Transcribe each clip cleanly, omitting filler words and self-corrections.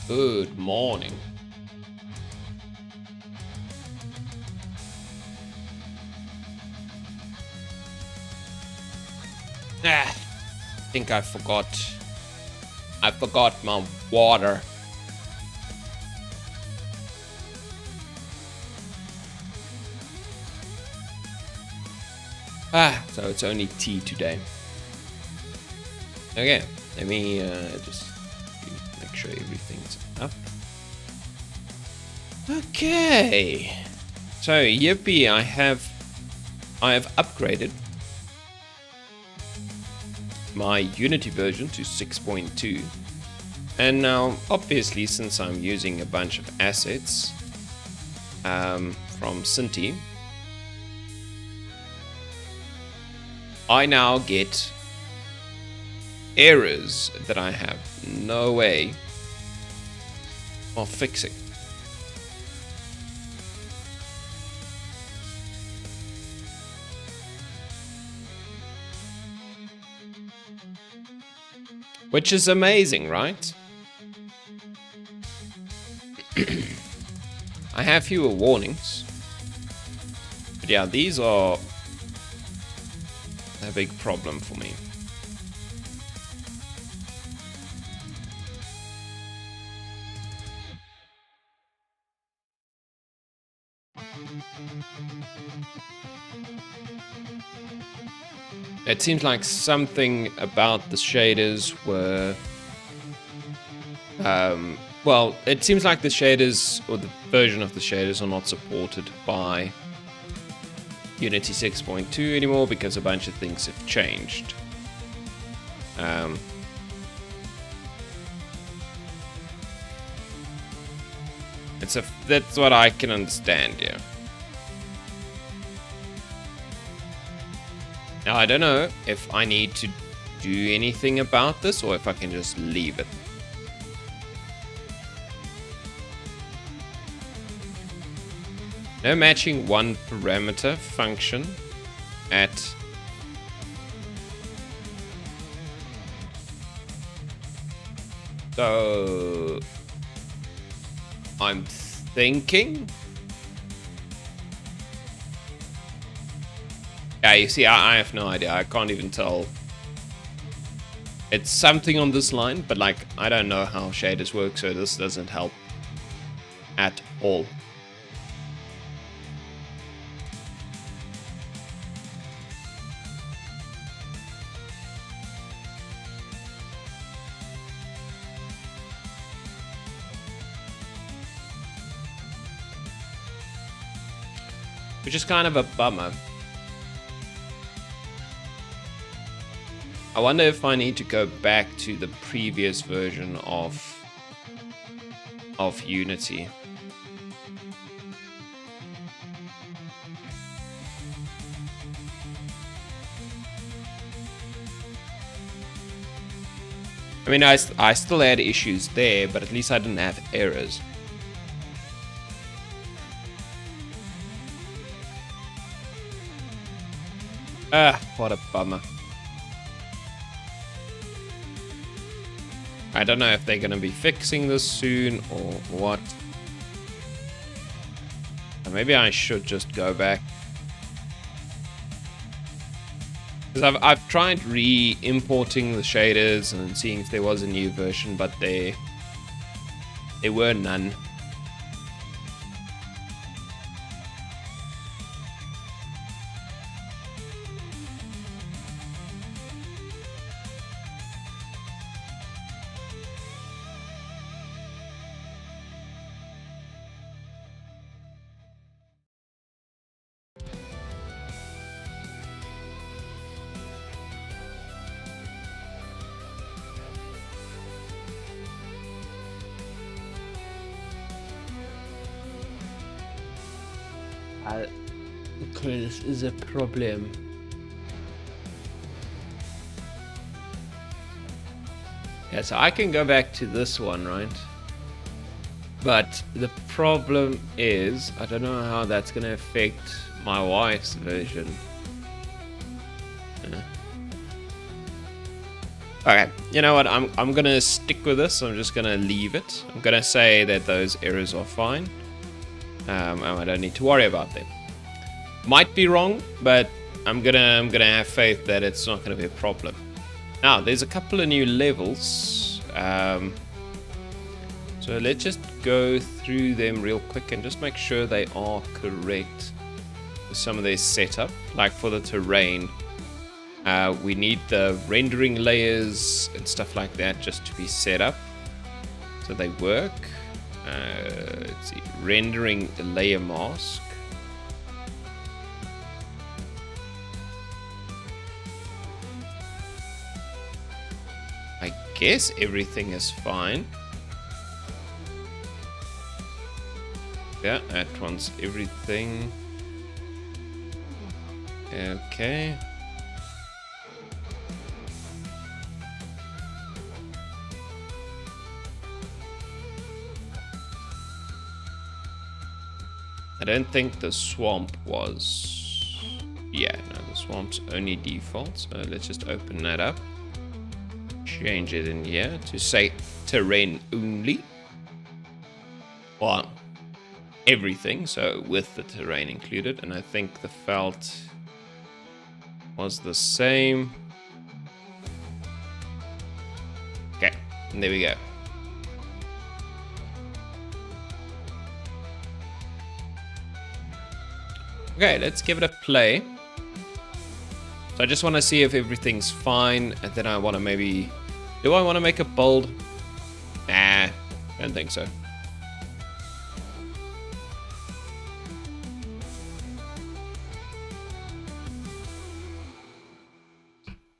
Good morning. I think I forgot. I forgot my water. So it's only tea today. Okay, let me just make sure everything's up. Okay. So yippee, I have upgraded my Unity version to 6.2. And now, obviously, since I'm using a bunch of assets from Cinti, I now get errors that I have no way of fixing. Which is amazing, right? I have fewer warnings. But yeah, these are a big problem for me. It seems like something about the shaders were... well, it seems like the shaders, or the version of the shaders, are not supported by Unity 6.2 anymore because a bunch of things have changed. That's what I can understand, yeah. Now, I don't know if I need to do anything about this or if I can just leave it. No matching one parameter function at so I'm thinking. Yeah, you see, I have no idea. I can't even tell. It's something on this line, but like I don't know how shaders work, so this doesn't help at all. Which is kind of a bummer. I wonder if I need to go back to the previous version of Unity. I mean, I still had issues there, but at least I didn't have errors. What a bummer. I don't know if they're going to be fixing this soon or what. Maybe I should just go back. Because I've tried re-importing the shaders and seeing if there was a new version, but there were none. Okay, this is a problem. Yeah, so I can go back to this one, right? But the problem is, I don't know how that's going to affect my wife's version. Okay, you know what? I'm going to stick with this. I'm just going to leave it. I'm going to say that those errors are fine. And I don't need to worry about them. Might be wrong, but I'm gonna have faith that it's not going to be a problem. Now, there's a couple of new levels. So let's just go through them real quick and just make sure they are correct with some of their setup. Like for the terrain, we need the rendering layers and stuff like that just to be set up so they work. Let's see, rendering the layer mask. I guess everything is fine. Yeah, that one's everything. Okay. I don't think the swamp was... Yeah, no, the swamp's only default. So let's just open that up. Change it in here to say terrain only. Well, everything, so with the terrain included. And I think the felt was the same. Okay, and there we go. Okay, let's give it a play. So I just want to see if everything's fine, and then I want to maybe... Do I want to make a bold? Nah, don't think so.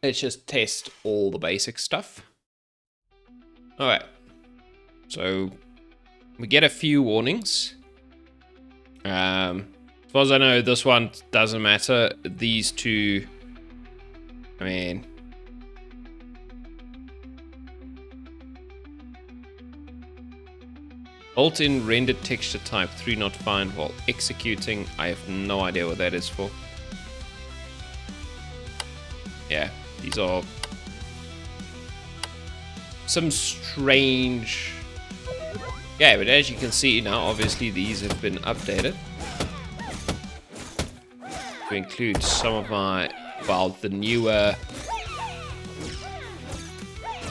Let's just test all the basic stuff. Alright. So, we get a few warnings. As far as I know, this one doesn't matter. These two, I mean... Alt-in rendered texture type 3 not found while executing. I have no idea what that is for. Yeah, these are some strange... Yeah, but as you can see now, obviously these have been updated to include some of my, well, the newer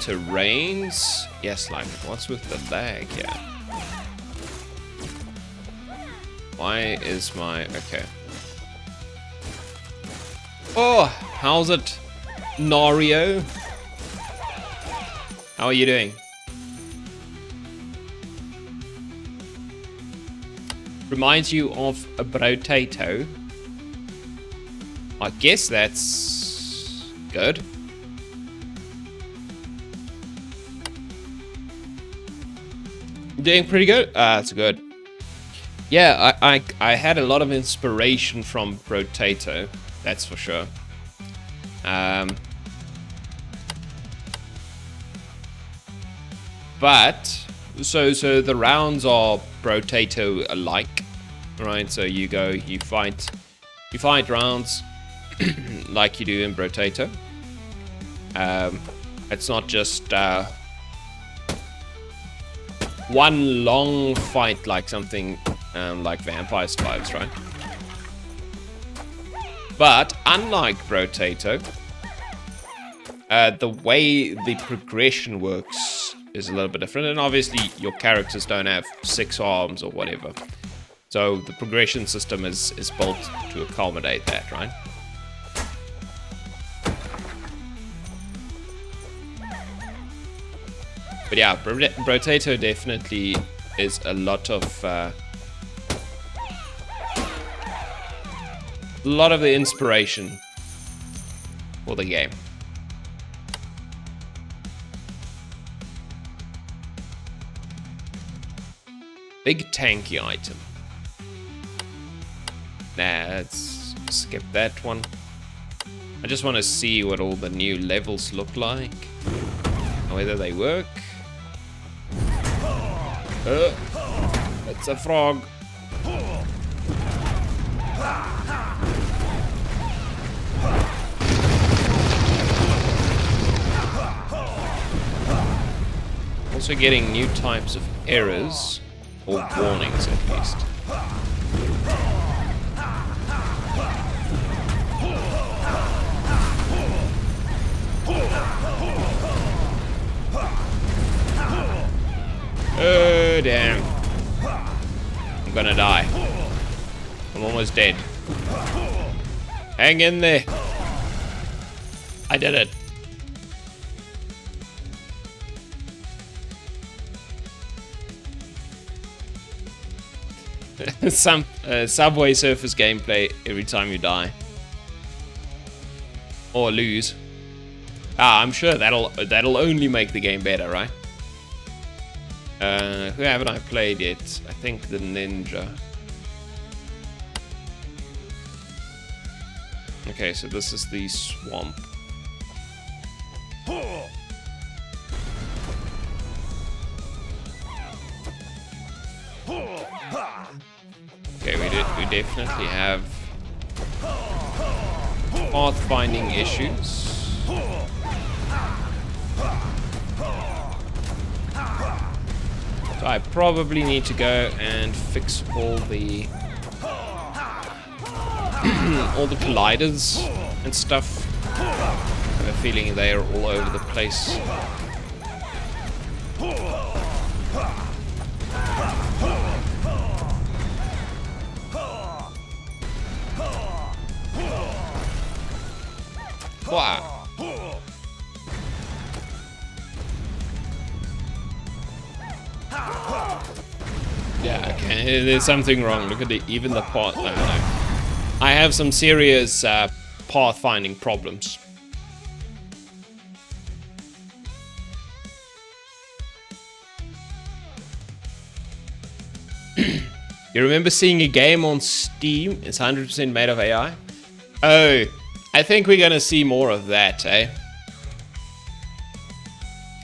terrains. Yes, like, what's with the lag here? Why is my... Okay. Oh, how's it, Nario? How are you doing? Reminds you of a potato. I guess that's good. Doing pretty good? That's good. Yeah, I had a lot of inspiration from Potato, that's for sure. But so the rounds are Potato alike, right? So you go, you fight rounds like you do in Potato. It's not just one long fight like something like Vampire Survivors, right? But unlike Potato, the way the progression works is a little bit different, and obviously your characters don't have 6 arms or whatever. So the progression system is built to accommodate that, right? But yeah, Potato definitely is a lot of the inspiration for the game. Big tanky item. Nah, let's skip that one. I just want to see what all the new levels look like. Whether they work. It's a frog. Also getting new types of errors, or warnings at least. Oh damn. I'm gonna die. I'm almost dead. Hang in there. I did it. Some Subway Surfers gameplay every time you die. Or lose. I'm sure that'll only make the game better, right? Who haven't I played yet? I think the ninja. Okay, so this is the swamp. Okay, we definitely have path-finding issues. So I probably need to go and fix all the all the colliders and stuff. I have a feeling they are all over the place. Wow. Yeah, okay, there's something wrong. Look at even the path. No. I have some serious path-finding problems. You remember seeing a game on Steam? It's 100% made of AI? Oh, I think we're gonna see more of that, eh?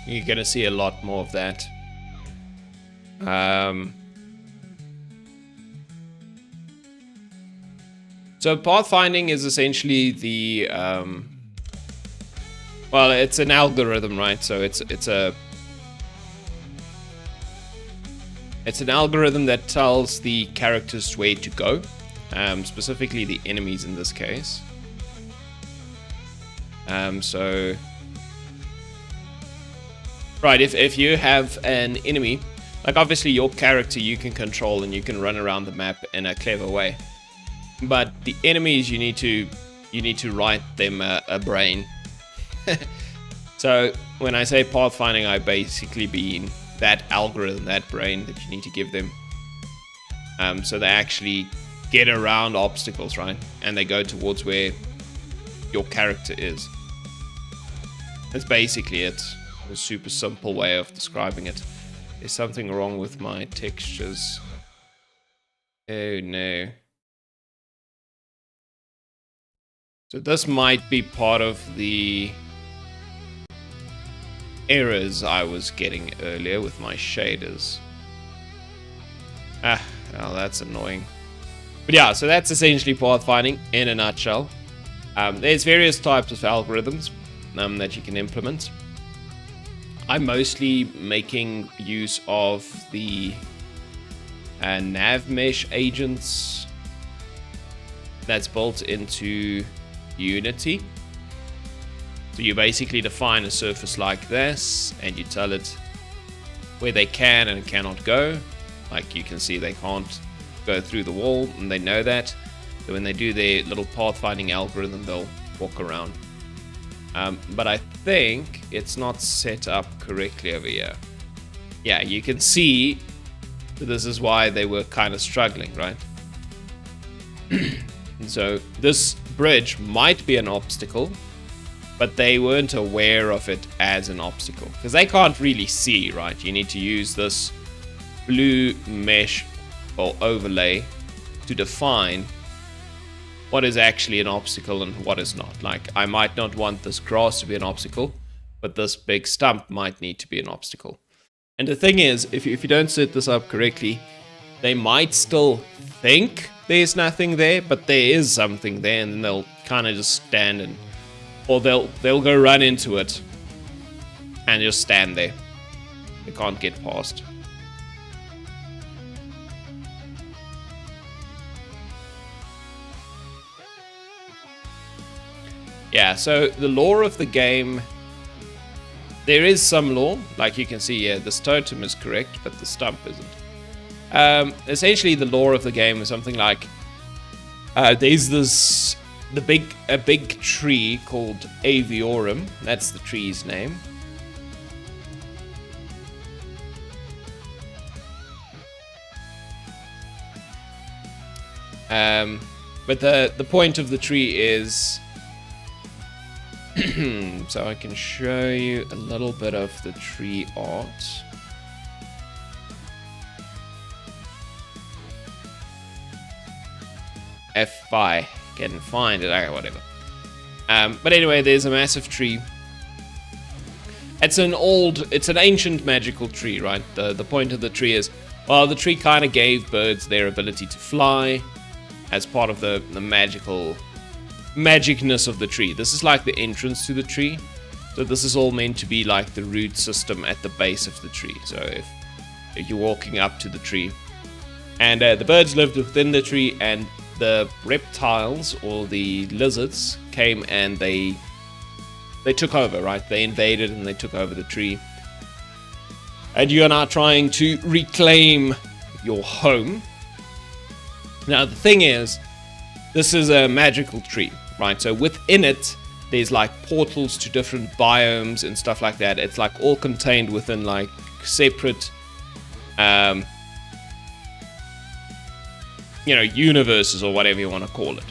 You're gonna see a lot more of that. So pathfinding is essentially the well, it's an algorithm, right? So it's an algorithm that tells the characters where to go, specifically the enemies in this case. So right, if you have an enemy, like obviously your character you can control and you can run around the map in a clever way. But the enemies, you need to write them a brain. So when I say pathfinding, I basically mean that algorithm, that brain that you need to give them. So they actually get around obstacles, right? And they go towards where your character is. That's basically it. A super simple way of describing it. There's something wrong with my textures. Oh no. So this might be part of the errors I was getting earlier with my shaders. Well, that's annoying. But yeah, so that's essentially pathfinding in a nutshell. There's various types of algorithms that you can implement. I'm mostly making use of the nav mesh agents that's built into Unity. So you basically define a surface like this and you tell it where they can and cannot go. Like you can see they can't go through the wall and they know that. So when they do their little pathfinding algorithm, they'll walk around. But I think it's not set up correctly over here. Yeah, you can see this is why they were kind of struggling, right? So this bridge might be an obstacle, but they weren't aware of it as an obstacle because they can't really see, right? You need to use this blue mesh or overlay to define what is actually an obstacle and what is not. Like, I might not want this grass to be an obstacle, but this big stump might need to be an obstacle. And the thing is, if you don't set this up correctly, they might still think there's nothing there, but there is something there, and then they'll kind of just stand and, or they'll go run into it and just stand there. They can't get past. Yeah, so the lore of the game, there is some lore. Like you can see here, this totem is correct, but the stump isn't. Essentially, the lore of the game is something like there's a big tree called AVIORUM. That's the tree's name. But the point of the tree is. So I can show you a little bit of the tree art. F5 can find it. Okay, whatever. But anyway, there's a massive tree. It's an ancient magical tree, right? The point of the tree is, well, the tree kind of gave birds their ability to fly as part of the magicness of the tree. This is like the entrance to the tree. So this is all meant to be like the root system at the base of the tree. So if you're walking up to the tree, and the birds lived within the tree, and the reptiles or the lizards came and they took over, right? They invaded and they took over the tree. And you are now trying to reclaim your home. Now the thing is, this is a magical tree, right? So within it, there's like portals to different biomes and stuff like that. It's like all contained within like separate, universes or whatever you want to call it.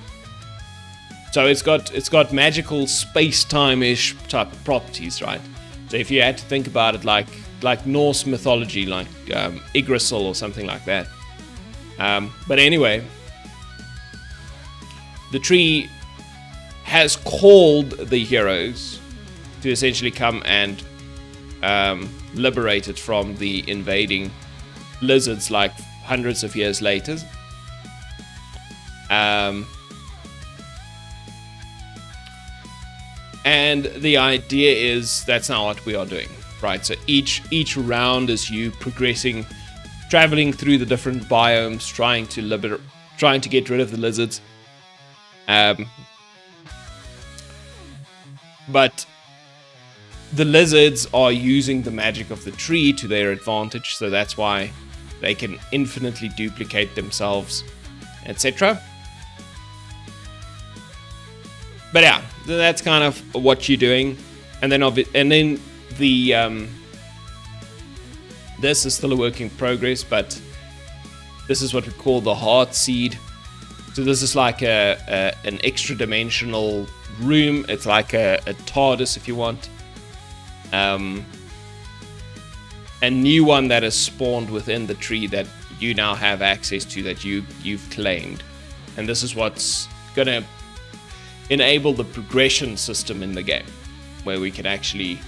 So it's got magical space-time-ish type of properties, right? So if you had to think about it like Norse mythology, like Yggdrasil or something like that. But anyway, the tree has called the heroes to essentially come and liberate it from the invading lizards like hundreds of years later. And the idea is that's now what we are doing, right? So each round is you progressing, traveling through the different biomes, trying to get rid of the lizards. But the lizards are using the magic of the tree to their advantage, so that's why they can infinitely duplicate themselves, etc. But yeah, that's kind of what you're doing, and then the this is still a work in progress, but this is what we call the heart seed. So this is like an extra dimensional room. It's like a TARDIS, if you want. A new one that is spawned within the tree that you now have access to, that you've claimed. And this is what's gonna enable the progression system in the game, where we can actually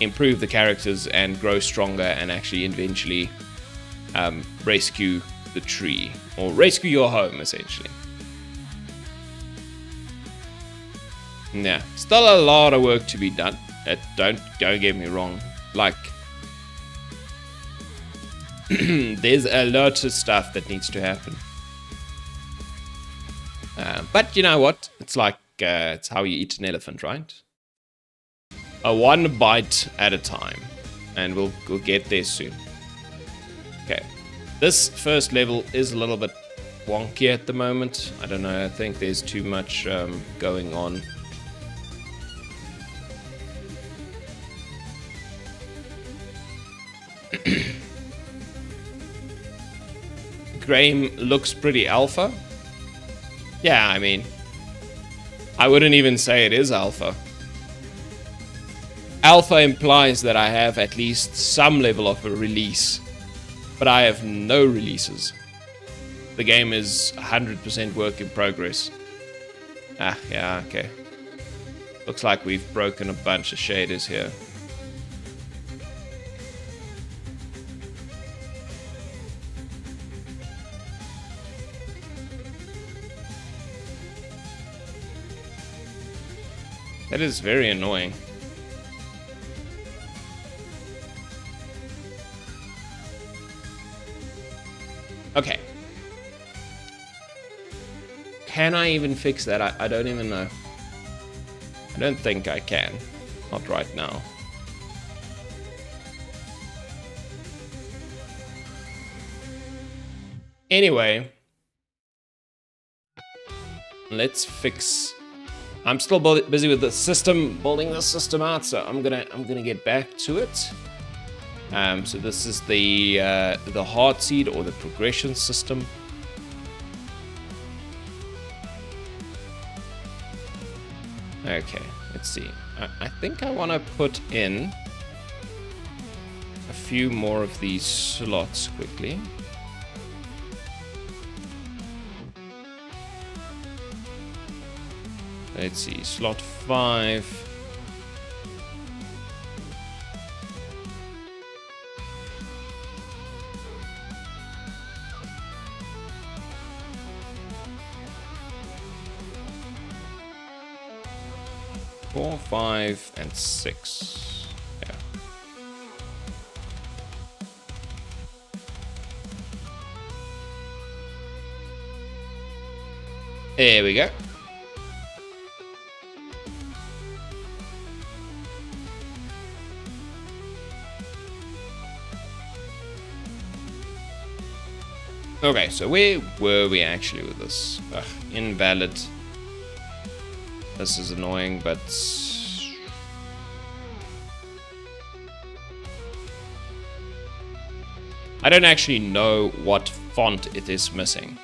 improve the characters and grow stronger and actually eventually rescue the tree, or rescue your home, essentially. Yeah, still a lot of work to be done. Don't get me wrong. Like, there's a lot of stuff that needs to happen. But you know what? It's like it's how you eat an elephant, right? One bite at a time, and we'll get there soon. Okay, this first level is a little bit wonky at the moment. I don't know. I think there's too much going on. Graham looks pretty alpha. Yeah, I mean, I wouldn't even say it is alpha. Alpha implies that I have at least some level of a release, but I have no releases. The game is 100% work in progress. Ah, yeah, okay. Looks like we've broken a bunch of shaders here. That is very annoying. Okay. Can I even fix that? I don't even know. I don't think I can. Not right now. Anyway. Let's fix... I'm still busy with the system, building the system out, so I'm gonna get back to it. So this is the hard seed or the progression system. Okay, let's see. I think I want to put in a few more of these slots quickly. Let's see, slot 5. Four, 5, and 6. Yeah. There we go. Okay, so where were we actually with this? Ugh, invalid. This is annoying, but... I don't actually know what font it is missing.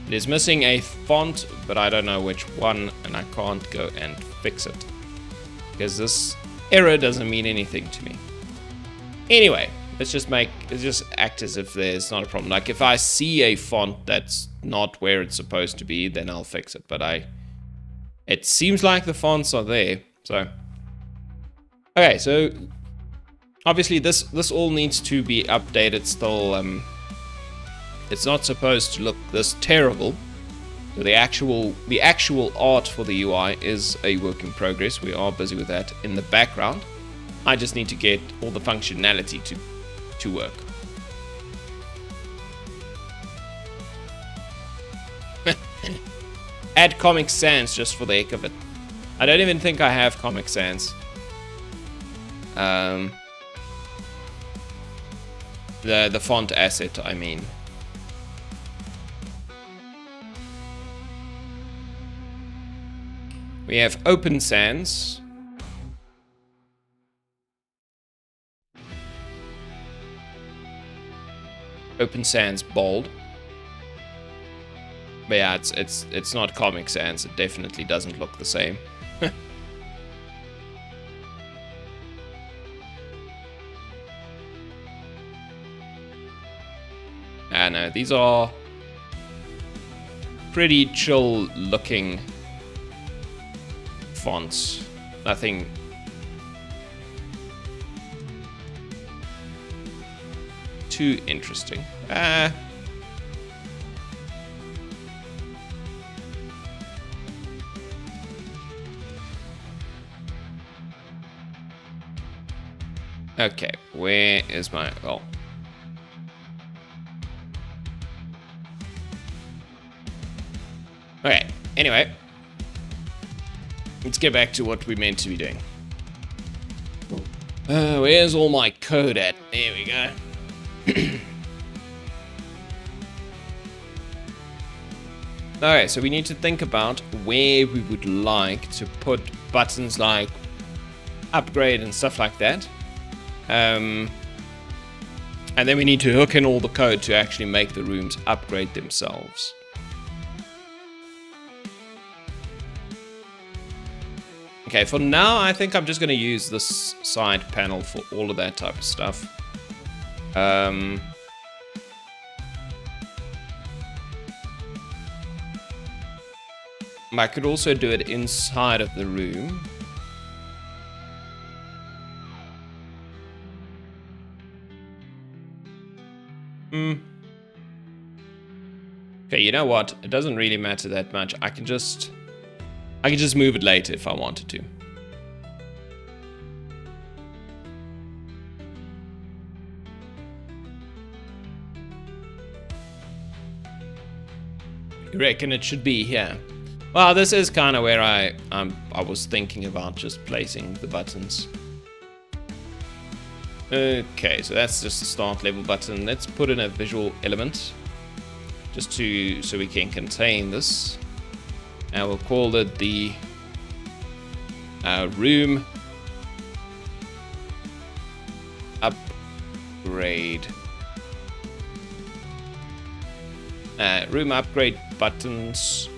It is missing a font, but I don't know which one, and I can't go and fix it. Because this error doesn't mean anything to me. Anyway, let's just act as if there's not a problem. Like, if I see a font that's not where it's supposed to be, then I'll fix it. But it seems like the fonts are there, so... Okay, so... Obviously, this all needs to be updated still. It's not supposed to look this terrible. So the actual art for the UI is a work in progress. We are busy with that in the background. I just need to get all the functionality to work. Add Comic Sans just for the heck of it. I don't even think I have Comic Sans. The font asset, I mean. We have Open Sans. Open Sans bold. But yeah, it's not Comic Sans. It definitely doesn't look the same. No, these are pretty chill looking fonts. Nothing too interesting. Okay, where is my... Oh. Okay, anyway. Let's get back to what we meant to be doing. Where's all my code at? There we go. Alright, so we need to think about where we would like to put buttons like upgrade and stuff like that. And then we need to hook in all the code to actually make the rooms upgrade themselves. Okay, for now, I think I'm just going to use this side panel for all of that type of stuff. I could also do it inside of the room. Okay, you know what? It doesn't really matter that much. I can just move it later if I wanted to. You reckon it should be here? Well, this is kind of where I was thinking about just placing the buttons. Okay, so that's just the start level button. Let's put in a visual element, just so we can contain this, and we'll call it the room upgrade. Room upgrade buttons.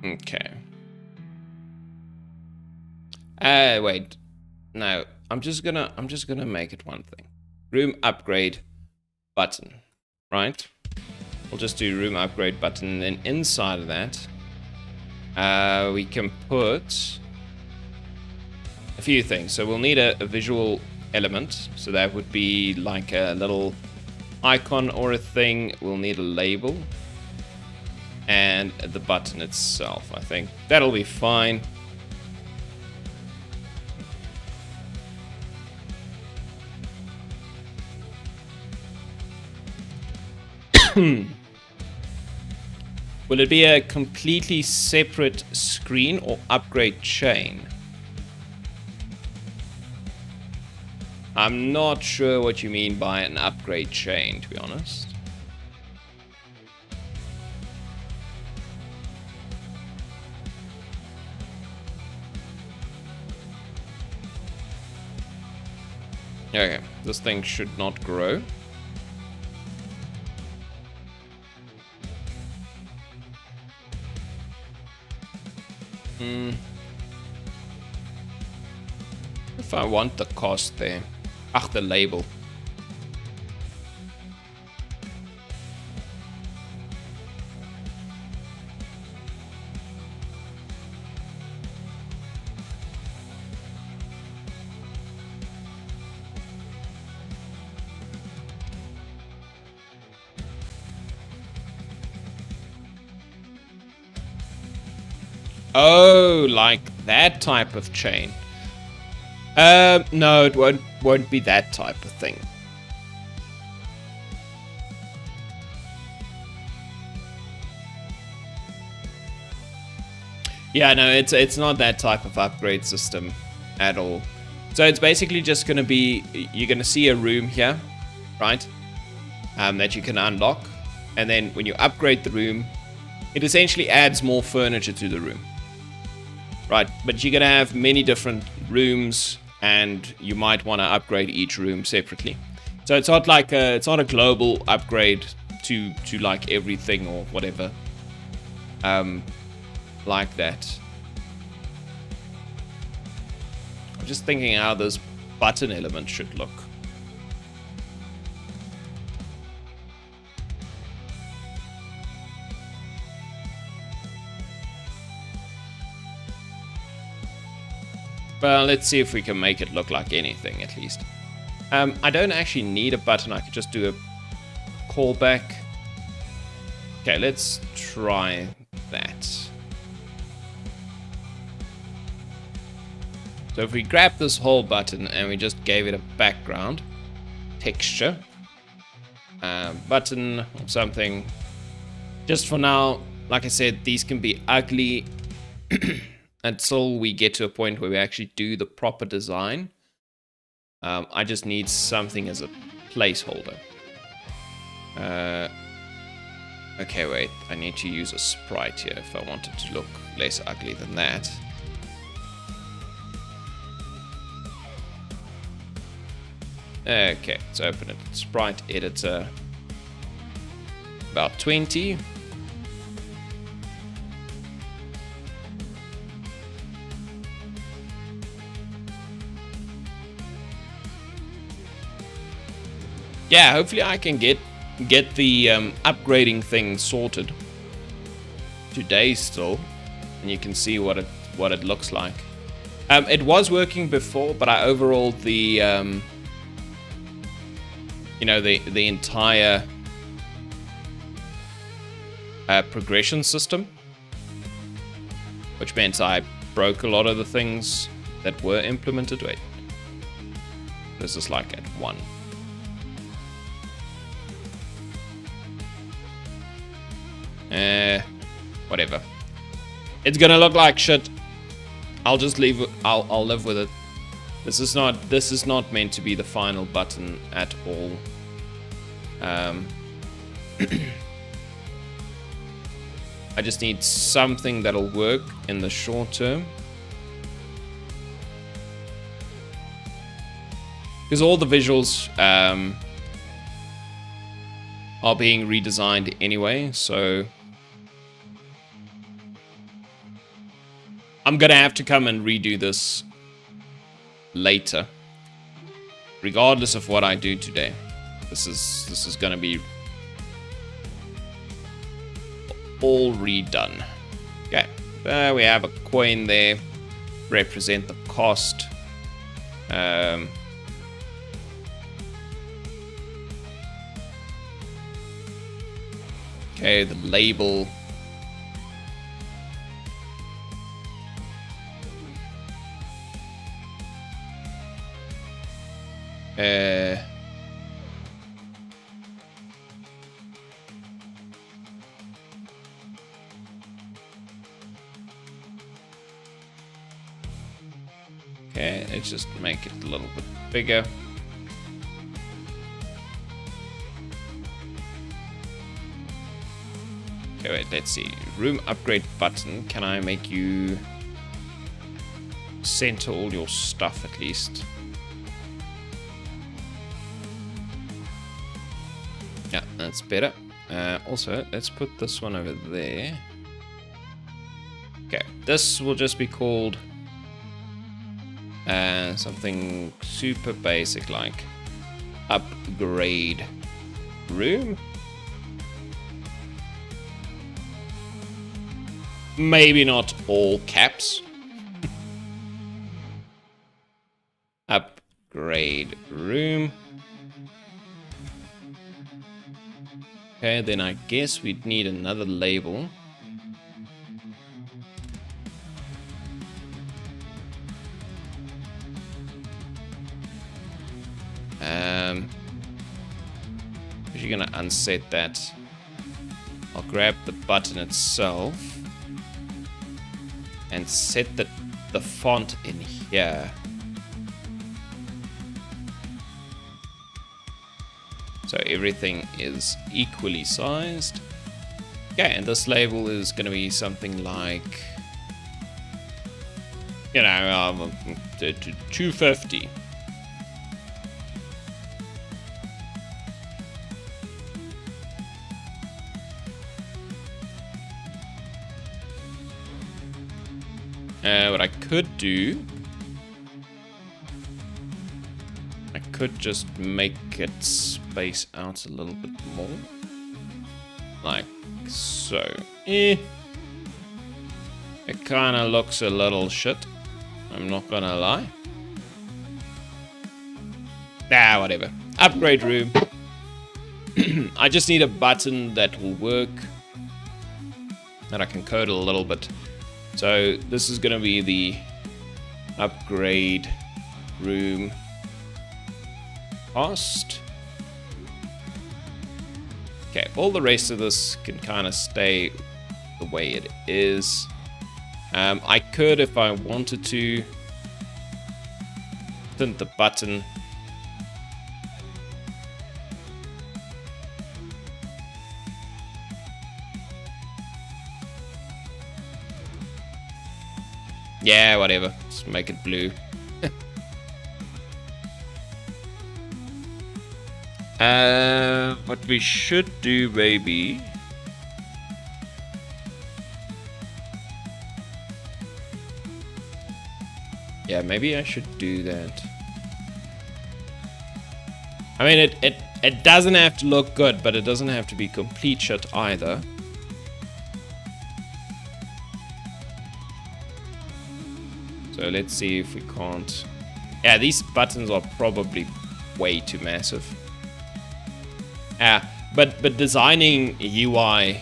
Okay. Wait. No, I'm just gonna make it one thing. Room upgrade button, right? We'll just do room upgrade button, and then inside of that, we can put a few things. So we'll need a visual element. So that would be like a little icon or a thing. We'll need a label. And the button itself, I think that'll be fine. Will it be a completely separate screen or upgrade chain? I'm not sure what you mean by an upgrade chain, to be honest. Okay, this thing should not grow. If I want the cost there. Ach, the label. Oh, like that type of chain. No, it won't be that type of thing. Yeah, no, it's not that type of upgrade system at all. So it's basically just gonna be, you're gonna see a room here, right? That you can unlock, and then when you upgrade the room, it essentially adds more furniture to the room. Right, but you're gonna have many different rooms, and you might want to upgrade each room separately. So it's not like it's not a global upgrade to like everything or whatever, like that. I'm just thinking how this button element should look. Well, let's see if we can make it look like anything, at least. I don't actually need a button. I could just do a callback. Okay, let's try that. So if we grab this whole button and we just gave it a background texture, button or something. Just for now, like I said, these can be ugly until we get to a point where we actually do the proper design. I just need something as a placeholder. Okay, wait, I need to use a sprite here if I want it to look less ugly than that. Okay, let's open it. Sprite editor. About 20. yeah, hopefully I can get the upgrading thing sorted today still, and you can see what it looks like. It was working before, but I overhauled the the entire progression system, which meant I broke a lot of the things that were implemented. Wait, this is like at 1. Whatever. It's gonna look like shit. I'll just leave it. I'll live with it. This is not meant to be the final button at all. I just need something that'll work in the short term. Because all the visuals are being redesigned anyway, so I'm gonna have to come and redo this later, regardless of what I do today. This is gonna be all redone. Okay, we have a coin there, represent the cost. Okay, the label. Okay, let's just make it a little bit bigger. Okay, wait, let's see. Room upgrade button. Can I make you center all your stuff at least? Yeah, that's better. Also, let's put this one over there. Okay, this will just be called something super basic like upgrade room. Maybe not all caps. Upgrade room. Okay, then I guess we'd need another label. If you're gonna unset that, I'll grab the button itself and set the font in here. So everything is equally sized. Okay, and this label is going to be something like, 250. What I could do, I could just make it space out a little bit more, like so. It kind of looks a little shit, I'm not gonna lie. Whatever. Upgrade room. I just need a button that will work, that I can code a little bit. So this is going to be the upgrade room cost. Okay, all the rest of this can kind of stay the way it is. I could, if I wanted to, tint the button. Yeah, whatever. Just make it blue. What we should do, maybe. Yeah, maybe I should do that. I mean, It doesn't have to look good, but it doesn't have to be complete shit either. So let's see if we can't... Yeah, these buttons are probably way too massive. But designing UI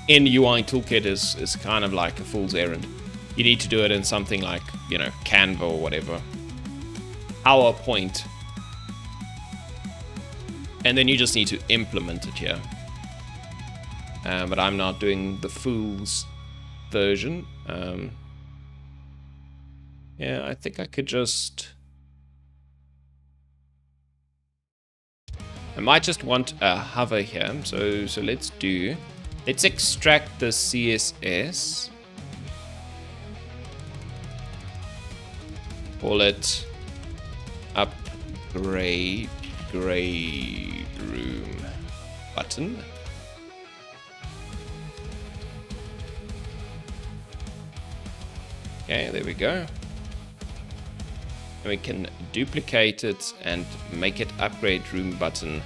in UI Toolkit is kind of like a fool's errand. You need to do it in something like, you know, Canva or whatever. PowerPoint. And then you just need to implement it here. But I'm not doing the fool's version. Yeah, I think I could just... I might just want a hover here. So let's extract the CSS. Call it upgrade room button. Okay, there we go. And we can duplicate it and make it upgrade room button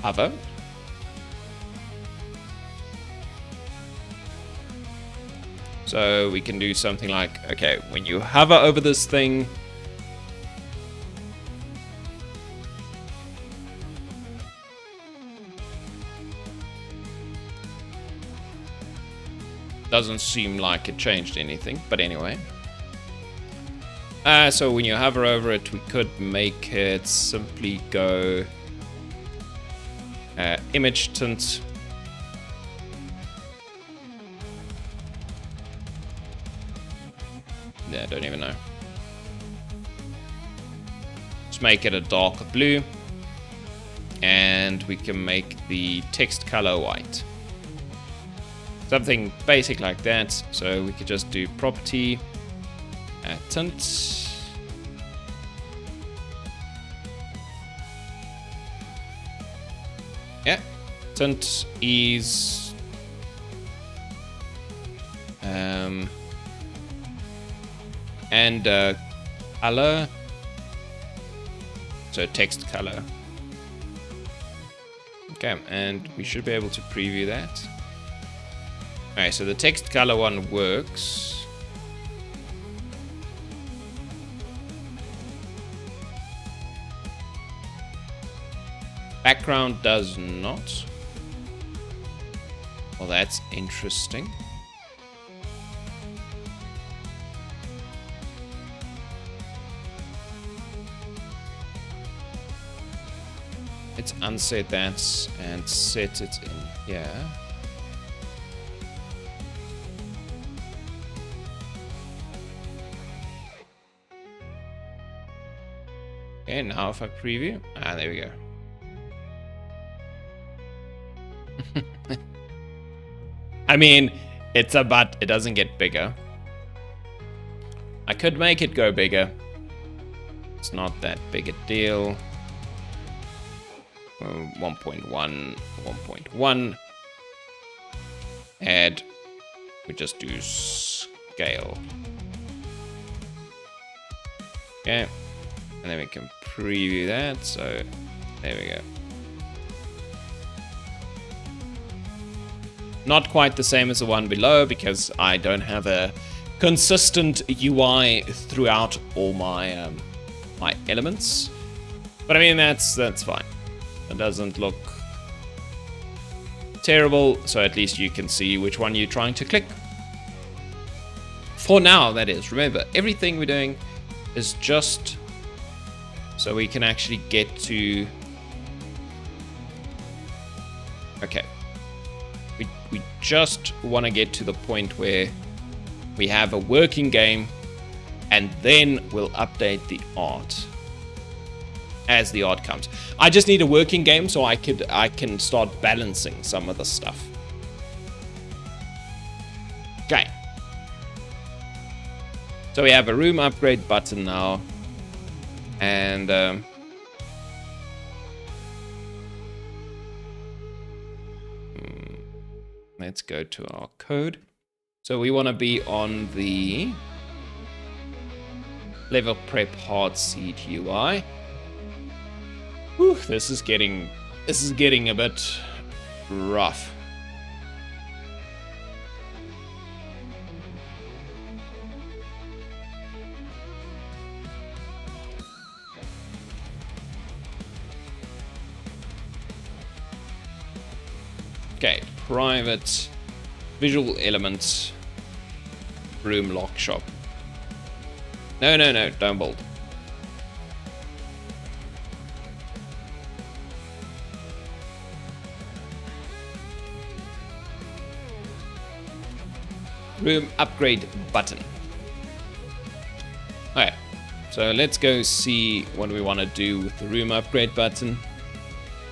hover. So we can do something like, okay, when you hover over this thing, doesn't seem like it changed anything, but anyway. So when you hover over it, we could make it simply go image tint. Yeah, I don't even know. Just make it a darker blue. And we can make the text color white. Something basic like that. So we could just do property, tint. Yeah, tint is and color. So text color. Okay, and we should be able to preview that. Alright, so the text color one works. Background does not. Well, that's interesting. Let's unset that and set it in here. Okay, now if I preview, there we go. I mean, it's a but, it doesn't get bigger. I could make it go bigger. It's not that big a deal. 1.1, 1.1. Add, we just do scale. Okay, and then we can preview that, so there we go. Not quite the same as the one below because I don't have a consistent UI throughout all my my elements. But I mean, that's fine. It doesn't look terrible, so at least you can see which one you're trying to click. For now, that is. Remember, everything we're doing is just so we can actually get to... Okay. We just want to get to the point where we have a working game, and then we'll update the art as the art comes. I just need a working game so I can start balancing some of the stuff. Okay. So we have a room upgrade button now, and let's go to our code. So we want to be on the level prep hard seed UI. Whew. this is getting a bit rough. Okay, private visual elements room lock shop. No, don't build. Room upgrade button. Alright, so let's go see what we want to do with the room upgrade button.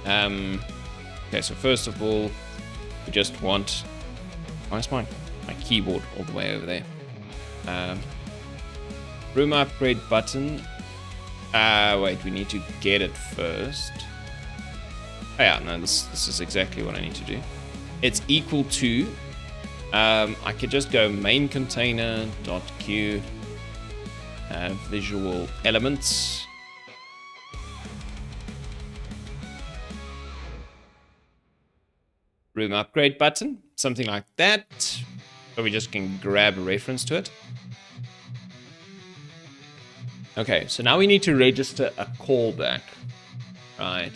Okay, so first of all, we just want... Why is my keyboard all the way over there? Room upgrade button. Wait, we need to get it first. Oh yeah, no, this is exactly what I need to do. It's equal to... I could just go main container dot q visual elements. Room upgrade button, something like that. So we just can grab a reference to it. Okay, so now we need to register a callback, right?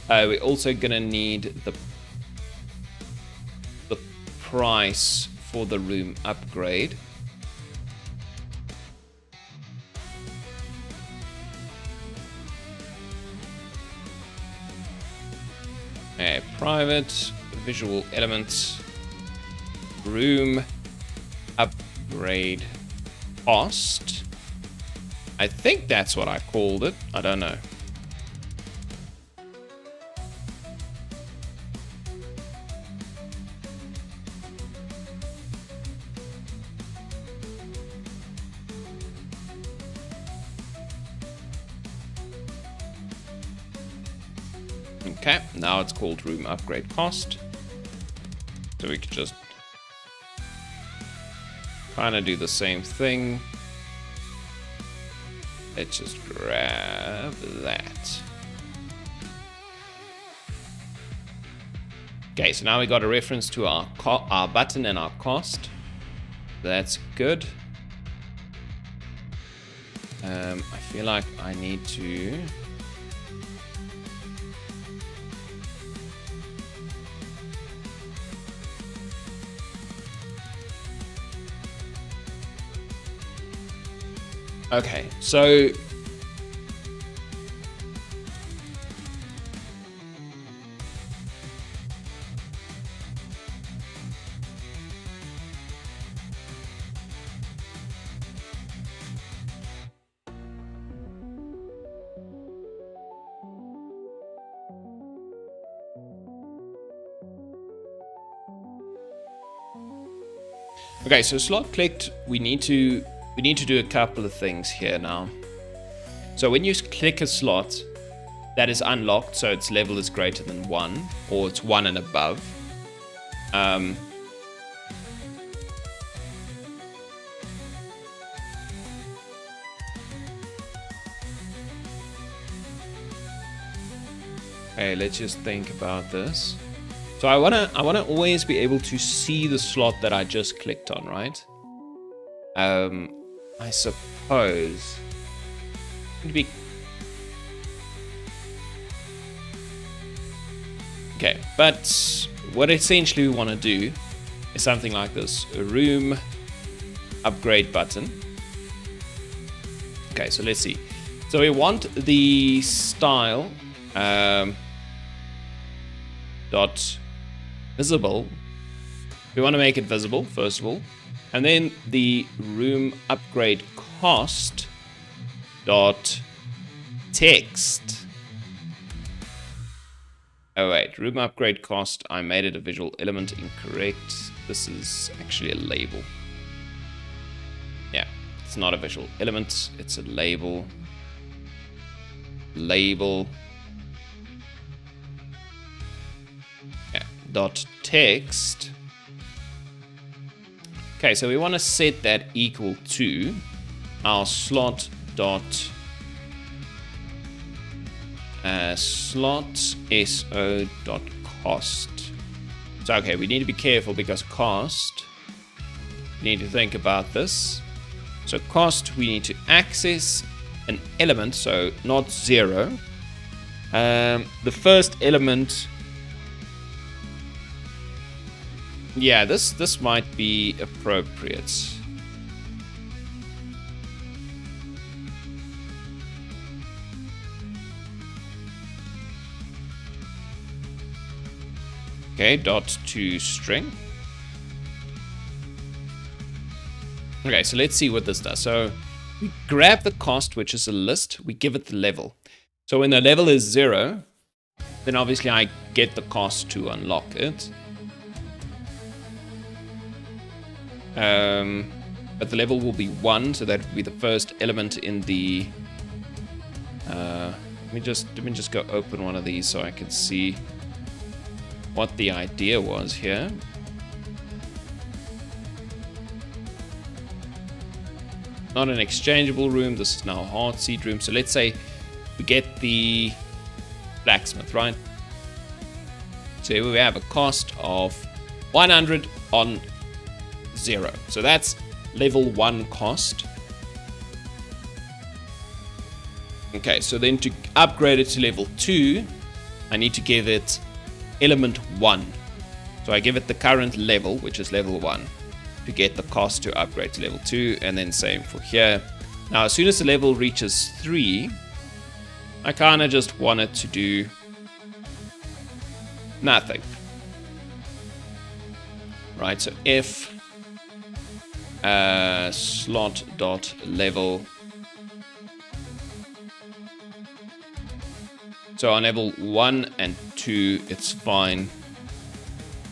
We're also gonna need the price for the room upgrade. Private visual elements room upgrade cost. I think that's what I called it. I don't know. Okay, now it's called room upgrade cost. So we could just kind of do the same thing. Let's just grab that. Okay, so now we got a reference to our button and our cost. That's good. I feel like I need to... Okay, so slot clicked, we need to do a couple of things here now. So when you click a slot, that is unlocked, so its level is greater than 1, or it's 1 and above. Okay, let's just think about this. So I wanna always be able to see the slot that I just clicked on, right? I suppose it'd be okay, but what essentially we want to do is something like this: a room upgrade button. Okay, so let's see. So we want the style dot visible. We want to make it visible first of all. And then the room upgrade cost dot text. Oh wait, room upgrade cost. I made it a visual element incorrect. This is actually a label. Yeah, it's not a visual element. It's a label. Label. Yeah, dot text. Okay, so we want to set that equal to our slot dot slot so.cost. So okay, we need to be careful because cost, we need to think about this. So cost, we need to access an element, so not 0. The first element, yeah, this might be appropriate. Okay, .toString. Okay, so let's see what this does. So we grab the cost, which is a list, we give it the level. So when the level is 0, then obviously I get the cost to unlock it. But the level will be 1, so that will be the first element in the... let me just go open one of these so I can see what the idea was here. Not an exchangeable room, this is now a hard seed room. So let's say we get the blacksmith, right? So here we have a cost of 100 on 0. So that's level 1 cost. Okay, so then to upgrade it to level 2, I need to give it element 1. So I give it the current level, which is level 1, to get the cost to upgrade to level 2, and then same for here. Now, as soon as the level reaches 3, I kind of just want it to do nothing. Right, so if slot.level, so on level 1 and 2, it's fine.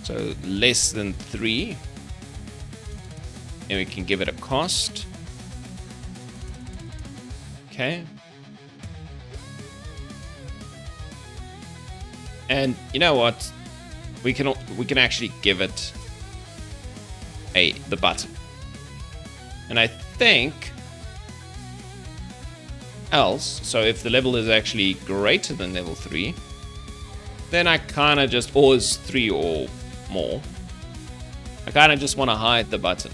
So less than 3, and we can give it a cost. Okay. And you know what? We can actually give it the button. And I think else, so if the level is actually greater than level 3, then I kind of just, or is 3 or more, I kind of just want to hide the button.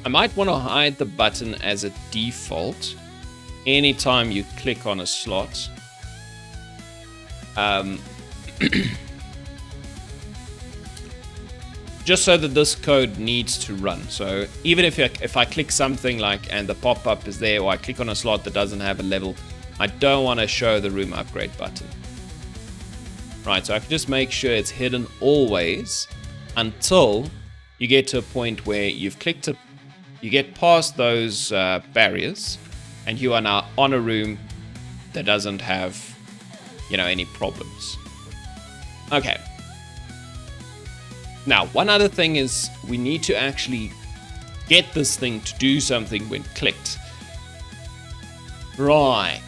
I might want to hide the button as a default anytime you click on a slot. Just so that this code needs to run. So even if I click something like and the pop-up is there, or I click on a slot that doesn't have a level, I don't want to show the room upgrade button. Right, so I can just make sure it's hidden always until you get to a point where you've clicked it. You get past those barriers, and you are now on a room that doesn't have, any problems. Okay. Now, one other thing is we need to actually get this thing to do something when clicked. Right.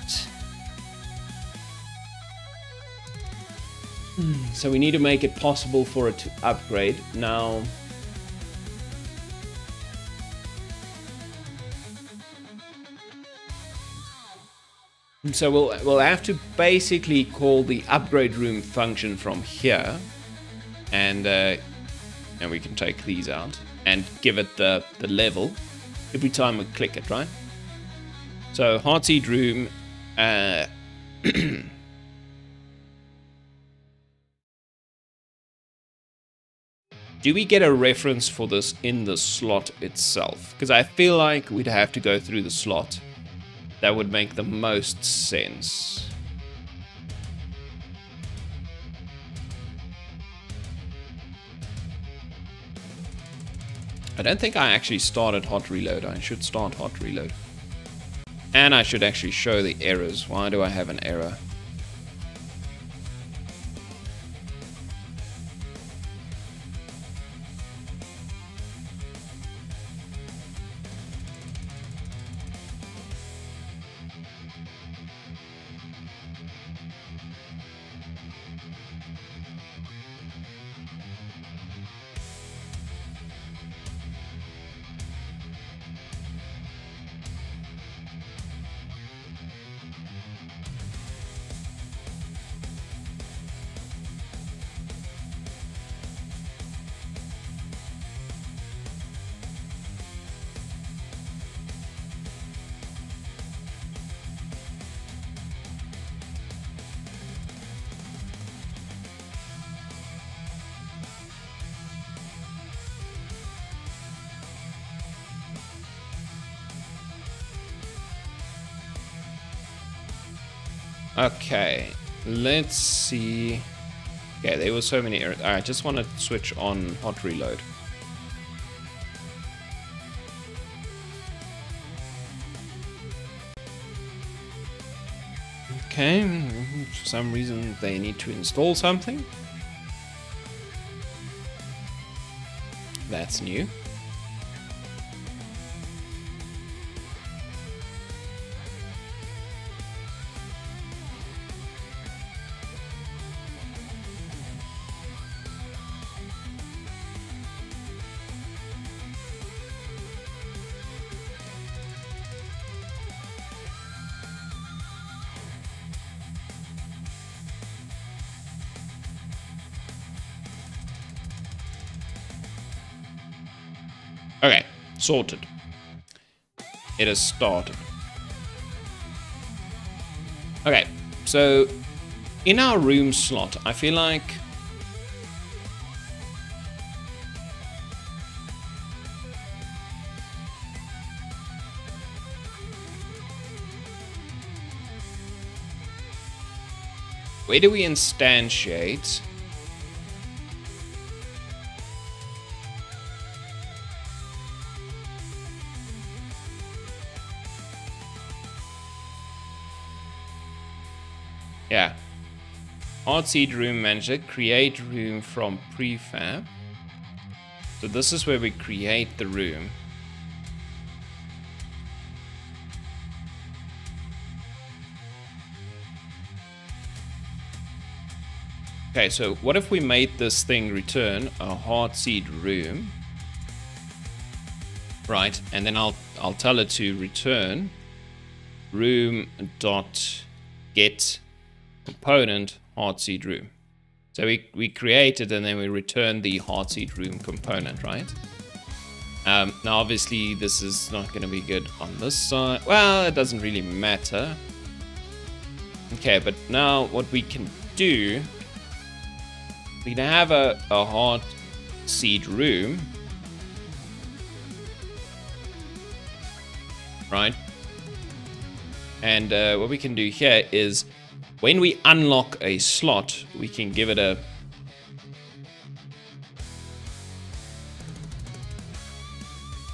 So we need to make it possible for it to upgrade. Now, so we'll have to basically call the upgrade room function from here, and we can take these out and give it the level every time we click it, right? So Heartseed room. Do we get a reference for this in the slot itself? Because I feel like we'd have to go through the slot. That would make the most sense. I don't think I actually started hot reload. I should start hot reload. And I should actually show the errors. Why do I have an error? Okay, let's see. Okay, there were so many errors. I just want to switch on hot reload. Okay, for some reason they need to install something. That's new. Okay, sorted. It has started. Okay, so in our room slot, I feel like where do we instantiate? Yeah. Hardseed room manager, create room from prefab. So this is where we create the room. Okay, so what if we made this thing return a hardseed room? Right, and then I'll tell it to return room dot get component hardseed room. So we create it and then we return the hardseed room component, right? Now obviously this is not going to be good on this side. Well, it doesn't really matter. Okay, but now what we can do, we can have a hardseed room, right? And what we can do here is when we unlock a slot, we can give it a...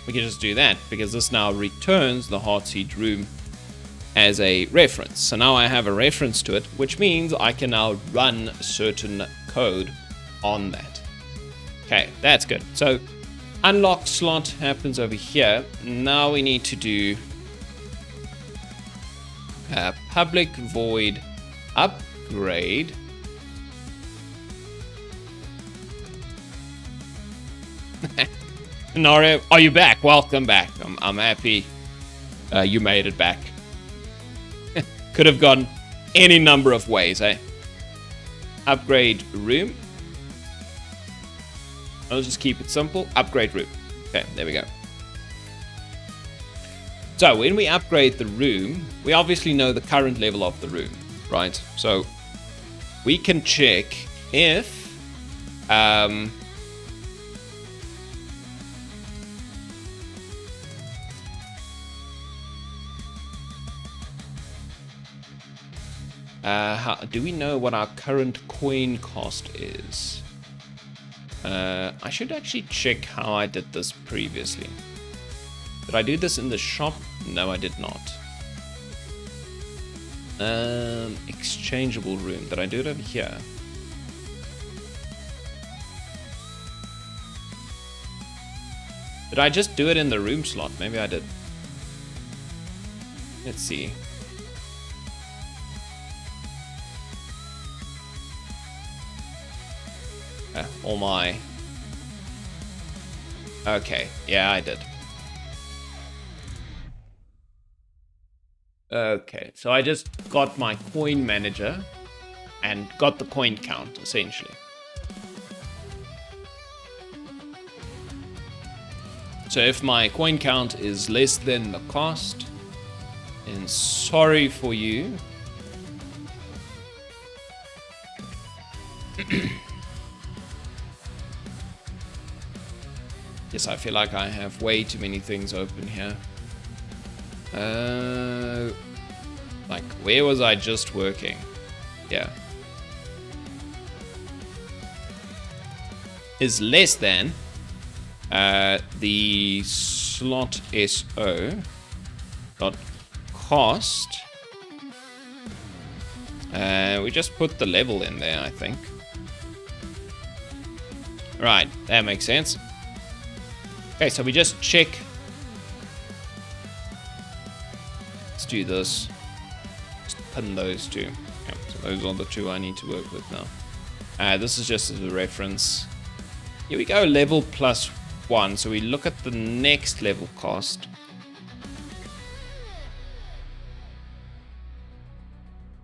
We can just do that, because this now returns the hardseed room as a reference. So now I have a reference to it, which means I can now run certain code on that. Okay, that's good. So unlock slot happens over here. Now we need to do public void upgrade Nario, are you back? Welcome back. I'm happy you made it back. Could have gone any number of ways, eh? Upgrade room. I'll just keep it simple. Upgrade room. Okay, there we go. So when we upgrade the room, we obviously know the current level of the room, right? So we can check if do we know what our current coin cost is? I should actually check how I did this previously. Did I do this in the shop? No, I did not. Exchangeable room. Did I do it over here? Did I just do it in the room slot? Maybe I did. Let's see. All my... Okay, yeah, I did. Okay, so I just got my coin manager and got the coin count, essentially. So if my coin count is less than the cost, then sorry for you. Yes, I feel like I have way too many things open here. Like, where was I just working? Yeah. Is less than the slot SO dot cost. We just put the level in there, I think. Right, that makes sense. Okay, so we just check. Let's do this. Just pin those two. Yeah, so those are the two I need to work with now. This is just as a reference. Here we go, level +1. So we look at the next level cost.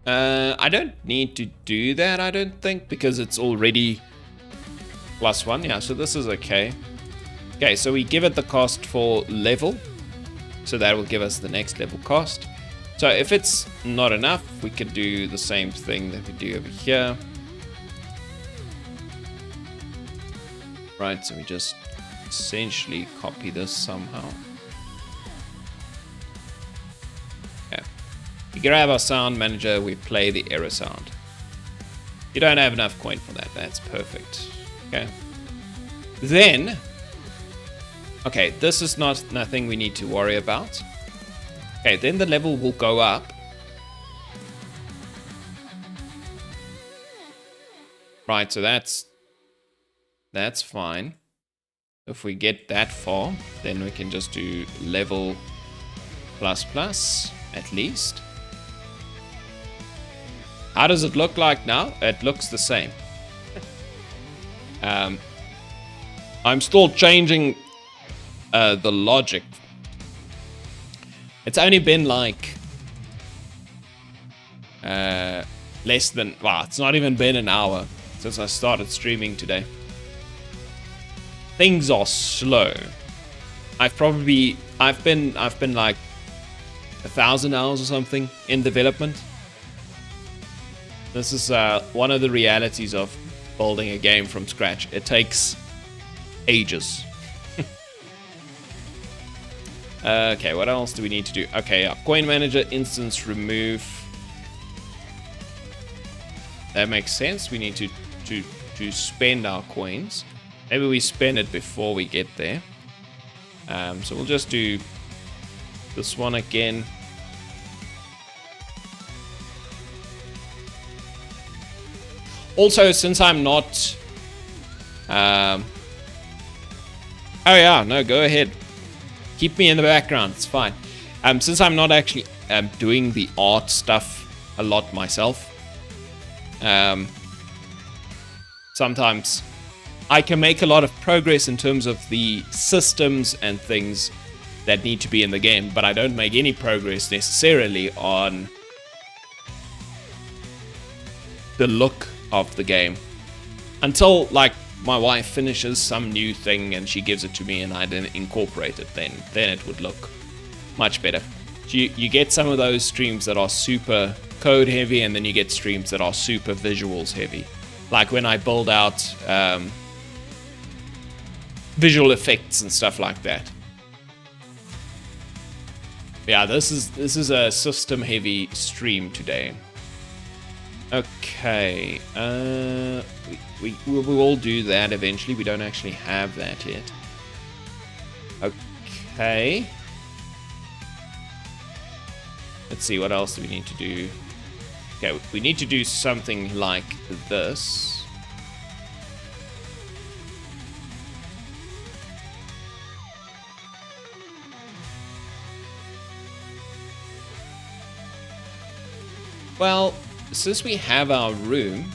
I don't need to do that, I don't think, because it's already +1. Yeah, so this is okay. Okay, so we give it the cost for level. So that will give us the next level cost. So if it's not enough, we can do the same thing that we do over here. Right, so we just essentially copy this somehow. Yeah. We grab our sound manager, we play the error sound. You don't have enough coin for that, that's perfect. Okay. Then, okay, this is nothing we need to worry about. Okay, then the level will go up. Right, so that's fine. If we get that far, then we can just do level ++ at least. How does it look like now? It looks the same. I'm still changing the logic. It's only been like less than, well, it's not even been an hour since I started streaming today. Things are slow. I've been like 1,000 hours or something in development. This is one of the realities of building a game from scratch. It takes ages. Okay, what else do we need to do? Okay, our coin manager instance remove. That makes sense. We need to spend our coins. Maybe we spend it before we get there. So we'll just do this one again. Also, since I'm not... oh yeah, no, go ahead. Keep me in the background, it's fine. Since I'm not actually doing the art stuff a lot myself, sometimes I can make a lot of progress in terms of the systems and things that need to be in the game, but I don't make any progress necessarily on the look of the game until, like, my wife finishes some new thing and she gives it to me and I then incorporate it. Then it would look much better. You get some of those streams that are super code heavy, and then you get streams that are super visuals heavy. Like when I build out visual effects and stuff like that. Yeah, this is a system heavy stream today. Okay, we will do that eventually. We don't actually have that yet. Okay. Let's see, what else do we need to do? Okay, we need to do something like this. Well, since we have our room,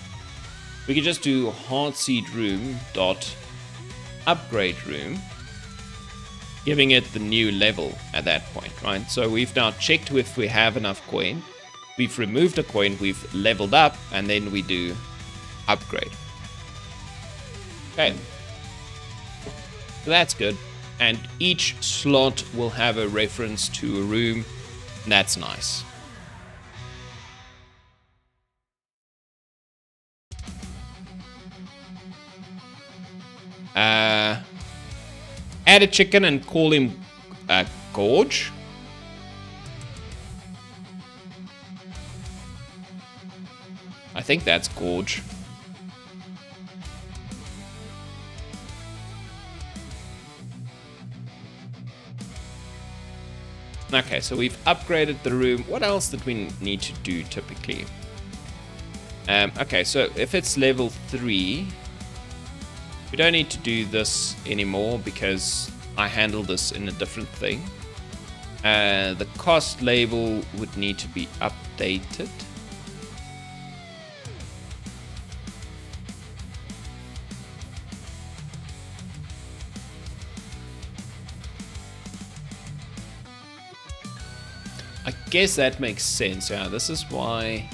we can just do hardseed room dot upgrade room, giving it the new level at that point, right? So we've now checked if we have enough coin, we've removed a coin, we've leveled up, and then we do upgrade. Okay, so that's good. And each slot will have a reference to a room. That's nice. Add a chicken and call him Gorge. think that's Gorge. Okay, so we've upgraded the room. What else did we need to do typically? Okay, so if it's level 3, we don't need to do this anymore because I handle this in a different thing. The cost label would need to be updated. I guess that makes sense. Yeah, this is why.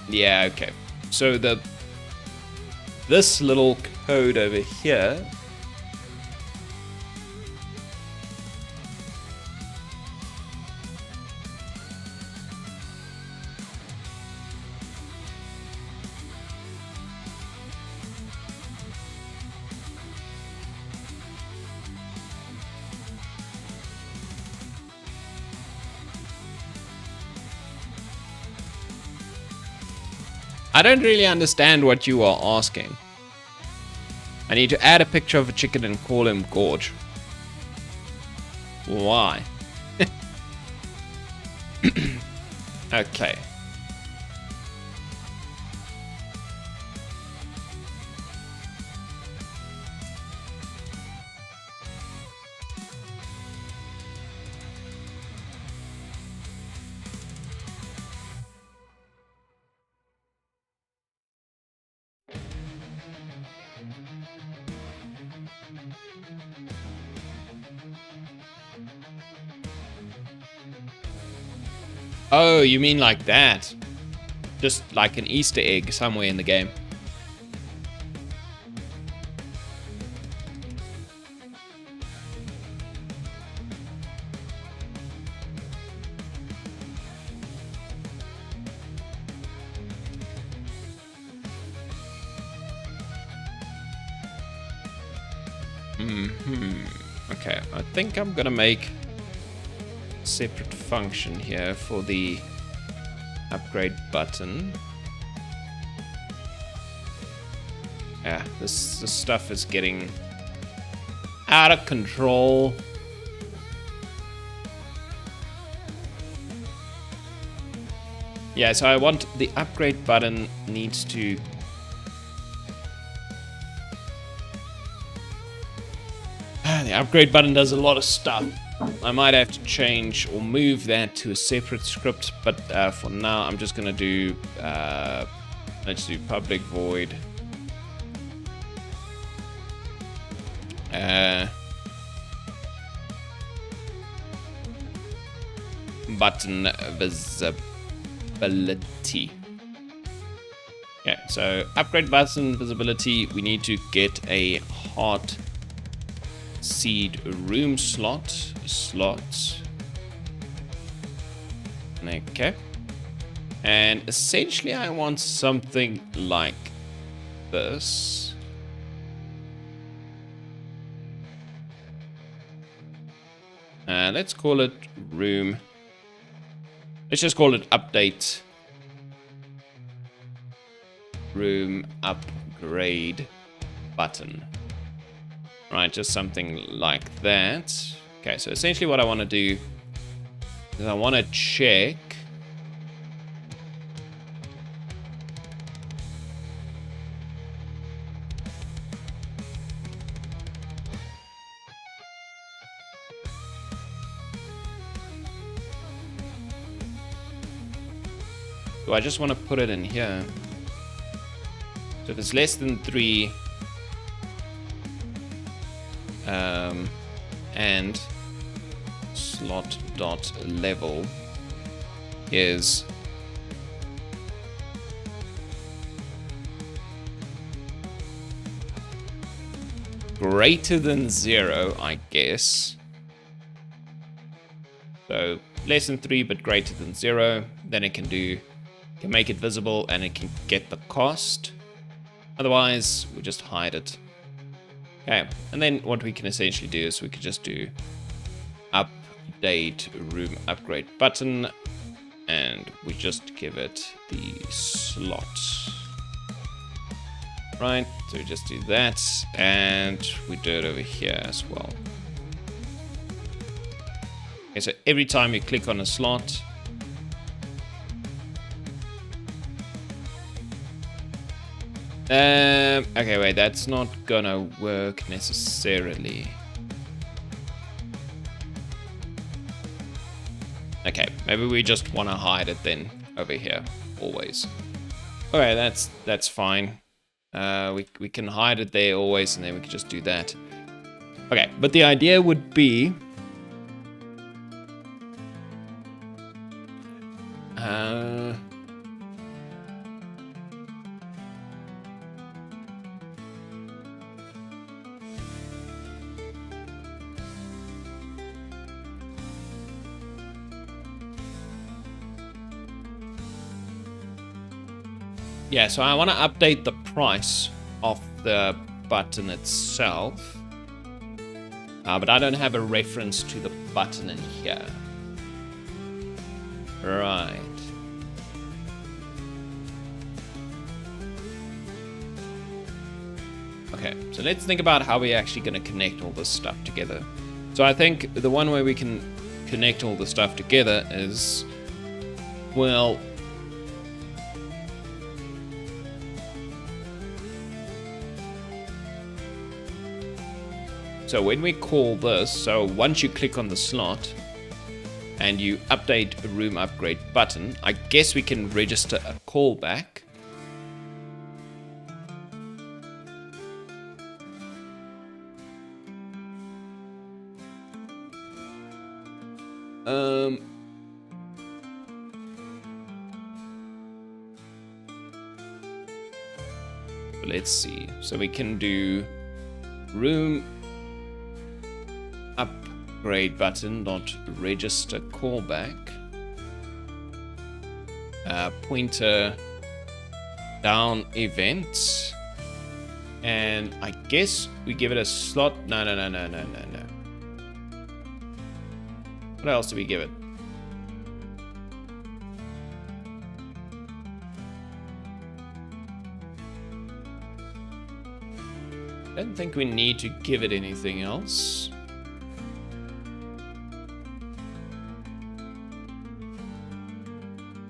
Yeah, okay. So this little code over here I don't really understand what you are asking. I need to add a picture of a chicken and call him Gorge. Why? Okay. Oh, you mean like that? Just like an Easter egg somewhere in the game. Okay, I think I'm gonna make a separate function here for the upgrade button. Yeah, this stuff is getting out of control. Yeah, so I want the upgrade button needs to the upgrade button does a lot of stuff. I might have to change or move that to a separate script, but for now I'm just gonna do let's do public void button visibility. Yeah, so upgrade button visibility, we need to get a hot seed room slots. Okay, and essentially I want something like this. Let's call it room. Let's just call it update room upgrade button. Right, just something like that. Okay, so essentially what I want to do is I want to check do I just want to put it in here? So if it's less than 3 and slot dot level is greater than 0, I guess. So less than 3 but greater than 0, then it can make it visible and it can get the cost. Otherwise, we just hide it. Okay, and then what we can essentially do is we could just do update update room upgrade button, and we just give it the slot. Right, so we just do that, and we do it over here as well. Okay, so every time you click on a slot, okay, wait, that's not gonna work necessarily. Okay, maybe we just want to hide it then over here, always. Okay, that's fine. We can hide it there always, and then we can just do that. Okay, but the idea would be yeah, so I want to update the price of the button itself, but I don't have a reference to the button in here. Right. Okay, so let's think about how we're actually going to connect all this stuff together. So I think the one way we can connect all the stuff together is, well, so when we call this, so once you click on the slot and you update a room upgrade button, I guess we can register a callback. Let's see. So we can do room upgrade button dot register callback, pointer down event, and I guess we give it a slot. No. What else do we give it? I don't think we need to give it anything else.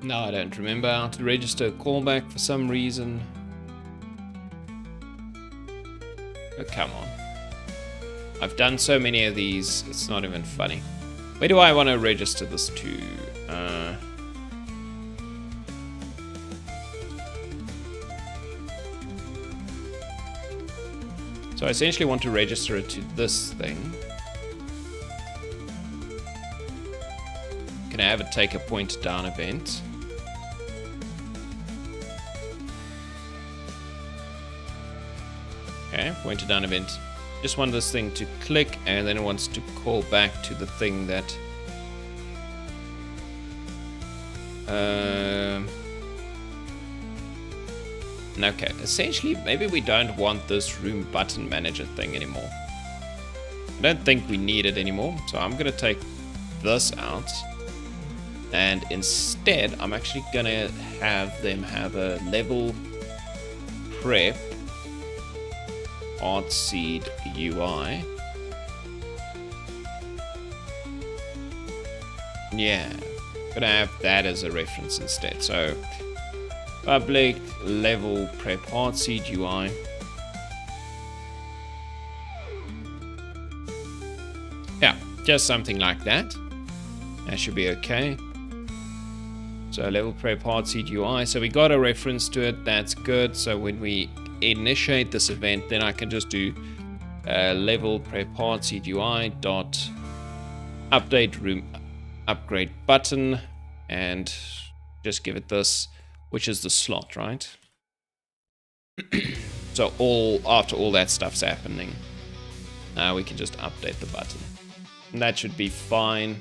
No, I don't remember how to register a callback for some reason. Oh, come on. I've done so many of these, it's not even funny. Where do I want to register this to? So I essentially want to register it to this thing. Can I have it take a point down event? Okay, pointer down event. Just want this thing to click, and then it wants to call back to the thing that okay, essentially maybe we don't want this room button manager thing anymore. I don't think we need it anymore, so I'm gonna take this out, and instead I'm actually gonna have them have a level prep Artseed UI. Yeah, gonna have that as a reference instead. So public level prep Artseed UI. Yeah, just something like that. That should be okay. So level prep Artseed UI. So we got a reference to it. That's good. So when we initiate this event, then I can just do level prep Artseed UI dot update room upgrade button, and just give it this, which is the slot, right? So after all that stuff's happening, now we can just update the button, and that should be fine.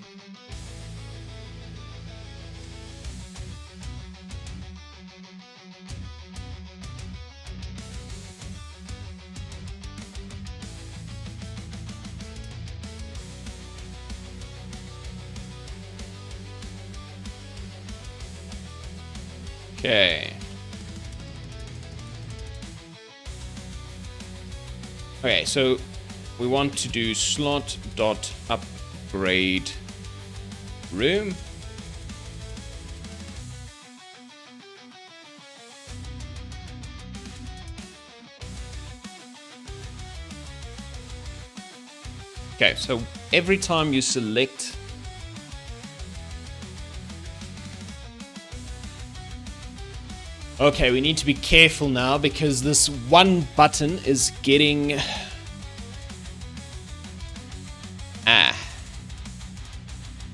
Okay. Okay, so we want to do slot.upgrade room. Okay, so every time you select okay, we need to be careful now because this one button is getting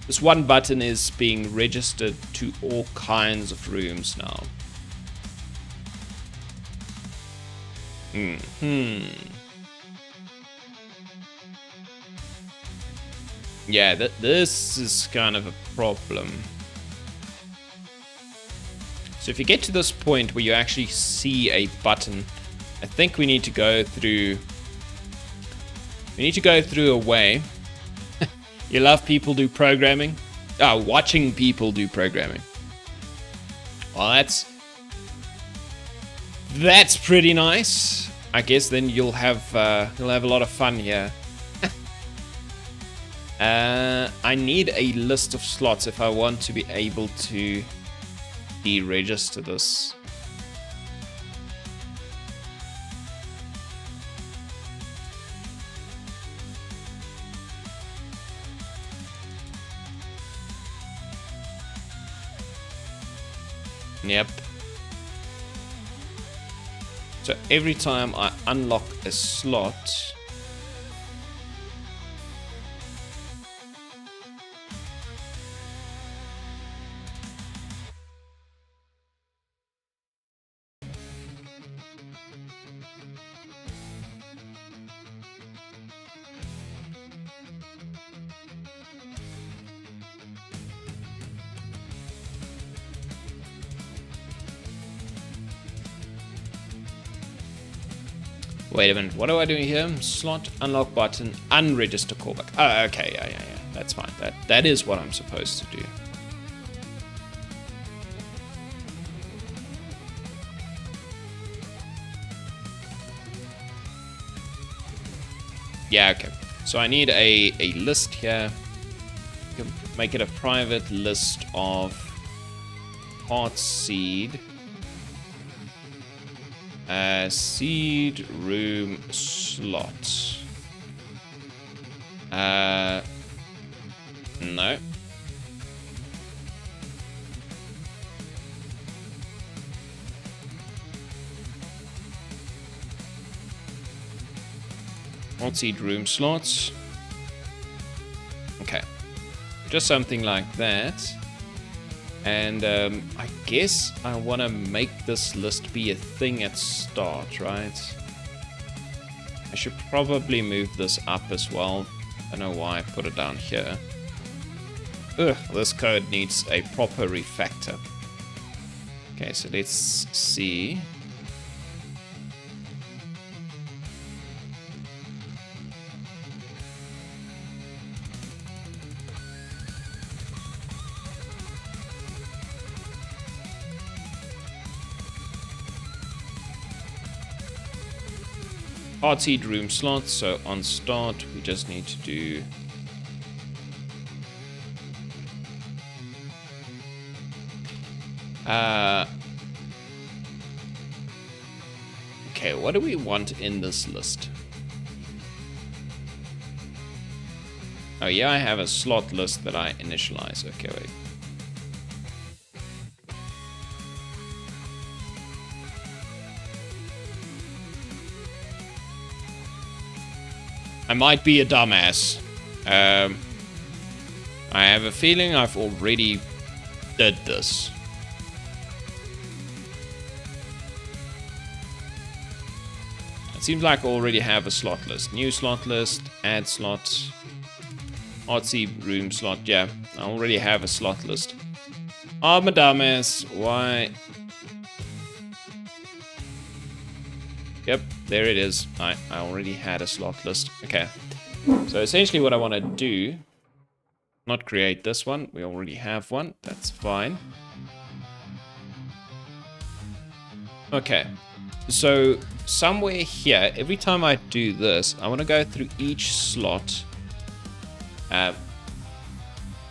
this one button is being registered to all kinds of rooms now. Yeah, this is kind of a problem. So if you get to this point where you actually see a button, I think we need to go through a way. You love people do programming? Watching people do programming. Well, that's pretty nice. I guess then you'll have a lot of fun here. I need a list of slots if I want to be able to deregister this. Yep. So every time I unlock a slot, wait a minute, what do I do here? Slot, unlock button, unregister callback. Oh, okay, yeah. That's fine. That is what I'm supposed to do. Yeah, okay. So I need a list here. You can make it a private list of heart seed. Seed room slot. No. Alt seed room slots. Okay. Just something like that. And I guess I want to make this list be a thing at start, right? I should probably move this up as well. I don't know why I put it down here. Ugh, this code needs a proper refactor. Okay, so let's see. Hard seed room slots, so on start we just need to do okay, what do we want in this list? Oh yeah, I have a slot list that I initialize. Okay, wait. I might be a dumbass. I have a feeling I've already did this. It seems like I already have a slot list. New slot list, add slot, artsy room slot. Yeah, I already have a slot list. I'm a dumbass. Why? Yep, there it is. I already had a slot list. Okay. So essentially what I want to do, not create this one. We already have one. That's fine. Okay, so somewhere here, every time I do this, I want to go through each slot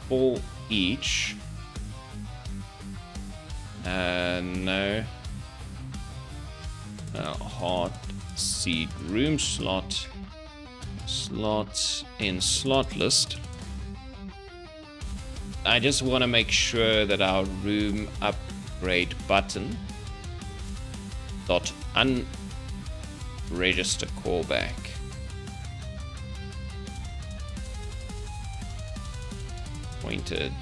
for each. No. Hard seed room slot in slot list. I just want to make sure that our room upgrade button dot unregister callback pointed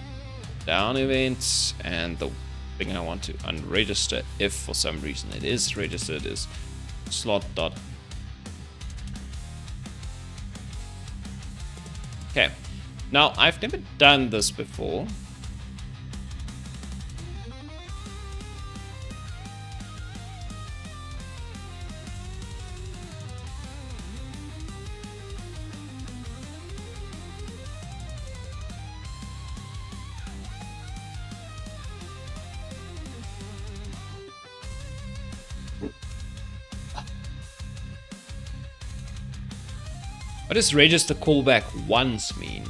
down events, and the thing I want to unregister, if for some reason it is registered, is slot dot. Okay, now I've never done this before. What does register callback once mean?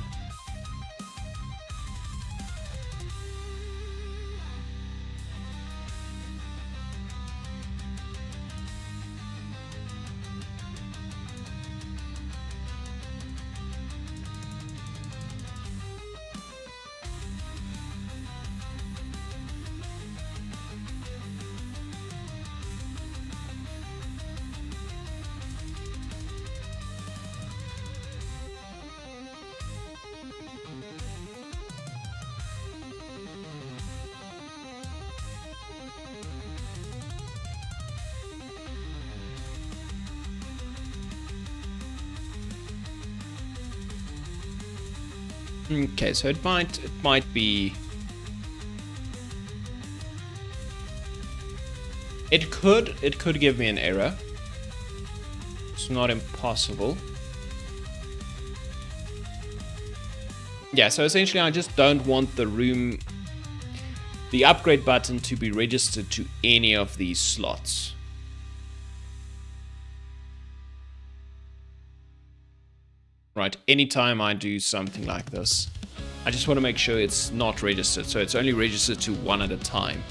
Okay, so it might be. It could give me an error. It's not impossible. Yeah, so essentially I just don't want the upgrade button to be registered to any of these slots. Right, anytime I do something like this, I just want to make sure it's not registered, so it's only registered to one at a time.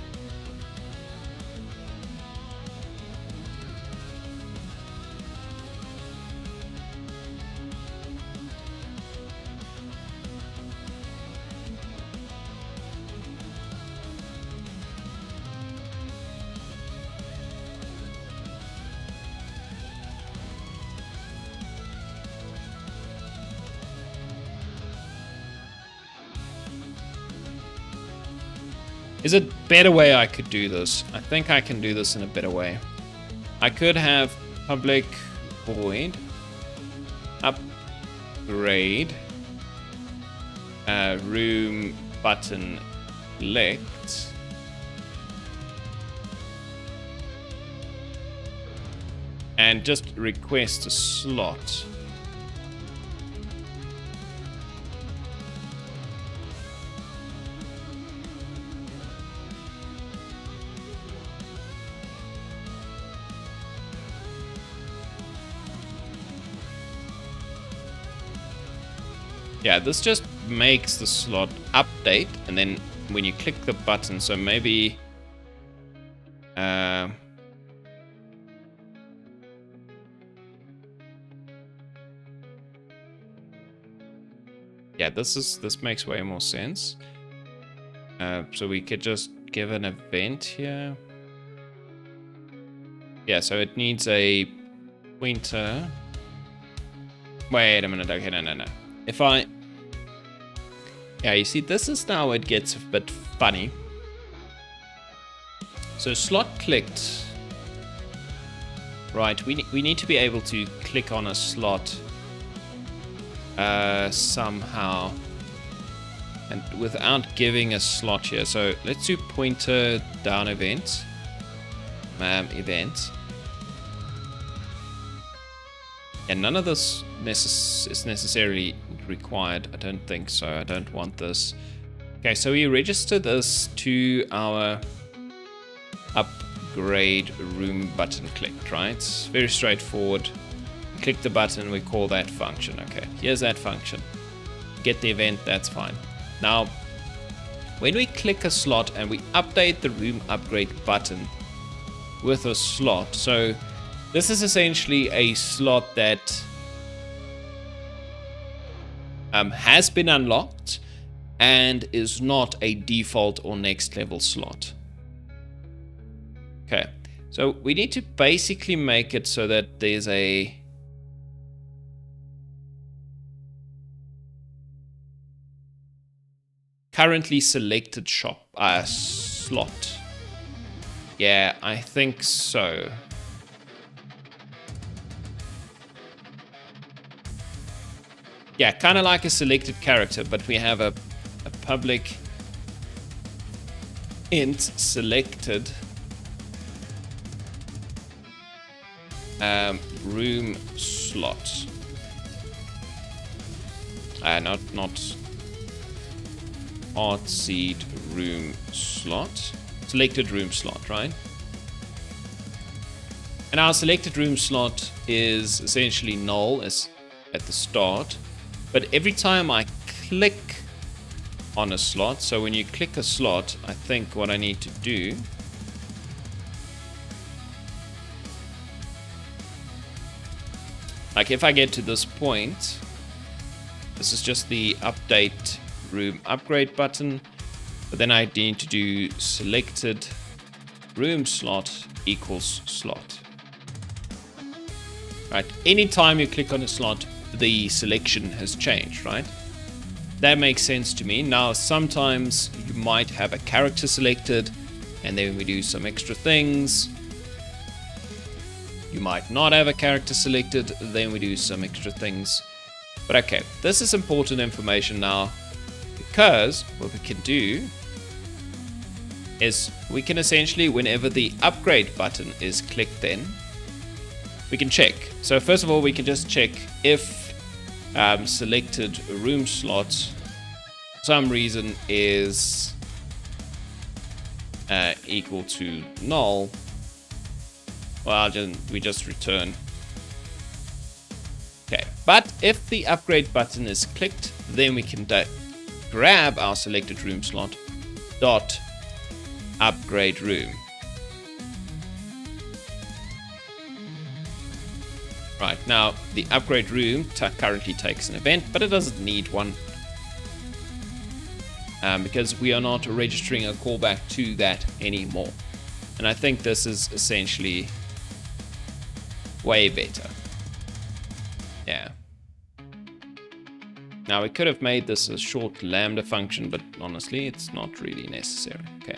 Is it a better way I could do this? I think I can do this in a better way. I could have public void upgrade room button select and just request a slot. Yeah, this just makes the slot update, and then when you click the button, so maybe yeah, this makes way more sense. So we could just give an event here. Yeah, so it needs a pointer. Wait a minute. Okay, no. If I... Yeah, you see, this is now it gets a bit funny. So slot clicked. Right, we need to be able to click on a slot somehow. And without giving a slot here. So let's do pointer down event. Event. And none of this is necessarily required. I don't think so. I don't want this. Okay, so we register this to our upgrade room button clicked, right? It's very straightforward. Click the button, we call that function. Okay, here's that function. Get the event, that's fine. Now, when we click a slot and we update the room upgrade button with a slot, so this is essentially a slot that has been unlocked and is not a default or next level slot. Okay, so we need to basically make it so that there's a currently selected slot. Yeah, I think so. Yeah, kind of like a selected character, but we have a public int selected room slot. Not art seed room slot. Selected room slot, right? And our selected room slot is essentially null as at the start. But every time I click on a slot, so when you click a slot, I think what I need to do like if I get to this point, this is just the update room upgrade button, but then I need to do selected room slot equals slot. Right, anytime you click on a slot, the selection has changed, right? That makes sense to me. Now, sometimes you might have a character selected, and then we do some extra things. You might not have a character selected, then we do some extra things. But okay, this is important information now, because what we can do is we can essentially, whenever the upgrade button is clicked, then we can check. So first of all, we can just check if selected room slot for some reason is equal to null. Well, we just return. Okay, but if the upgrade button is clicked, then we can grab our selected room slot dot upgrade room. Right, now the upgrade room currently takes an event, but it doesn't need one because we are not registering a callback to that anymore. And I think this is essentially way better. Yeah. Now we could have made this a short lambda function, but honestly, it's not really necessary. Okay.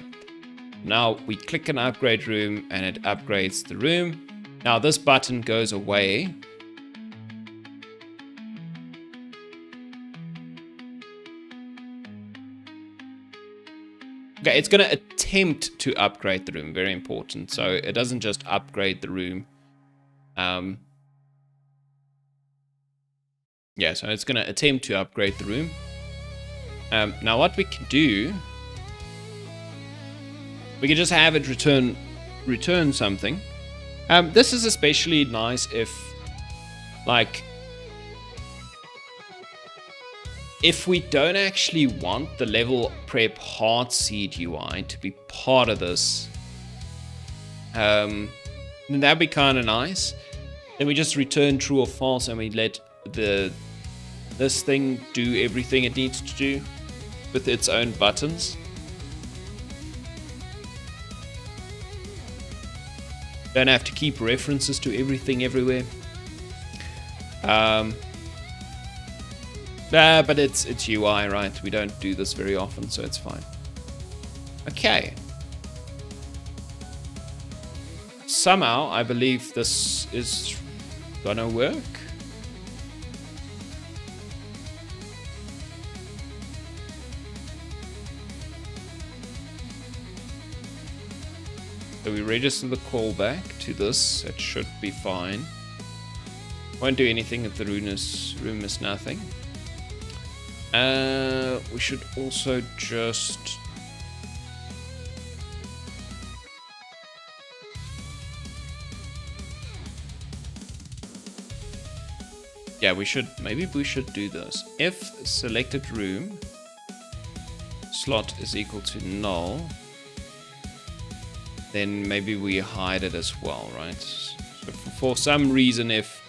Now we click an upgrade room and it upgrades the room. Now this button goes away. Okay, it's going to attempt to upgrade the room. Very important. So it doesn't just upgrade the room. Yeah, so it's going to attempt to upgrade the room. Now what we can do, we can just have it return something. This is especially nice if, like, if we don't actually want the level prep hard seed UI to be part of this, then that'd be kind of nice. Then we just return true or false and we let this thing do everything it needs to do with its own buttons. Don't have to keep references to everything everywhere. But it's UI, right? We don't do this very often, so it's fine. Okay. Somehow, I believe this is gonna work. So we register the callback to this. It should be fine. Won't do anything if the room is nothing. We should also just Yeah, maybe we should do this. If selected room slot is equal to null, then maybe we hide it as well, right? So for some reason, if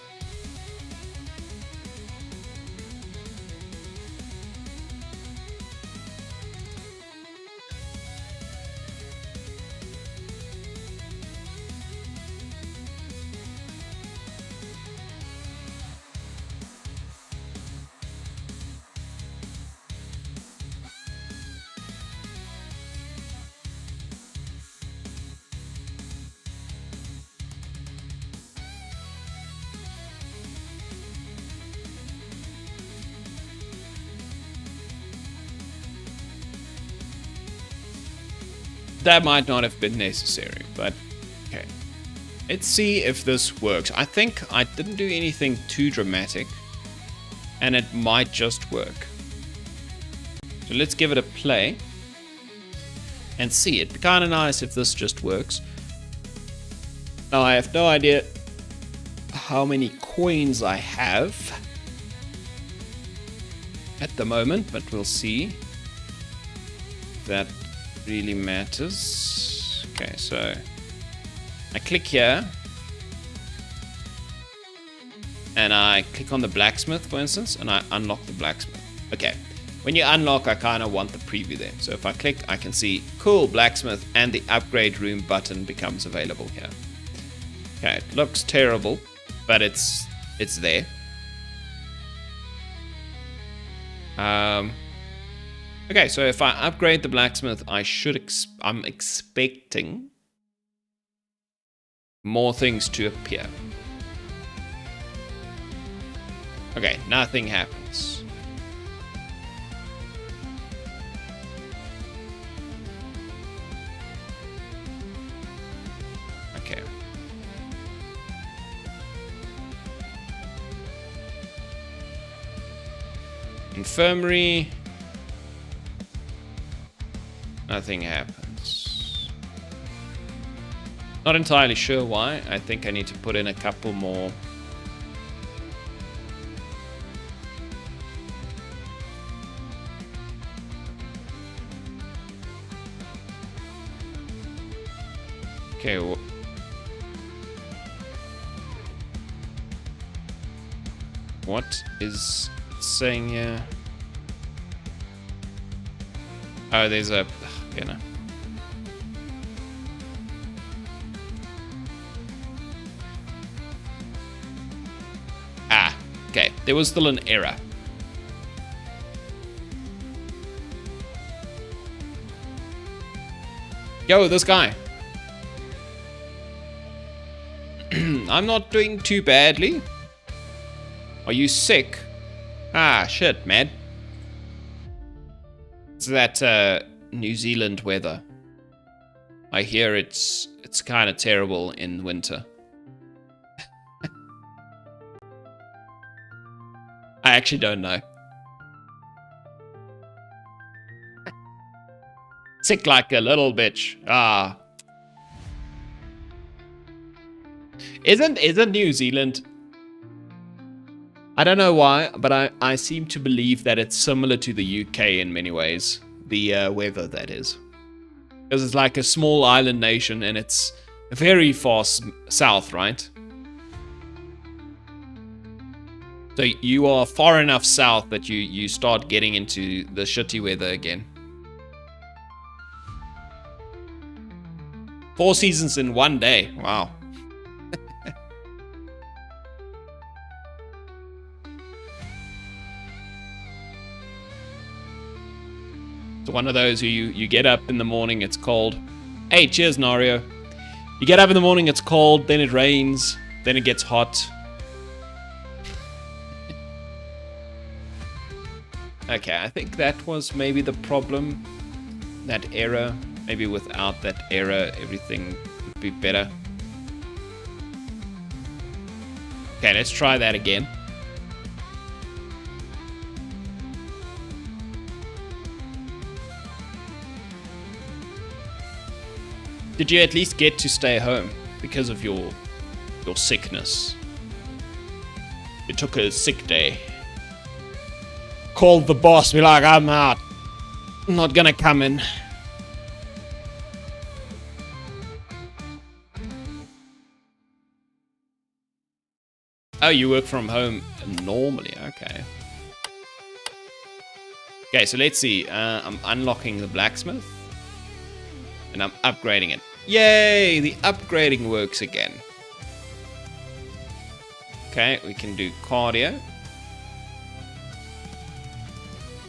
that might not have been necessary, but okay. Let's see if this works. I think I didn't do anything too dramatic, and it might just work. So let's give it a play and see. It'd be kind of nice if this just works. Now, I have no idea how many coins I have at the moment, but we'll see. That really matters. Okay, so I click here and I click on the blacksmith, for instance, and I unlock the blacksmith. Okay, when you unlock, I kind of want the preview there. So if I click, I can see cool blacksmith, and the upgrade room button becomes available here. Okay, it looks terrible, but it's there. Okay, so if I upgrade the blacksmith, I'm expecting more things to appear. Okay, nothing happens. Okay. Infirmary. Nothing happens. Not entirely sure why. I think I need to put in a couple more. Okay. What is it saying here? Oh, there's a... Okay, no. Ah, okay. There was still an error. Yo, this guy. I'm not doing too badly. Are you sick? Ah, shit, man. It's that New Zealand weather. I hear it's kind of terrible in winter. I actually don't know. Sick like a little bitch. Ah. Isn't New Zealand... I don't know why, but I seem to believe that it's similar to the UK in many ways. The weather, that is. Because it's like a small island nation and it's very far south, right? So you are far enough south that you start getting into the shitty weather again. 4 seasons in one day. Wow. One of those who you get up in the morning, it's cold. Hey, cheers, Nario. You get up in the morning, it's cold, then it rains, then it gets hot. Okay, I think that was maybe the problem. That error. Maybe without that error, everything would be better. Okay, let's try that again. Did you at least get to stay home because of your sickness? You took a sick day. Called the boss, be like, I'm out. I'm not gonna come in. Oh, you work from home normally, okay. Okay, so let's see. I'm unlocking the blacksmith. And I'm upgrading it. Yay! The upgrading works again. Okay, we can do cardio.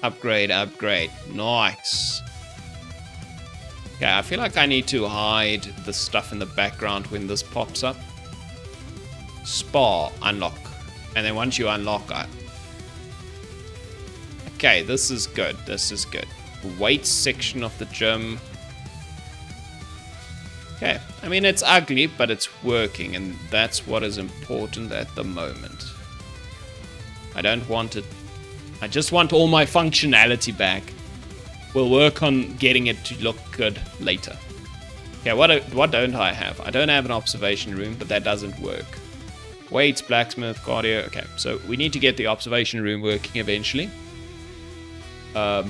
Upgrade, upgrade. Nice. Okay, I feel like I need to hide the stuff in the background when this pops up. Spa, unlock. And then once you unlock it. Okay, this is good. This is good. Weights section of the gym. Okay, I mean, it's ugly, but it's working, and that's what is important at the moment. I don't want it. I just want all my functionality back. We'll work on getting it to look good later. Okay, what don't I have? I don't have an observation room, but that doesn't work. Weights, blacksmith, cardio. Okay, so we need to get the observation room working eventually. Oh,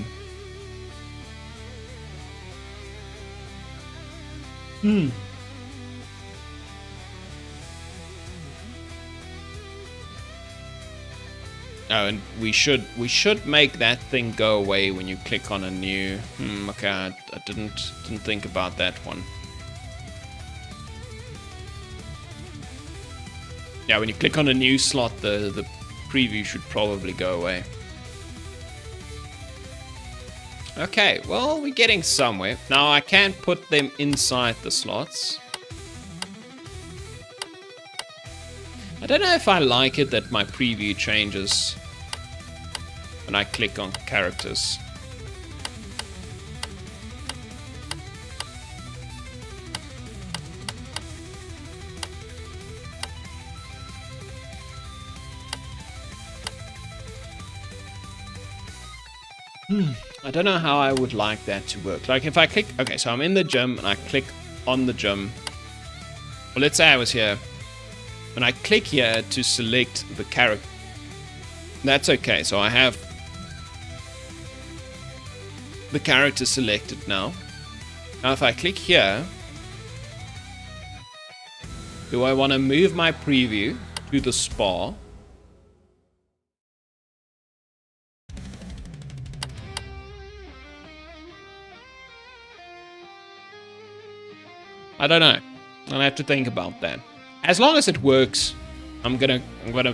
and we should make that thing go away when you click on a new. Okay, I didn't think about that one. Yeah, when you click on a new slot, the preview should probably go away. Okay, well, we're getting somewhere. Now, I can't put them inside the slots. I don't know if I like it that my preview changes when I click on characters. I don't know how I would like that to work. Like if I click, okay, so I'm in the gym and I click on the gym. Well, let's say I was here. When I click here to select the character, that's okay. So I have the character selected now. Now if I click here, do I want to move my preview to the spa? I don't know. I'll have to think about that. As long as it works, I'm gonna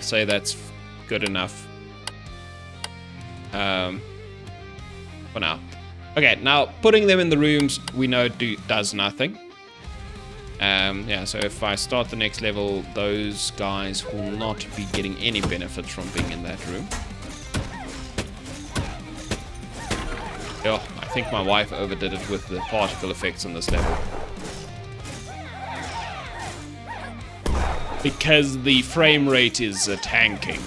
say that's good enough. For now. Okay, now putting them in the rooms, we know does nothing. Yeah, so if I start the next level, those guys will not be getting any benefits from being in that room. Oh, I think my wife overdid it with the particle effects on this level. Because the frame rate is tanking.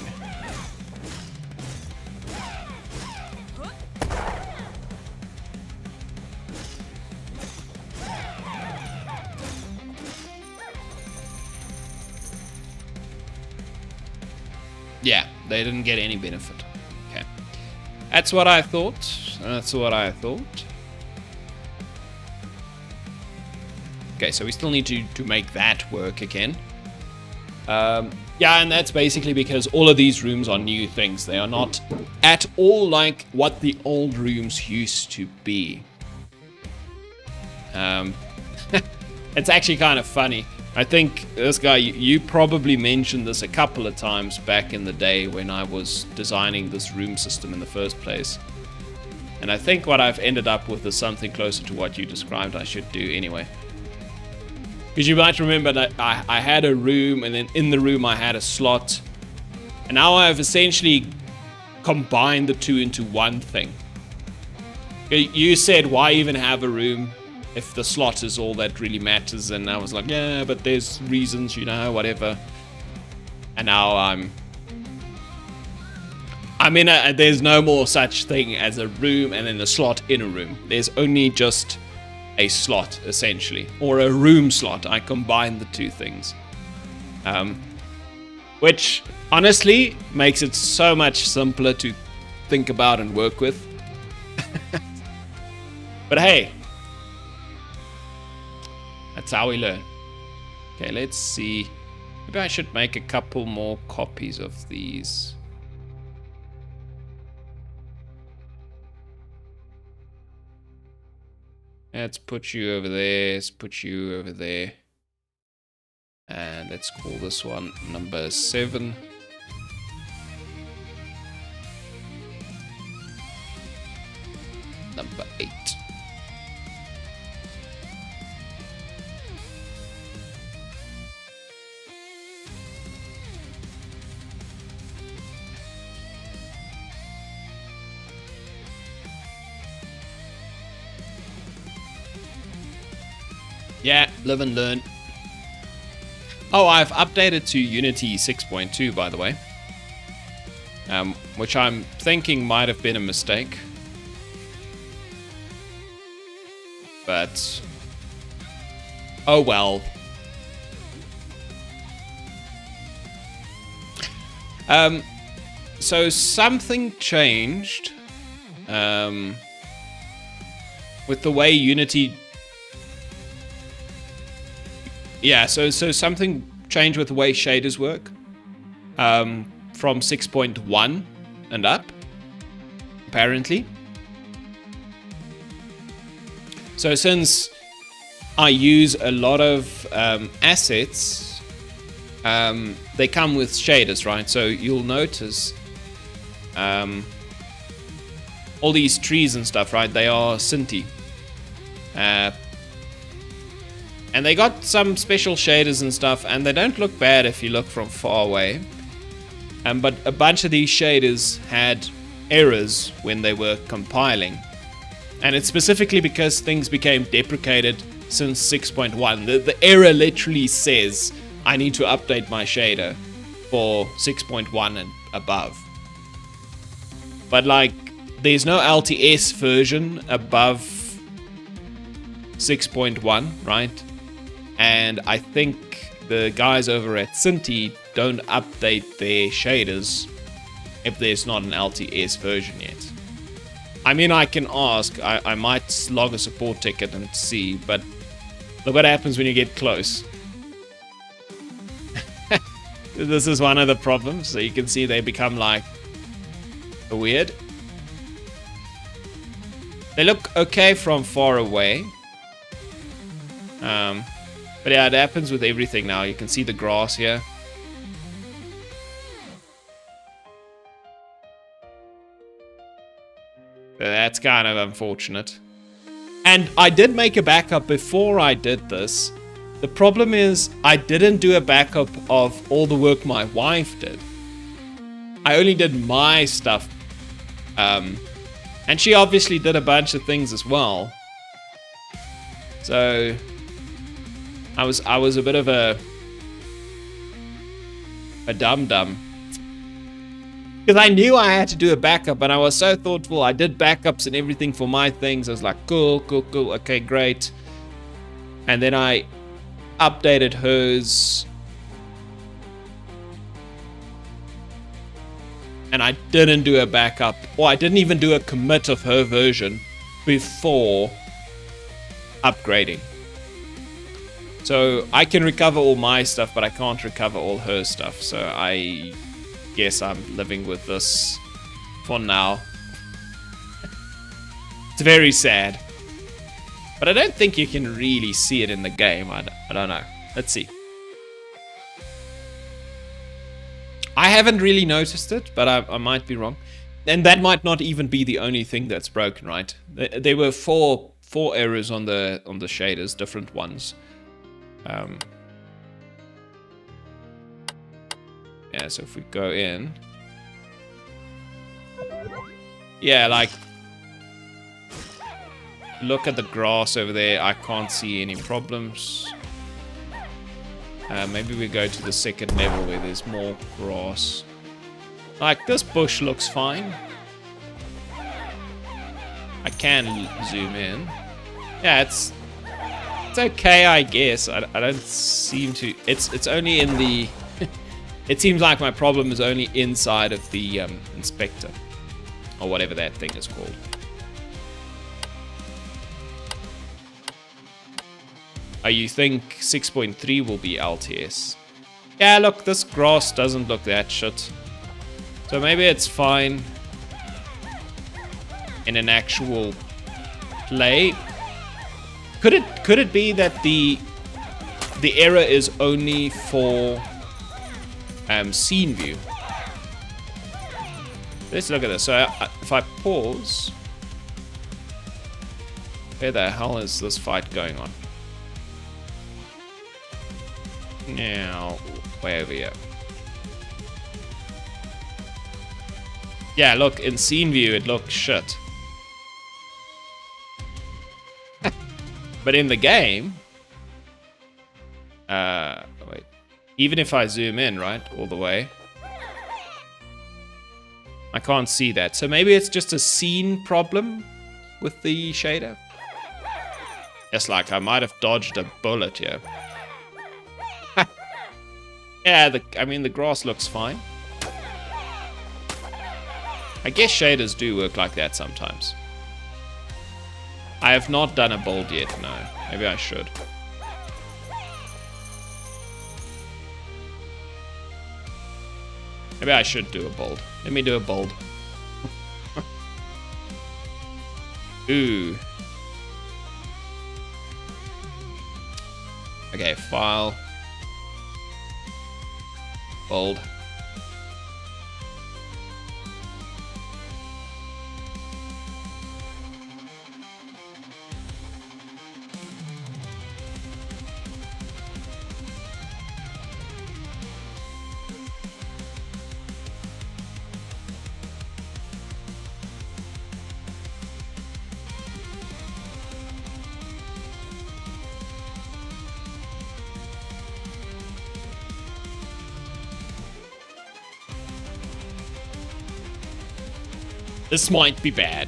Yeah, they didn't get any benefit. Okay. That's what I thought. That's what I thought. Okay, so we still need to make that work again. Yeah, and that's basically because all of these rooms are new things. They are not at all like what the old rooms used to be. It's actually kind of funny. I think this guy, you probably mentioned this a couple of times back in the day when I was designing this room system in the first place. And I think what I've ended up with is something closer to what you described I should do anyway. Because you might remember that I had a room, and then in the room I had a slot. And now I've essentially combined the two into one thing. You said, why even have a room if the slot is all that really matters? And I was like, yeah, but there's reasons, you know, whatever. And now there's no more such thing as a room and then a slot in a room. There's only just a slot, essentially, or a room slot. I combine the two things. which honestly makes it so much simpler to think about and work with. But hey, that's how we learn. Okay, let's see. Maybe I should make a couple more copies of these. Let's put you over there. Let's put you over there. And let's call this one number 7. Number 8. Yeah, live and learn. Oh, I've updated to Unity 6.2, by the way. Which I'm thinking might have been a mistake. But oh well. So something changed with the way Unity. Yeah, so something changed with the way shaders work from 6.1 and up, apparently. So since I use a lot of assets, they come with shaders, right? So you'll notice all these trees and stuff, right? They are Cinti. And they got some special shaders and stuff, and they don't look bad if you look from far away. But a bunch of these shaders had errors when they were compiling. And it's specifically because things became deprecated since 6.1. The error literally says, I need to update my shader for 6.1 and above. But like, there's no LTS version above 6.1, right? And I think the guys over at Cinti don't update their shaders if there's not an LTS version yet. I mean, I can ask. I might log a support ticket and see, but look what happens when you get close. This is one of the problems. So you can see they become like weird. They look okay from far away. But yeah, it happens with everything now. You can see the grass here. That's kind of unfortunate. And I did make a backup before I did this. The problem is I didn't do a backup of all the work my wife did. I only did my stuff. And she obviously did a bunch of things as well. So I was a bit of a dum-dum. Because I knew I had to do a backup, and I was so thoughtful. I did backups and everything for my things. I was like, cool, okay, great. And then I updated hers. And I didn't do a backup, or I didn't even do a commit of her version before upgrading. So I can recover all my stuff, but I can't recover all her stuff. So I guess I'm living with this for now. It's very sad. But I don't think you can really see it in the game. I don't know. Let's see. I haven't really noticed it, but I might be wrong. And that might not even be the only thing that's broken, right? There were four errors on the shaders, different ones. Yeah, so if we go in, yeah, like, look at the grass over there. I can't see any problems. Maybe we go to the second level where there's more grass. Like, this bush looks fine. I can zoom in. Yeah, it's okay, I guess. I don't seem to. It's only in the It seems like my problem is only inside of the inspector, or whatever that thing is called. You think 6.3 will be LTS? Yeah, look, this grass doesn't look that shit. So maybe it's fine in an actual play. Could it be that the error is only for scene view? Let's look at this. So if I pause, where the hell is this fight going on? Now, way over here. Yeah, look, in scene view it looks shit. But in the game, wait, even if I zoom in, right, all the way, I can't see that. So maybe it's just a scene problem with the shader. Just like I might have dodged a bullet here. Yeah, I mean, the grass looks fine. I guess shaders do work like that sometimes. I have not done a bold yet, no. Maybe I should. Maybe I should do a bold. Let me do a bold. Ooh. Okay, file. Bold. This might be bad.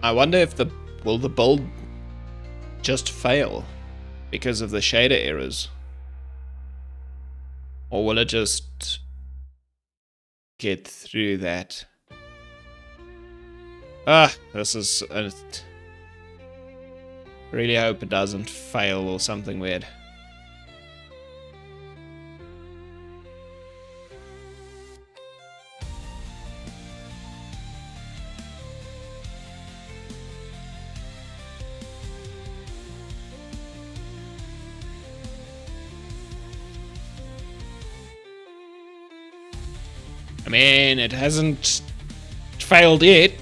I wonder if will the build just fail because of the shader errors? Or will it just get through that? This is really hope it doesn't fail or something weird. I mean, it hasn't failed yet.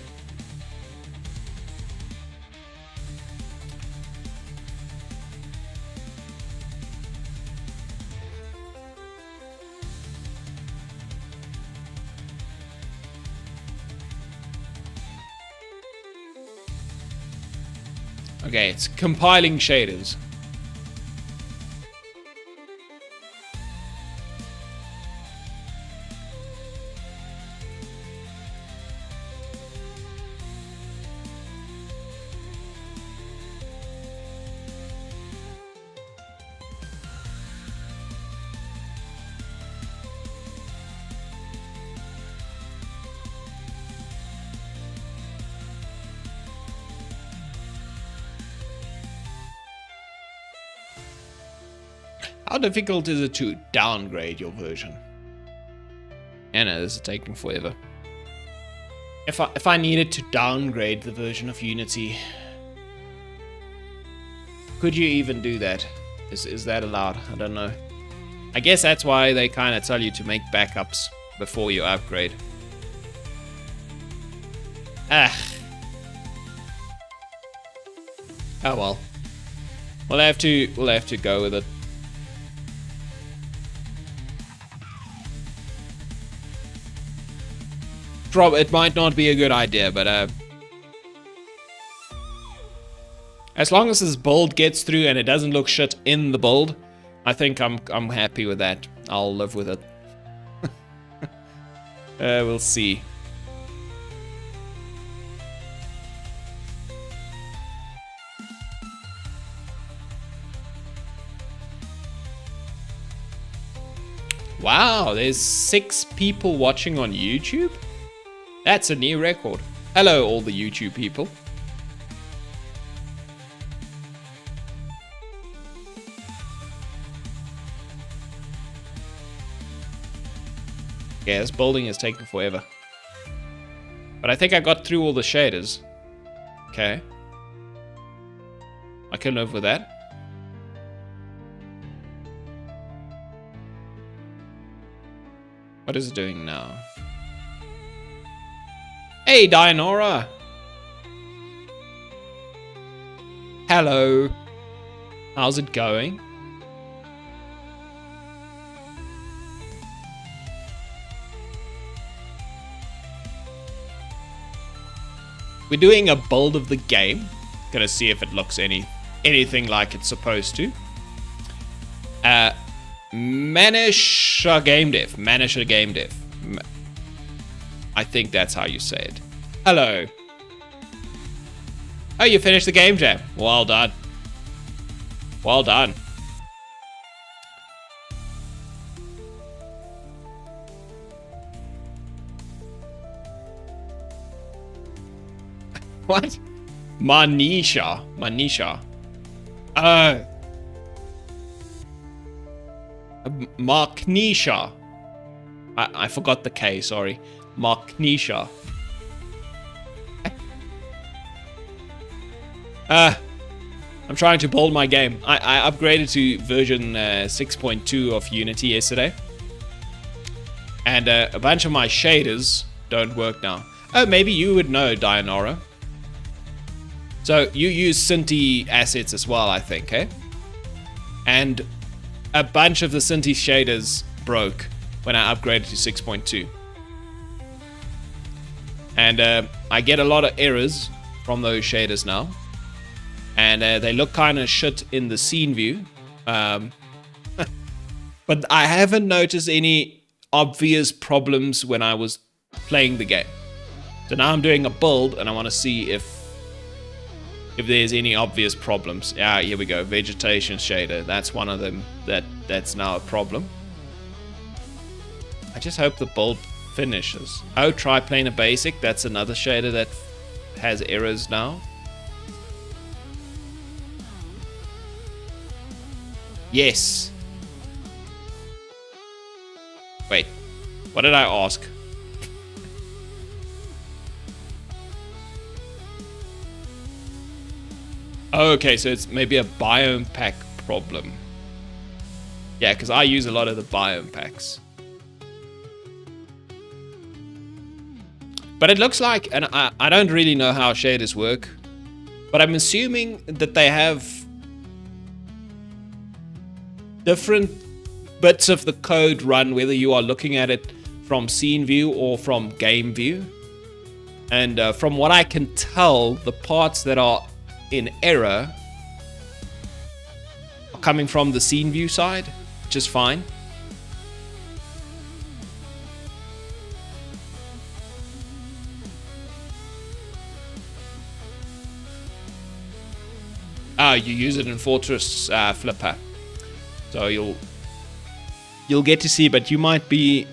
Okay, it's compiling shaders. How difficult is it to downgrade your version? Anna, this is taking forever. If I needed to downgrade the version of Unity, could you even do that? Is that allowed? I don't know. I guess that's why they kind of tell you to make backups before you upgrade. Oh well. We'll have to go with it. It might not be a good idea, but as long as this build gets through and it doesn't look shit in the build, I think I'm happy with that. I'll live with it. We'll see. Wow, there's 6 people watching on YouTube? That's a new record. Hello, all the YouTube people. Yeah, this building is taking forever. But I think I got through all the shaders. Okay. I can live with that. What is it doing now? Hey, Dianora! Hello. How's it going? We're doing a build of the game. Gonna see if it looks anything like it's supposed to. Manisha Game Dev. Manisha Game Dev. I think that's how you say it. Hello. Oh, you finished the game jam. Well done. Well done. What? Manisha. Manisha. Marknisha. I forgot the K, sorry. Marknisha. I'm trying to build my game. I upgraded to version 6.2 of Unity yesterday. And a bunch of my shaders don't work now. Oh, maybe you would know, Dianora. So you use Cinti assets as well, I think, eh? And a bunch of the Cinti shaders broke when I upgraded to 6.2. And I get a lot of errors from those shaders now. And they look kind of shit in the scene view. But I haven't noticed any obvious problems when I was playing the game. So now I'm doing a build and I want to see if there's any obvious problems. Yeah, here we go. Vegetation shader. That's one of them that's now a problem. I just hope the build finishes. Oh, try playing a basic. That's another shader that has errors now. Yes. Wait. What did I ask? Oh, okay, so it's maybe a biome pack problem. Yeah, because I use a lot of the biome packs. But it looks like, and I don't really know how shaders work, but I'm assuming that they have different bits of the code run, whether you are looking at it from scene view or from game view. And from what I can tell, the parts that are in error are coming from the scene view side, which is fine. You use it in Fortress Flipper, so you'll get to see, but you might be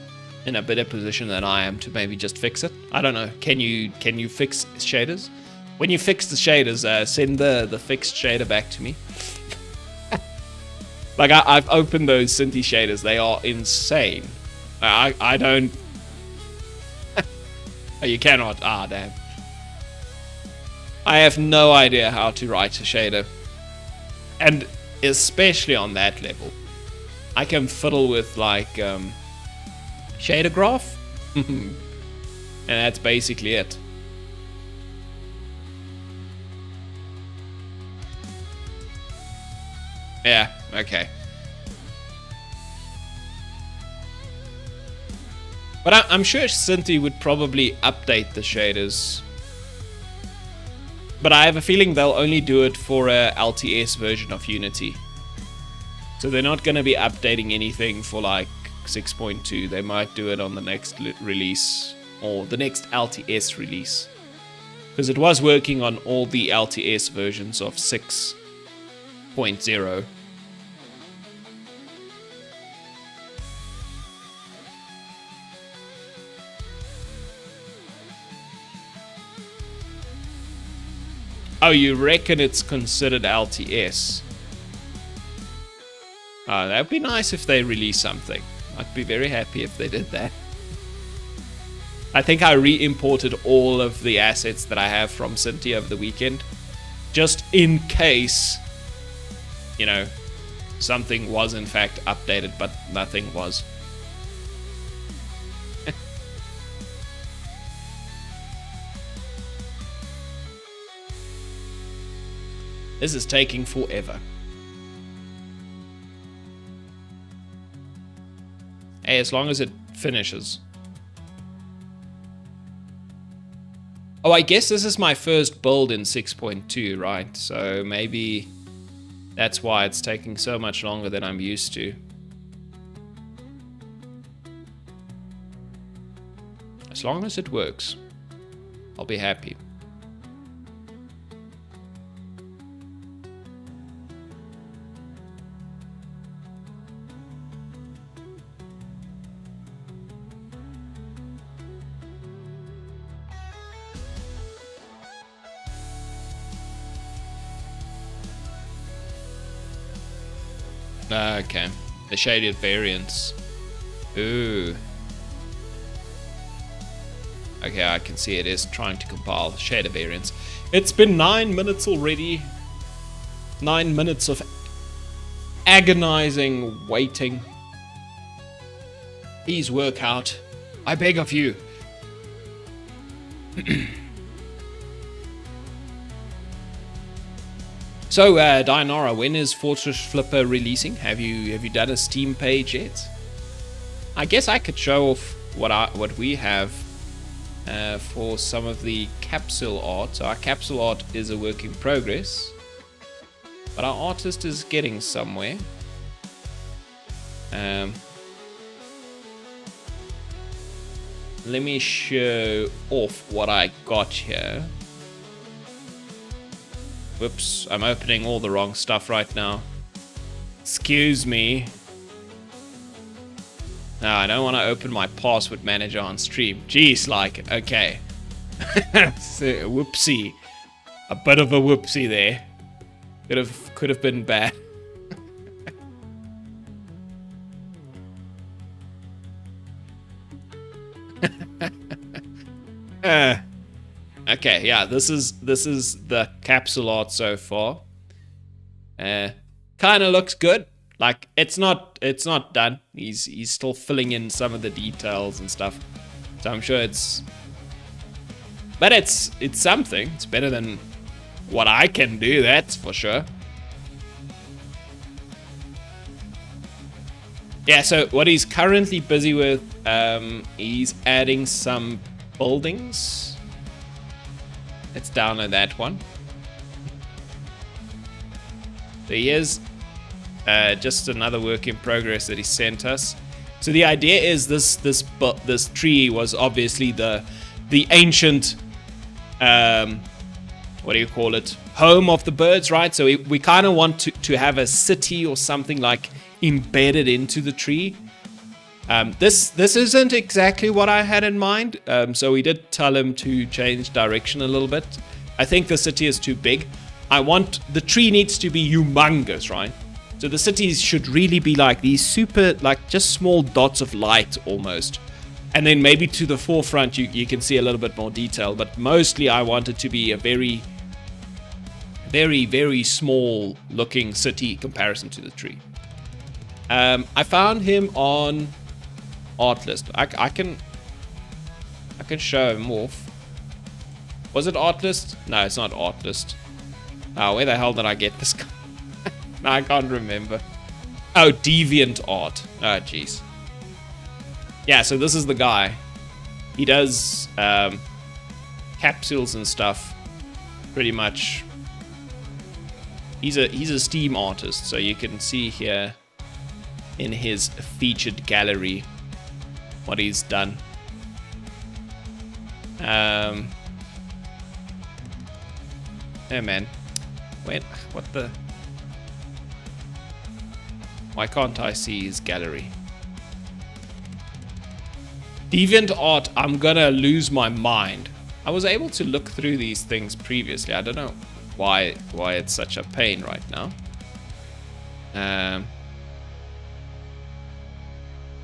in a better position than I am to maybe just fix it. I don't know. Can you fix shaders? When you fix the shaders, send the fixed shader back to me. Like I've opened those Cinti shaders. They are insane. I don't. Oh, you cannot. Ah, damn. I have no idea how to write a shader. And especially on that level. I can fiddle with like shader graph. And that's basically it. Yeah, okay. But I'm sure Cinti would probably update the shaders. But I have a feeling they'll only do it for a LTS version of Unity. So they're not going to be updating anything for like 6.2. They might do it on the next release or the next LTS release. Because it was working on all the LTS versions of 6.0. Oh, you reckon it's considered LTS? Oh, that would be nice if they release something. I'd be very happy if they did that. I think I re-imported all of the assets that I have from Cinti over the weekend. Just in case, you know, something was in fact updated, but nothing was. This is taking forever. Hey, as long as it finishes. Oh, I guess this is my first build in 6.2, right? So maybe that's why it's taking so much longer than I'm used to. As long as it works, I'll be happy. Okay, the shaded variants. Ooh. Okay, I can see it is trying to compile shader variants. It's been 9 minutes already. 9 minutes of agonizing waiting. Please work out. I beg of you. So, Dianora, when is Fortress Flipper releasing? Have you done a Steam page yet? I guess I could show off what we have for some of the capsule art. So our capsule art is a work in progress, but our artist is getting somewhere. Let me show off what I got here. Whoops, I'm opening all the wrong stuff right now. Excuse me. No, I don't want to open my password manager on stream. Jeez, like, okay. So, whoopsie. A bit of a whoopsie there. Could have been bad. Okay, yeah, this is the capsule art so far. Kind of looks good. Like it's not done. He's still filling in some of the details and stuff. So I'm sure it's something. It's better than what I can do, that's for sure. Yeah, so what he's currently busy with, he's adding some buildings. Let's download that one. So here's just another work in progress that he sent us. So the idea is this tree was obviously the ancient what do you call it, home of the birds, right? So we kind of want to have a city or something like embedded into the tree. This isn't exactly what I had in mind, so we did tell him to change direction a little bit. I think the city is too big. The tree needs to be humongous, right? So the cities should really be like these super, like just small dots of light almost. And then maybe to the forefront you can see a little bit more detail, but mostly I want it to be a very, very, very small looking city in comparison to the tree. I found him on Artlist. I can show him off. Was it Artlist? No, it's not Artlist. Oh, where the hell did I get this guy? No, I can't remember. Oh, Deviant Art. Oh, jeez. Yeah, so this is the guy. He does capsules and stuff. Pretty much. He's a Steam artist, so you can see here. in his featured gallery what he's done. Oh man, wait, what the? Why can't I see his gallery? DeviantArt, I'm gonna lose my mind. I was able to look through these things previously. I don't know why it's such a pain right now.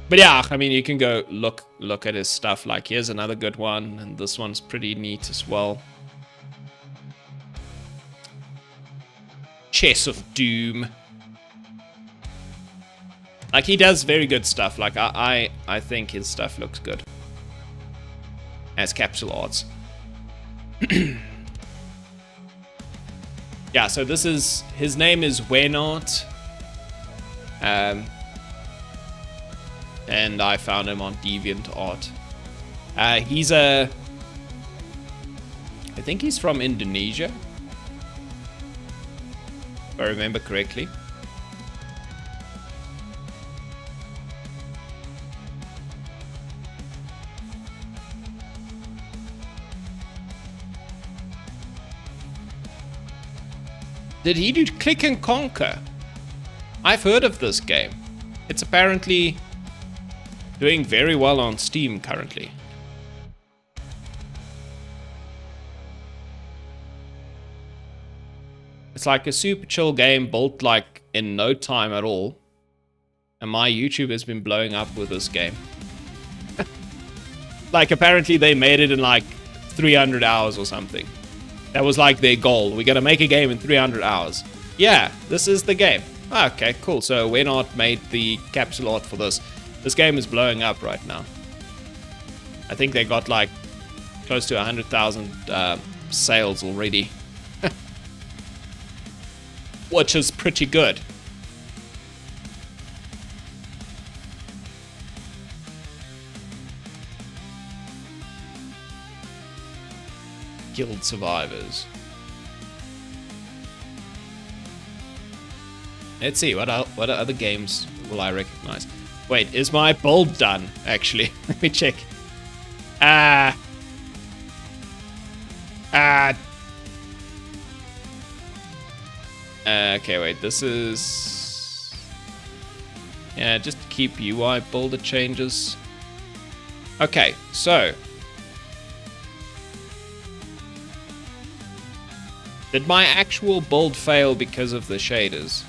But yeah, I mean, you can go look at his stuff. Like, here's another good one, and this one's pretty neat as well. Chess of Doom. Like, he does very good stuff. Like, I think his stuff looks good as capsule arts. Yeah, so this is, his name is Wenart. And I found him on DeviantArt. He's I think he's from Indonesia, if I remember correctly. Did he do Click and Conquer? I've heard of this game. It's apparently doing very well on Steam currently. It's like a super chill game built like in no time at all. And my YouTube has been blowing up with this game. Like, apparently they made it in like 300 hours or something. That was like their goal. We gotta make a game in 300 hours. Yeah, this is the game. Okay, cool. So Wenart made the capsule art for this. This game is blowing up right now. I think they got like close to 100,000 sales already. Which is pretty good. Guild survivors. Let's see, what other games will I recognize? Wait, is my build done, actually? Let me check. Okay, wait, this is... Yeah, just keep UI builder changes. Okay, so... Did my actual build fail because of the shaders?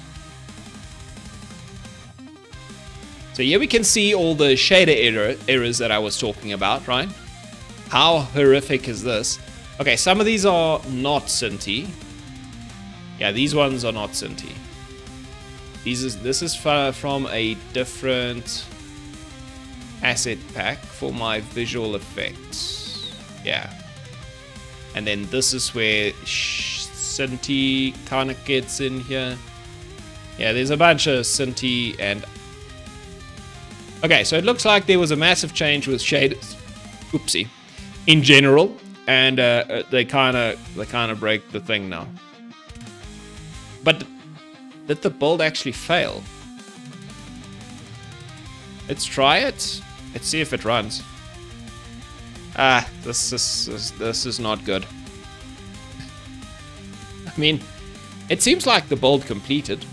So here we can see all the shader errors that I was talking about, right? How horrific is this? Okay, some of these are not Cinti. Yeah, these ones are not Cinti. This is from a different asset pack for my visual effects. Yeah. And then this is where Cinti kind of gets in here. Yeah, there's a bunch of Cinti and... Okay, so it looks like there was a massive change with shaders. Oopsie. In general. And they kind of break the thing now. But did the build actually fail? Let's try it. Let's see if it runs. This is not good. I mean, it seems like the build completed.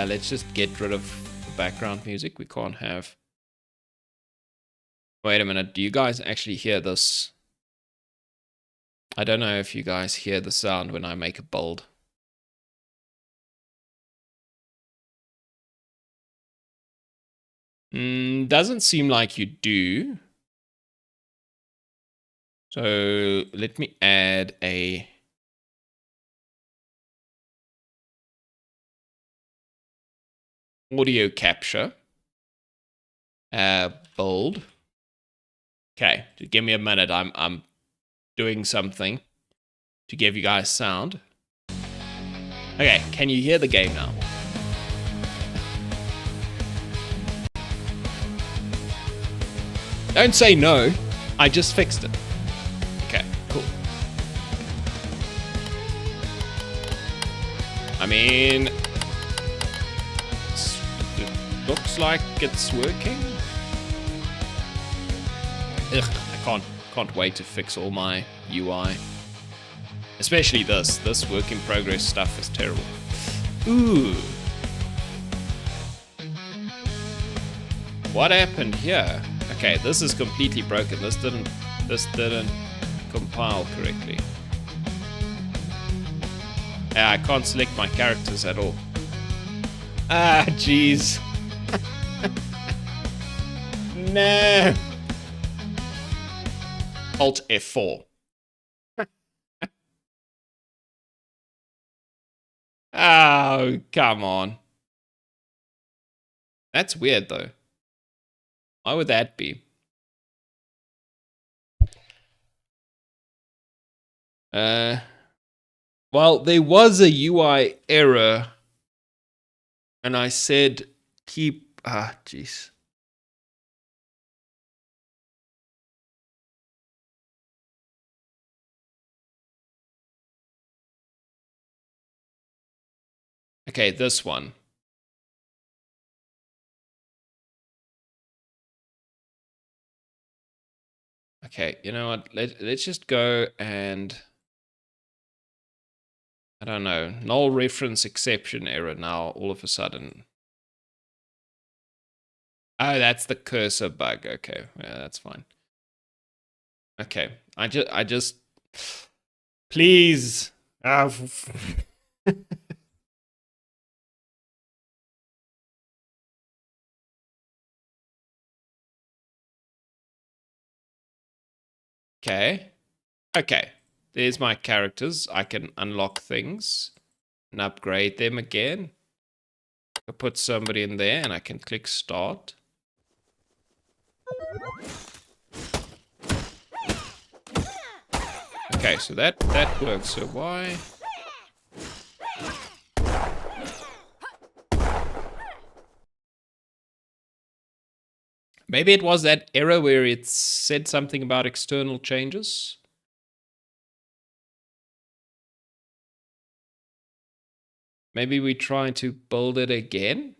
Let's just get rid of the background music. We can't have... Wait a minute, do you guys actually hear this? I don't know if you guys hear the sound when I make a build. Doesn't seem like you do. So let me add a... audio capture. Build. Okay, give me a minute. I'm doing something to give you guys sound. Okay, can you hear the game now? Don't say no. I just fixed it. Okay, cool. mean, it looks like it's working. Ugh, I can't wait to fix all my UI. Especially this work in progress stuff is terrible. Ooh. What happened here? Okay, this is completely broken. This didn't compile correctly. I can't select my characters at all. Ah, jeez. No. Alt F4. Oh, come on. That's weird, though. Why would that be? Well, there was a UI error, and I said keep... Ah, jeez. Okay, this one. Okay, you know what? Let's just go and... I don't know. Null reference exception error now all of a sudden. Oh, that's the cursor bug. Okay, yeah, that's fine. Okay, I just... Please. Okay. Okay. There's my characters. I can unlock things and upgrade them again. I put somebody in there and I can click start. Okay, so that works. So why? Maybe it was that error where it said something about external changes. Maybe we try to build it again.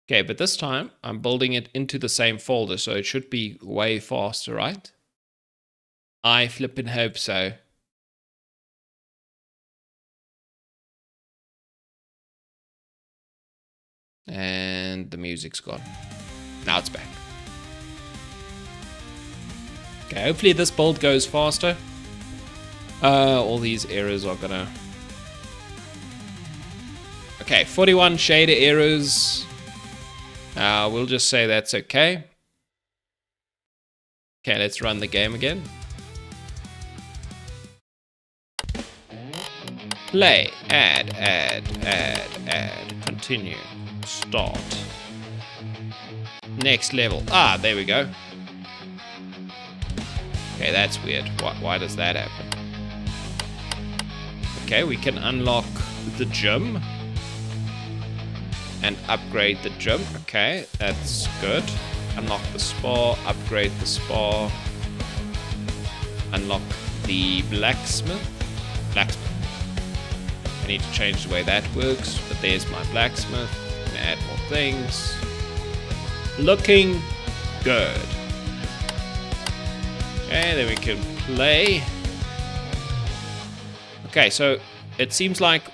Okay, but this time I'm building it into the same folder, so it should be way faster, right? I flippin' hope so. And the music's gone. Now it's back. Okay, hopefully this build goes faster. All these errors are gonna... Okay, 41 shader errors. We'll just say that's okay. Okay, let's run the game again. Play, add, continue, start. Next level. Ah, there we go. Okay, that's weird. Why does that happen? Okay, we can unlock the gym and upgrade the gym. Okay, that's good. Unlock the spa, upgrade the spa. Unlock the blacksmith. I need to change the way that works, but there's my blacksmith. I'm gonna add more things. Looking good. Okay, then we can play. Okay, so it seems like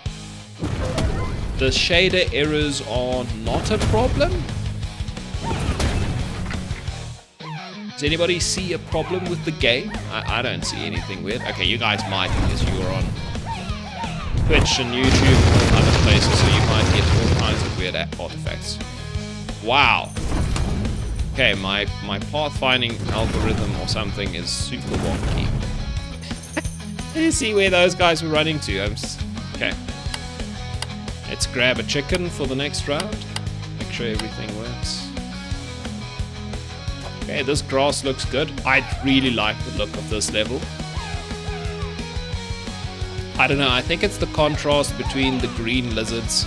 the shader errors are not a problem. Does anybody see a problem with the game? I don't see anything weird. Okay, you guys might because you are on Twitch and YouTube and other places, so you might get all kinds of weird artifacts. Wow. Okay, my pathfinding algorithm or something is super wonky. You see where those guys were running to. Okay. Let's grab a chicken for the next round. Make sure everything works. Okay, this grass looks good. I really like the look of this level. I don't know, I think it's the contrast between the green lizards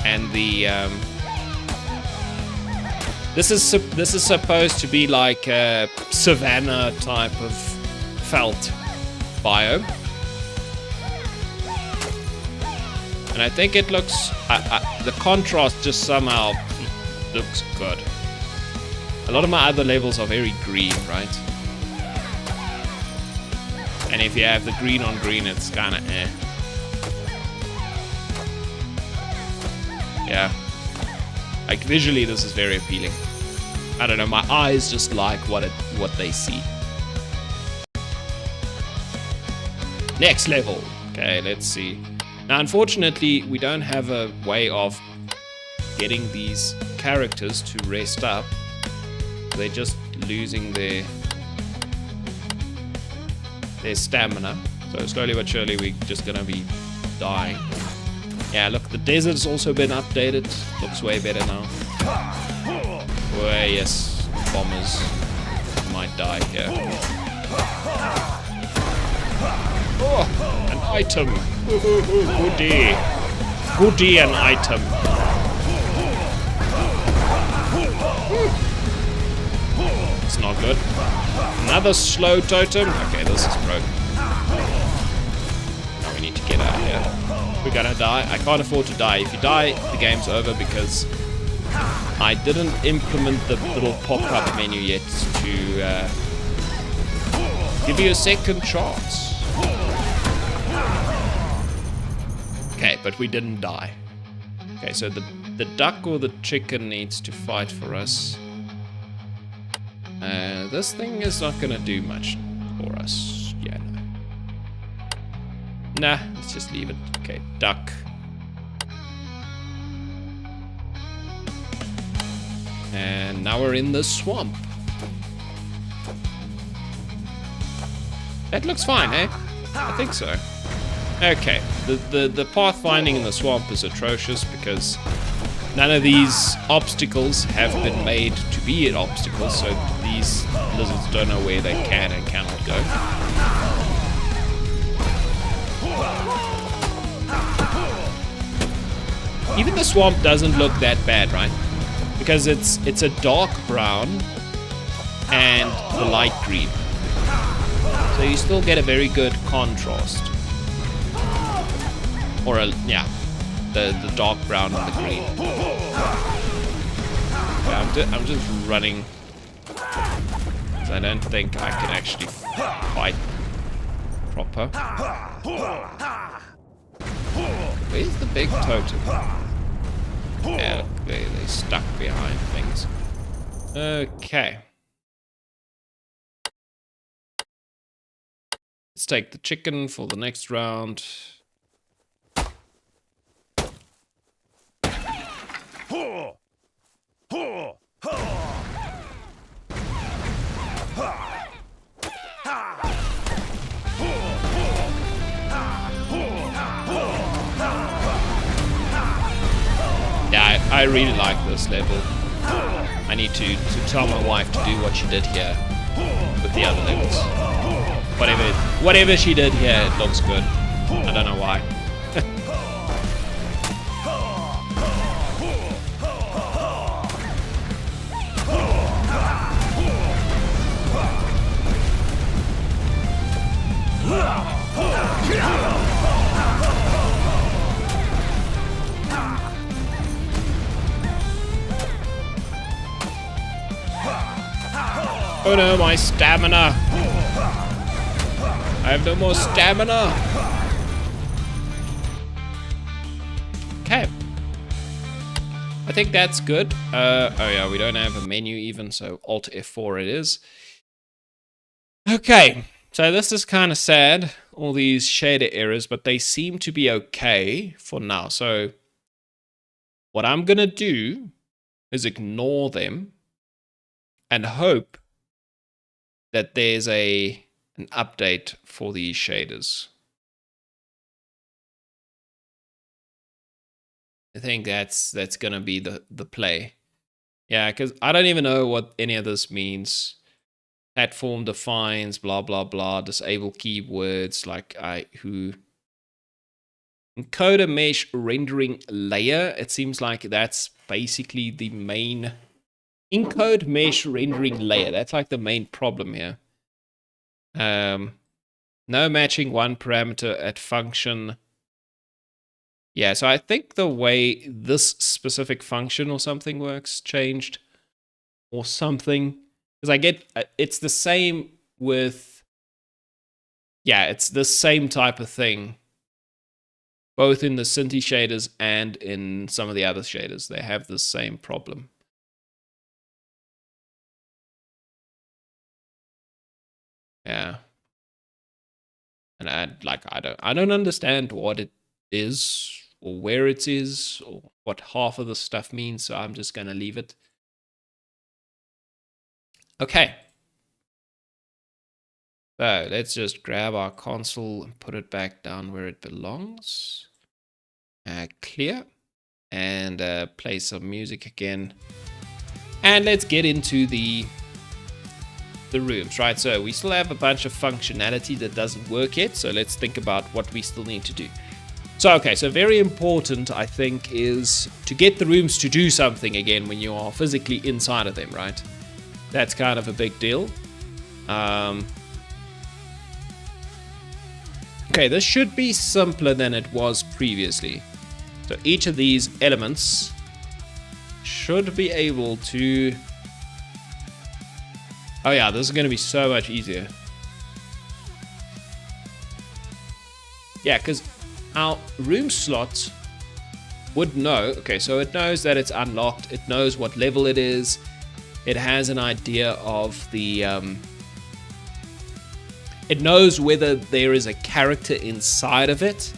and the... This is supposed to be like a savanna type of felt biome. And I think it looks, the contrast just somehow looks good. A lot of my other levels are very green, right? And if you have the green on green, it's kind of eh. Yeah. Like visually, this is very appealing. I don't know, my eyes just like what they see. Next level. Okay, let's see. Now, unfortunately, we don't have a way of getting these characters to rest up. They're just losing their stamina. So slowly but surely, we're just gonna be dying. Yeah, look, the desert's also been updated. Looks way better now. Oh, yes, bombers might die here. Oh, an item. Goodie. Goodie, an item. It's not good. Another slow totem. Okay, this is broken. Now we need to get out of here. We're gonna die. I can't afford to die. If you die, the game's over because I didn't implement the little pop-up menu yet to give you a second chance. Okay, but we didn't die. Okay, so the duck or the chicken needs to fight for us. This thing is not gonna do much for us. Yeah, no. Nah, let's just leave it. Okay, duck. And now we're in the swamp. That looks fine, eh? I think so. Okay, the pathfinding in the swamp is atrocious because none of these obstacles have been made to be an obstacle, so these lizards don't know where they can and cannot go. Even the swamp doesn't look that bad, right? Because it's a dark brown and the light green. So you still get a very good contrast. Or yeah, the dark brown and the green. Okay, I'm just running. Because I don't think I can actually fight proper. Where's the big totem? Yeah, look, they stuck behind things. Okay. Let's take the chicken for the next round. Yeah, I really like this level. I need to tell my wife to do what she did here with the other levels. Whatever she did here, it looks good. I don't know why. Oh no, my stamina! I have no more stamina! Okay. I think that's good. Oh yeah, we don't have a menu even, so Alt F4 it is. Okay, so this is kind of sad, all these shader errors, but they seem to be okay for now. So what I'm gonna do is ignore them and hope that there's an update for these shaders. I think that's gonna be the play. Yeah, because I don't even know what any of this means. Platform defines blah blah blah. Disable keywords like encoder mesh rendering layer. It seems like that's basically the main encode mesh rendering layer. That's like the main problem here. No matching one parameter at function Yeah, so I think the way this specific function or something works changed or something. Because I get, it's the same with, yeah, it's the same type of thing. Both in the Cinti shaders and in some of the other shaders. They have the same problem. Yeah. And I don't understand what it is or where it is or what half of the stuff means, so I'm just going to leave it. Okay. So let's just grab our console and put it back down where it belongs. Clear. And play some music again. And let's get into the rooms, right? So we still have a bunch of functionality that doesn't work yet. So let's think about what we still need to do. So, okay, so very important, I think, is to get the rooms to do something again when you are physically inside of them, right? That's kind of a big deal. Okay, this should be simpler than it was previously. So each of these elements should be able to... Oh yeah, this is going to be so much easier. Yeah, because our room slot would know. Okay, so it knows that it's unlocked. It knows what level it is. It has an idea of the... it knows whether there is a character inside of it.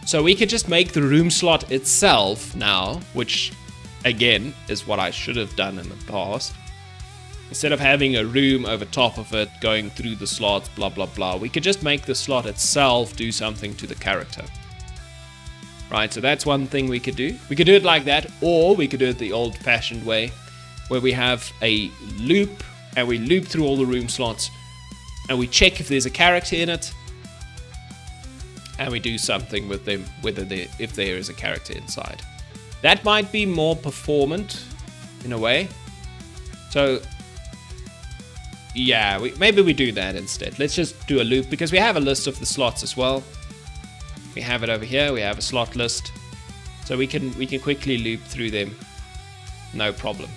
So we could just make the room slot itself now, which, again, is what I should have done in the past. Instead of having a room over top of it, going through the slots, blah, blah, blah, we could just make the slot itself do something to the character. Right, so that's one thing we could do. We could do it like that, or we could do it the old-fashioned way, where we have a loop, and we loop through all the room slots, and we check if there's a character in it, and we do something with them, if there is a character inside. That might be more performant, in a way. So... yeah, maybe we do that instead. Let's just do a loop, because we have a list of the slots as well. We have it over here. We have a slot list. So we can quickly loop through them. No problem.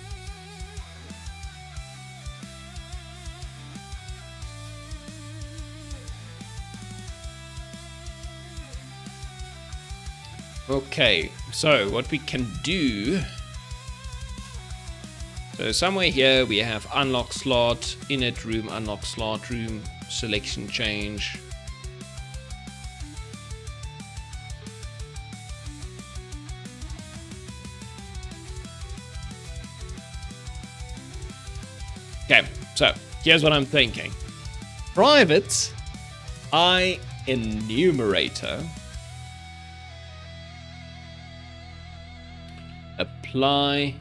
Okay, so what we can do... so somewhere here we have unlock slot, init room, unlock slot, room selection change. Okay, so here's what I'm thinking. Private I enumerator apply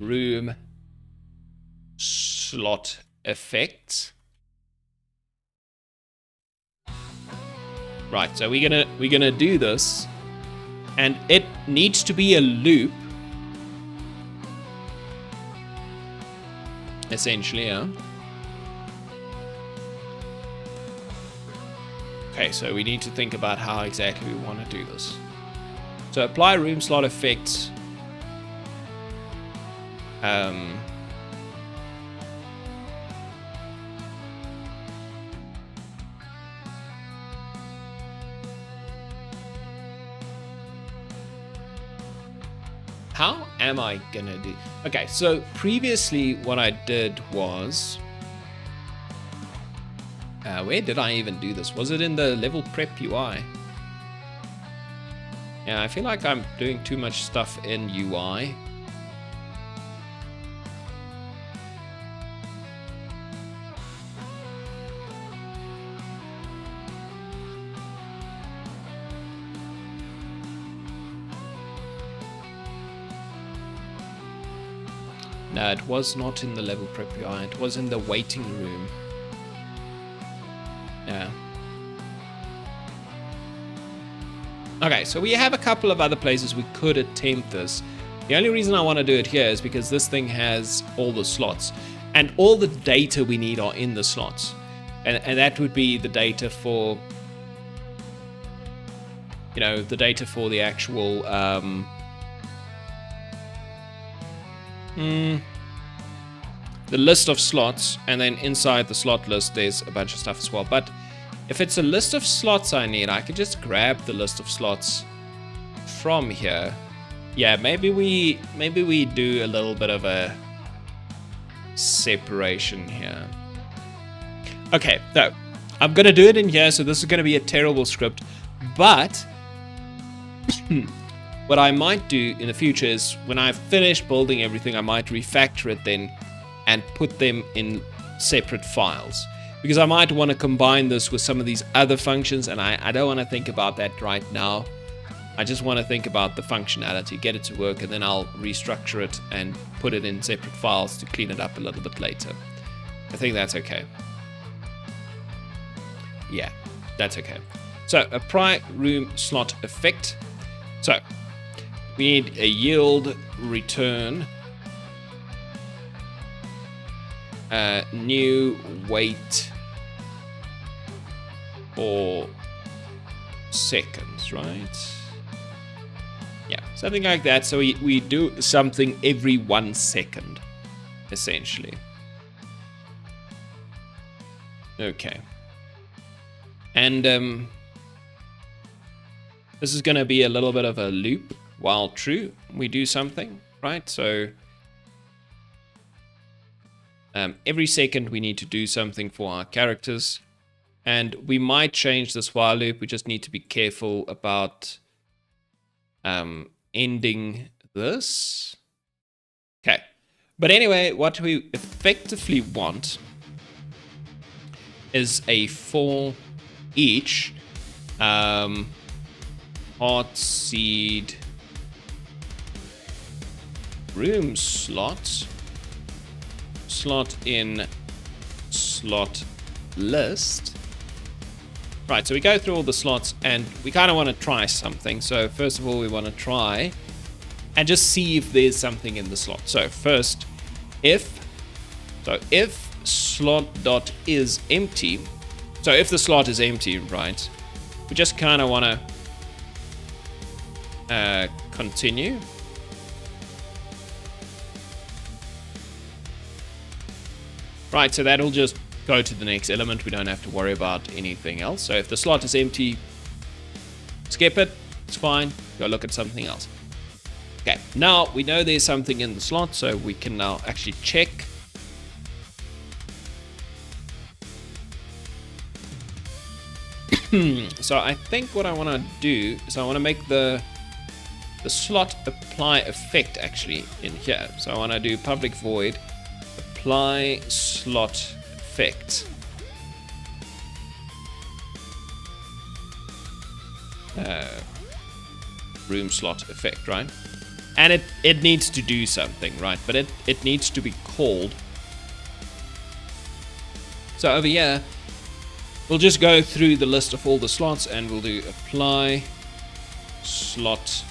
room slot effects. Right, so we're gonna do this, and it needs to be a loop, essentially, yeah. Okay, so we need to think about how exactly we want to do this. So apply room slot effects. How am I gonna do? Okay, so previously what I did was, where did I even do this? Was it in the level prep UI? Yeah, I feel like I'm doing too much stuff in UI. No, it was not in the level prep UI, it was in the waiting room. Yeah. Okay, so we have a couple of other places we could attempt this. The only reason I want to do it here is because this thing has all the slots. And all the data we need are in the slots. And that would be the data for you know, the data for the actual the list of slots, and then inside the slot list there's a bunch of stuff as well. But if it's a list of slots I need, I could just grab the list of slots from here. Yeah, maybe we do a little bit of a separation here. Okay, so I'm gonna do it in here, so this is gonna be a terrible script, but what I might do in the future is when I've finished building everything, I might refactor it then and put them in separate files, because I might want to combine this with some of these other functions, and I don't want to think about that right now. I just want to think about the functionality, get it to work, and then I'll restructure it and put it in separate files to clean it up a little bit later. I think that's okay. Yeah, that's okay. So apply room slot effect. So we need a yield return new weight for seconds, right? Yeah, something like that. So we do something every 1 second, essentially. Okay. And this is going to be a little bit of a loop. While true, we do something, right? So every second we need to do something for our characters. And we might change this while loop. We just need to be careful about ending this. Okay. But anyway, what we effectively want is a for each heart seed room slot in slot list. Right, so we go through all the slots and we kind of want to try something. So first of all, we want to try and just see if there's something in the slot. So first, if slot dot is empty, so if the slot is empty, right, we just kind of want to continue. Right, so that'll just go to the next element. We don't have to worry about anything else. So if the slot is empty, skip it. It's fine. Go look at something else. Okay, now we know there's something in the slot, so we can now actually check. So I think what I want to do is I want to make the slot apply effect actually in here. So I want to do public void apply slot effect. Room slot effect, right? And it needs to do something, right? But it needs to be called. So over here, we'll just go through the list of all the slots and we'll do apply slot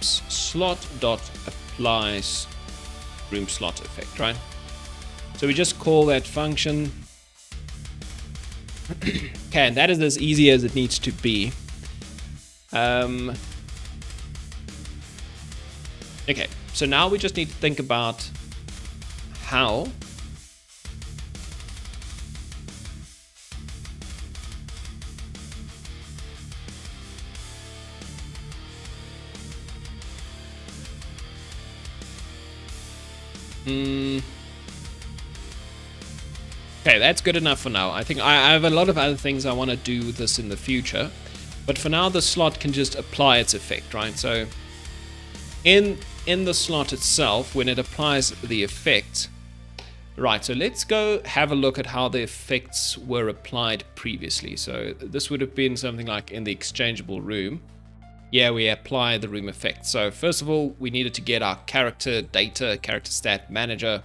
slot dot applies room slot effect, right? So we just call that function. Okay, and that is as easy as it needs to be. Okay, so now we just need to think about how okay, that's good enough for now. I think I have a lot of other things I want to do with this in the future, but for now the slot can just apply its effect, right? So in the slot itself, when it applies the effect, right, so let's go have a look at how the effects were applied previously. So this would have been something like in the exchangeable room. Yeah, we apply the room effect. So first of all, we needed to get our character data, character stat manager,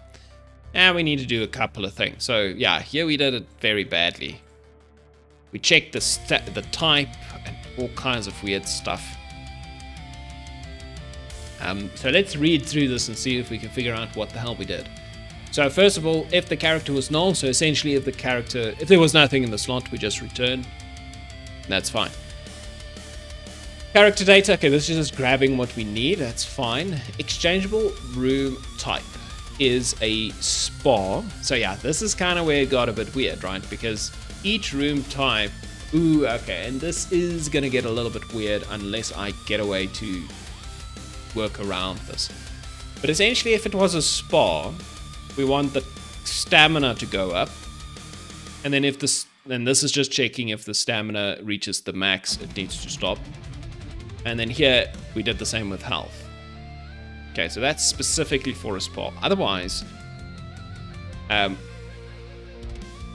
and we need to do a couple of things. So yeah, here we did it very badly. We checked the type and all kinds of weird stuff. So let's read through this and see if we can figure out what the hell we did. So first of all, if the character was null, so essentially if there was nothing in the slot, we just return. That's fine. Character data. Okay, this is just grabbing what we need. That's fine. Exchangeable room type is a spa. So yeah, this is kind of where it got a bit weird, right? Because each room type... Ooh, okay. And this is going to get a little bit weird unless I get a way to work around this. But essentially, if it was a spa, we want the stamina to go up. And then if this... Then this is just checking if the stamina reaches the max, it needs to stop. And then here, we did the same with health. Okay, so that's specifically for a spa. Otherwise,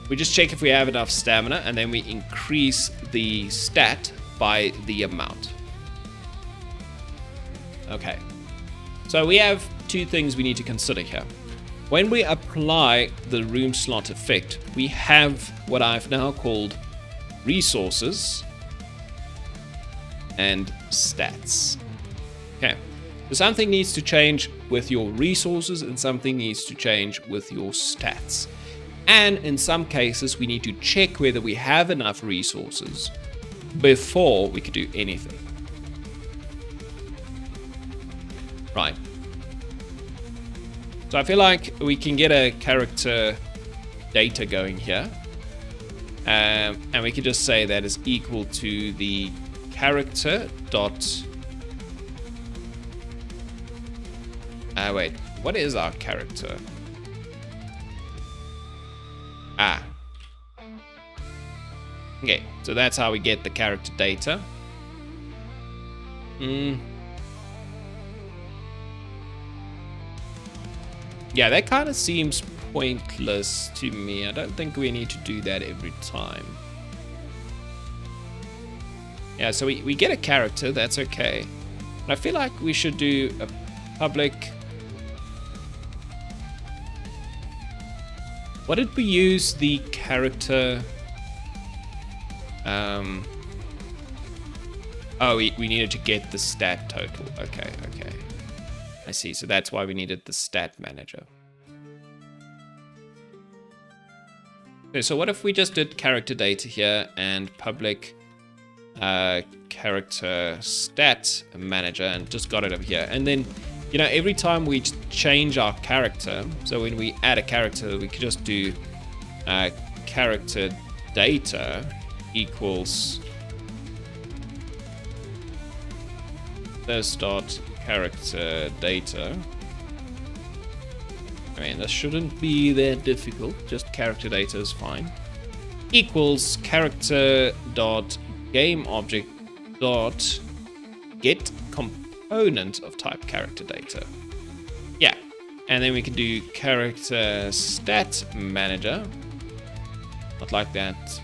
we just check if we have enough stamina, and then we increase the stat by the amount. Okay, so we have two things we need to consider here. When we apply the room slot effect, we have what I've now called resources and stats. Okay, so something needs to change with your resources and something needs to change with your stats. And in some cases, we need to check whether we have enough resources before we could do anything. Right. So I feel like we can get a character data going here. And we can just say that is equal to the character dot... wait, what is our character? Ah. Okay, so that's how we get the character data. Yeah, that kind of seems pointless to me. I don't think we need to do that every time. Yeah, so we get a character, that's okay. But I feel like we should do a public... What did we use the character... Oh, we needed to get the stat total. Okay. I see, so that's why we needed the stat manager. Okay, so what if we just did character data here and public character stat manager and just got it over here. And then, you know, every time we change our character, so when we add a character, we could just do character data equals this dot character data. I mean, this shouldn't be that difficult, just character data is fine. Equals character dot game object dot get component of type character data. Yeah, and then we can do character stat manager. Not like that.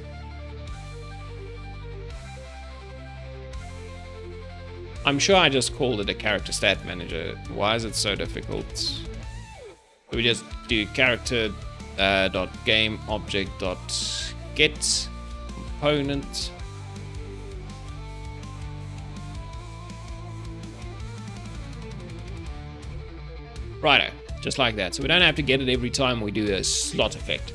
I'm sure I just called it a character stat manager. Why is it so difficult? We just do character dot game object dot get component. Righto, just like that. So we don't have to get it every time we do a slot effect.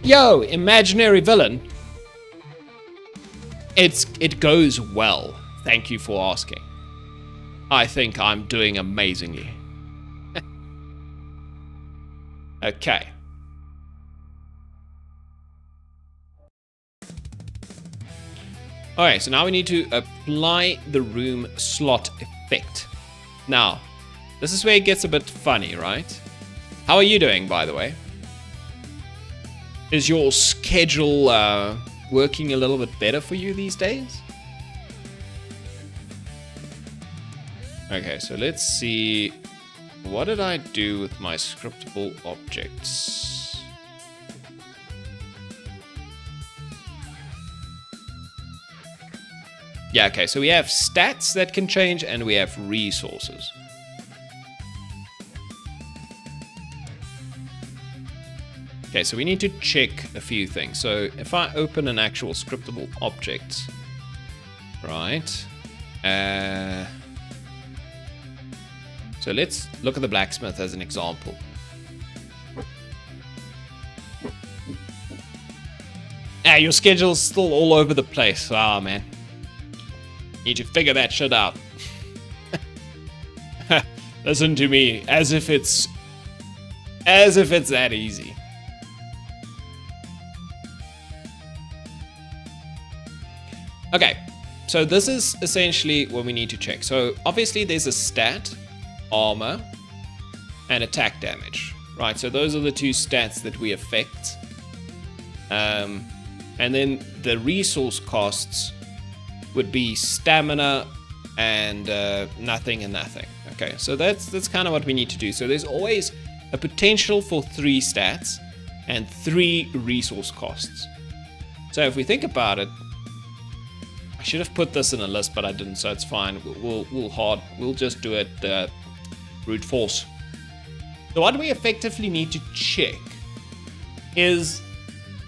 Yo, imaginary villain. It goes well. Thank you for asking. I think I'm doing amazingly. Okay. Alright, so now we need to apply the room slot effect. Now, this is where it gets a bit funny, right? How are you doing, by the way? Is your schedule working a little bit better for you these days? Okay, so let's see. What did I do with my scriptable objects? Yeah, okay, so we have stats that can change and we have resources. Okay, so we need to check a few things. So if I open an actual scriptable object, right? So let's look at the blacksmith as an example. Your schedule's still all over the place. Ah, man. Need to figure that shit out. Listen to me, as if it's that easy. Okay, so this is essentially what we need to check. So obviously there's a stat, armor, and attack damage, right? So those are the two stats that we affect. And then the resource costs would be stamina and nothing and nothing. Okay, so that's kind of what we need to do. So there's always a potential for 3 stats and 3 resource costs. So if we think about it, I should have put this in a list, but I didn't, so it's fine. We'll just do it brute force. So what we effectively need to check is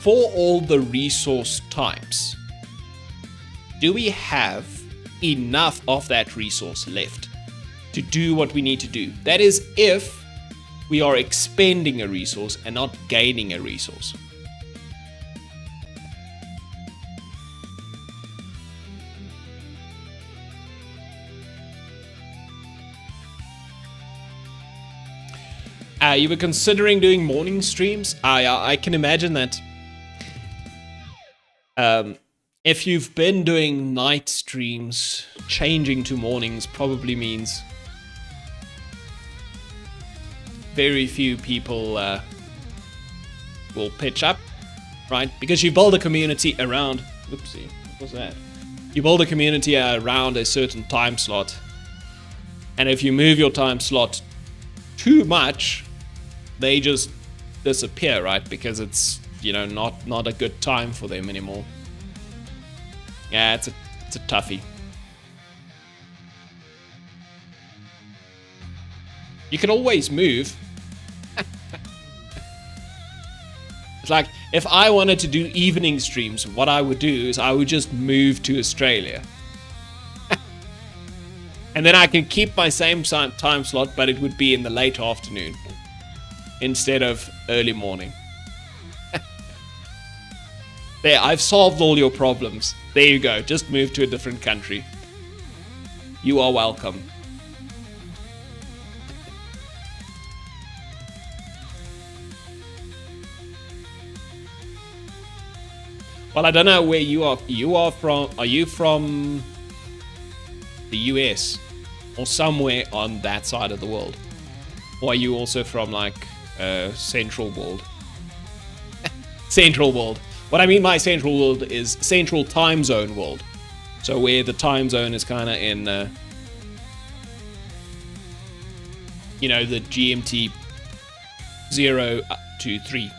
for all the resource types, do we have enough of that resource left to do what we need to do? That is, if we are expending a resource and not gaining a resource. You were considering doing morning streams? I can imagine that. If you've been doing night streams, changing to mornings probably means very few people will pitch up, right? Because you build a community around... Oopsie, what was that? You build a community around a certain time slot. And if you move your time slot too much, they just disappear, right? Because it's, you know, not a good time for them anymore. Yeah, it's a toughie. You can always move. It's like, if I wanted to do evening streams, what I would do is I would just move to Australia. And then I can keep my same time slot, but it would be in the late afternoon instead of early morning. There, I've solved all your problems. There you go. Just move to a different country. You are welcome. Well, I don't know where you are. You are from... Are you from the US? Or somewhere on that side of the world? Or are you also from, like, Central World? Central World. What I mean by Central World is Central Time Zone World. So where the time zone is kind of in, you know, the GMT 0 to 3.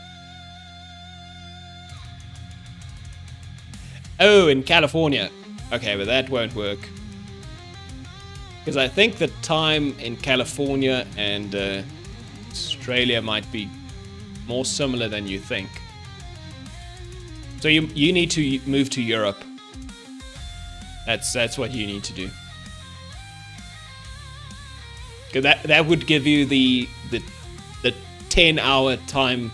Oh, in California. Okay, but that won't work. Because I think the time in California and Australia might be more similar than you think. So you need to move to Europe. That's what you need to do. Because that would give you the 10-hour time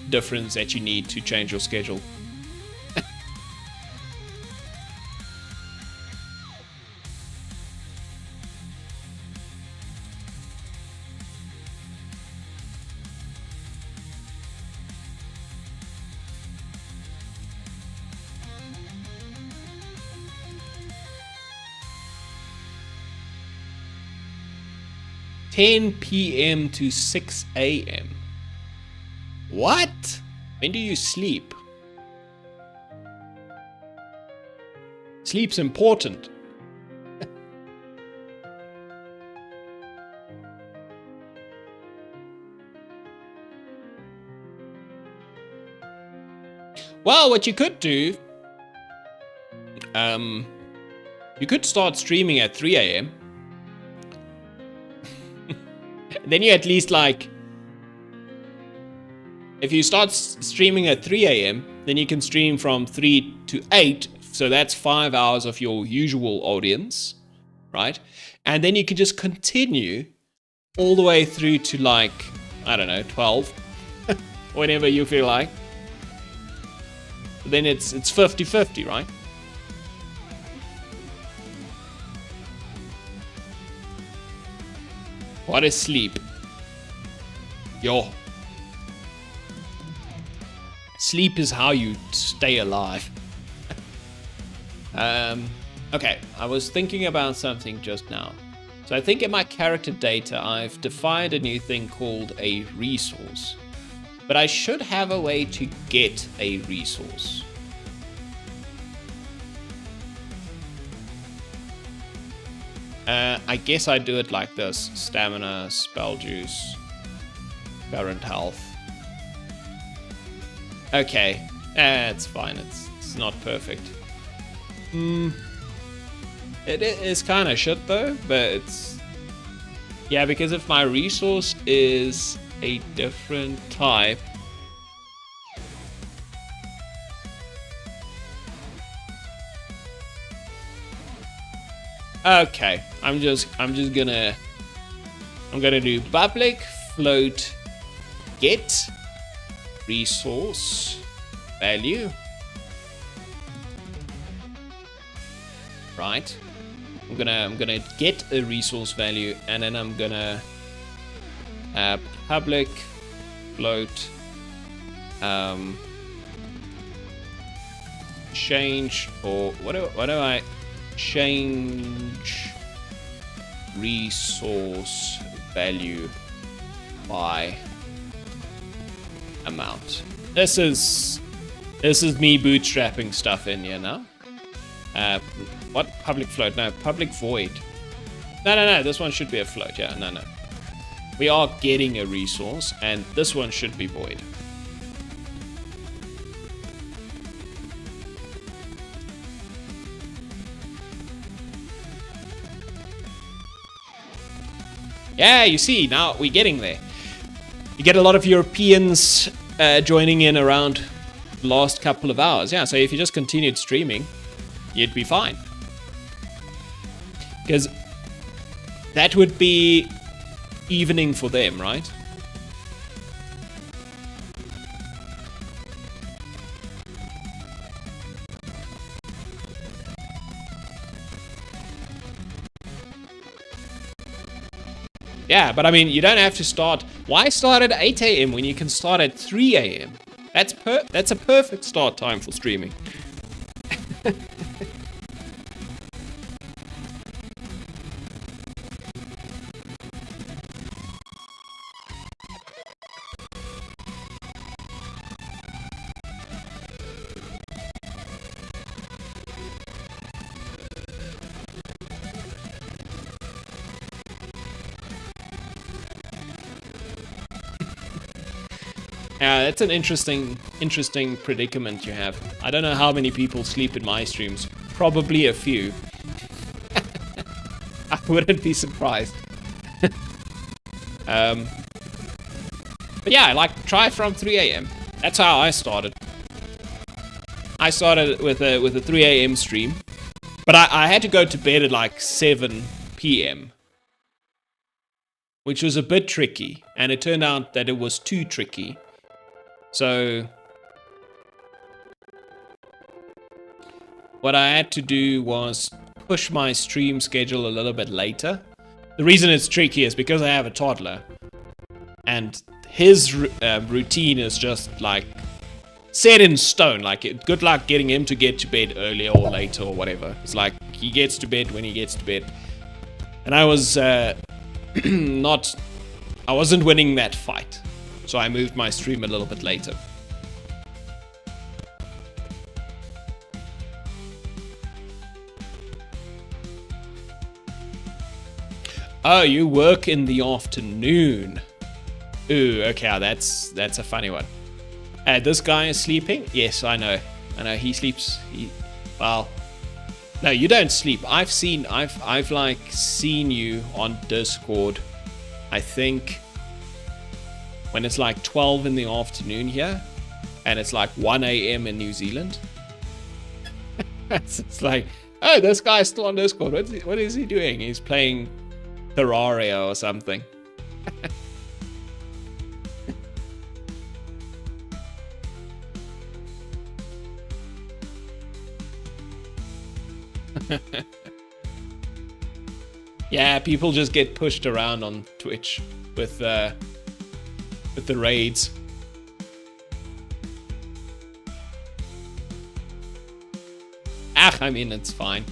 difference that you need to change your schedule. p.m. to 6 a.m. What? When do you sleep? Sleep's important. Well, what you could do, you could start streaming at 3 a.m. Then you at least, like, if you start streaming at 3 a.m., then you can stream from 3 to 8, so that's 5 hours of your usual audience, right? And then you can just continue all the way through to, like, I don't know, 12, whenever you feel like. Then it's 50-50, right? What is sleep? Yo. Sleep is how you stay alive. Okay, I was thinking about something just now. So I think in my character data, I've defined a new thing called a resource. But I should have a way to get a resource. I guess I do it like this. Stamina, spell juice, current health. Okay, it's fine. It's not perfect. It is kind of shit though, but it's... Yeah, because if my resource is a different type... Okay, I'm gonna do public float get resource value. Right. I'm gonna get a resource value, and then I'm gonna public float change, or what do I change resource value by amount. This is me bootstrapping stuff in here now. What? Public float? No, public void. No, this one should be a float. Yeah, no. We are getting a resource, and this one should be void. Yeah, you see, now we're getting there. You get a lot of Europeans joining in around the last couple of hours. Yeah, so if you just continued streaming, you'd be fine. Because that would be evening for them, right? Yeah, but I mean, you don't have to start... Why start at 8 a.m. when you can start at 3 a.m.? That's a perfect start time for streaming. That's an interesting predicament you have. I don't know how many people sleep in my streams. Probably a few. I wouldn't be surprised. But yeah, like, try from 3 a.m. That's how I started. I started with a 3 a.m. stream, but I had to go to bed at like 7 p.m. which was a bit tricky, and it turned out that it was too tricky. So what I had to do was push my stream schedule a little bit later. The reason it's tricky is because I have a toddler, and his routine is just like set in stone. Like, good luck getting him to get to bed earlier or later or whatever. It's like he gets to bed when he gets to bed. And I was I wasn't winning that fight. So I moved my stream a little bit later. Oh, you work in the afternoon. Ooh, okay, that's a funny one. This guy is sleeping? Yes, I know. He sleeps. Well, no, you don't sleep. I've like seen you on Discord. I think when it's like 12 in the afternoon here, and it's like 1 a.m. in New Zealand. It's like, oh, this guy's still on Discord. What is he doing? He's playing Terraria or something. Yeah, people just get pushed around on Twitch with the raids. I mean, it's fine.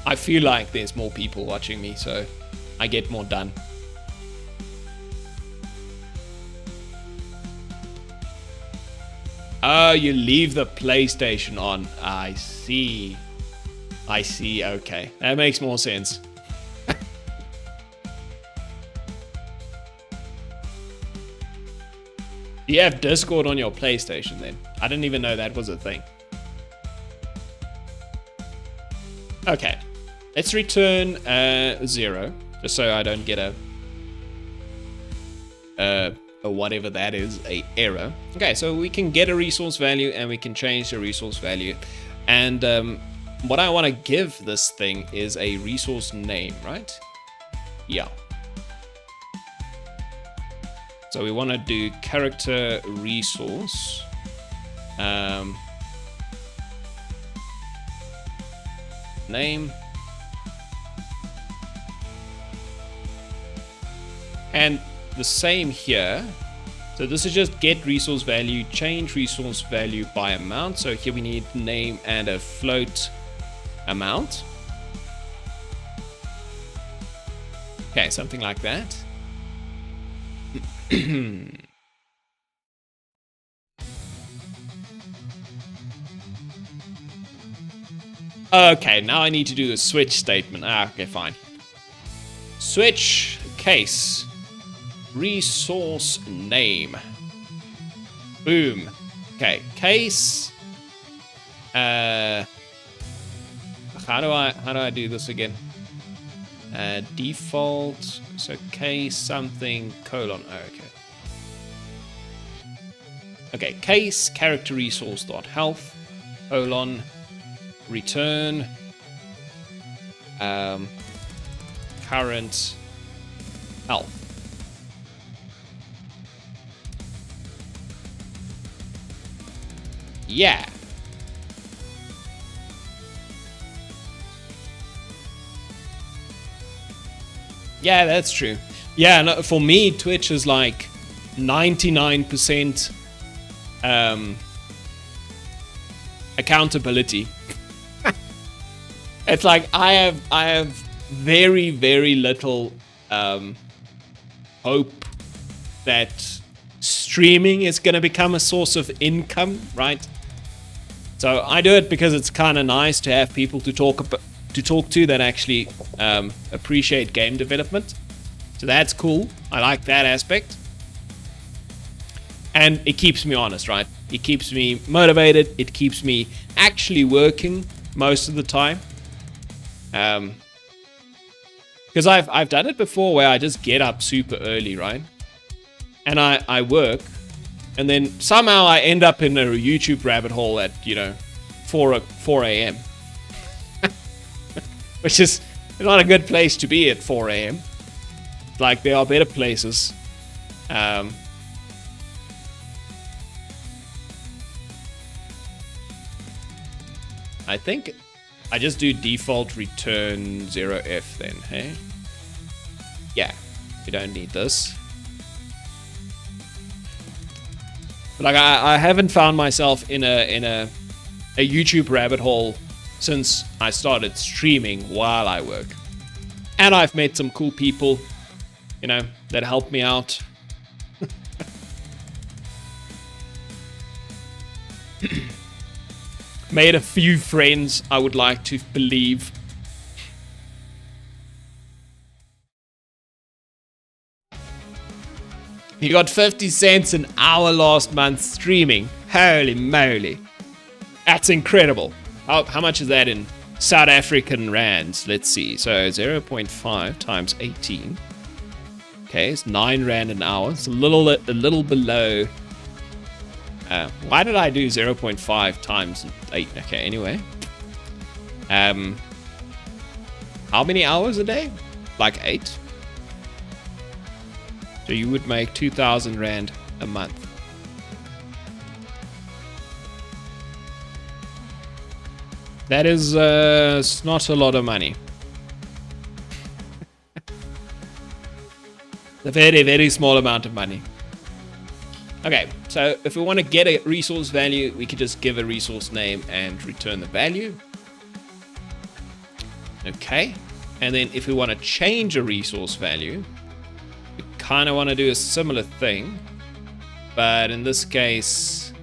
I feel like there's more people watching me, so I get more done. Oh, you leave the PlayStation on. I see. I see, okay. That makes more sense. Do you have Discord on your PlayStation then? I didn't even know that was a thing. Okay. Let's return 0, just so I don't get a whatever that is, a error. Okay, so we can get a resource value and we can change the resource value. And what I want to give this thing is a resource name, right? Yeah. So we want to do character resource. Name. And the same here. So this is just get resource value, change resource value by amount. So here we need name and a float amount. Okay, something like that. Okay, now I need to do a switch statement. Okay, fine. Switch case. Resource name. Boom. Okay, case. How do I do this again? Default. So case something colon. Oh, okay. Okay, case character resource dot health colon return current health. Yeah. Yeah, that's true. Yeah, no, for me, Twitch is like 99% accountability. It's like I have very, very little hope that streaming is going to become a source of income, right? So I do it because it's kind of nice to have people to talk to that actually appreciate game development. So that's cool. I like that aspect. And it keeps me honest, right? It keeps me motivated. It keeps me actually working most of the time. Because I've done it before where I just get up super early, right? And I work, and then somehow I end up in a YouTube rabbit hole at, 4 a.m. Which is not a good place to be at 4 a.m. Like, there are better places. I think I just do default return 0f then, hey? Yeah, we don't need this. But like, I haven't found myself in a YouTube rabbit hole since I started streaming while I work. And I've met some cool people, that help me out. Made a few friends, I would like to believe. You got 50 cents an hour last month streaming. Holy moly. That's incredible. How much is that in South African rands? Let's see. So 0.5 times 18. Okay, it's 9 rand an hour. It's a little below. Why did I do 0.5 times 8? Okay, anyway. How many hours a day? Like 8? So you would make 2,000 rand a month. That is not a lot of money. A very, very small amount of money. Okay, so if we want to get a resource value, we could just give a resource name and return the value. Okay, and then if we want to change a resource value, we kind of want to do a similar thing, but in this case,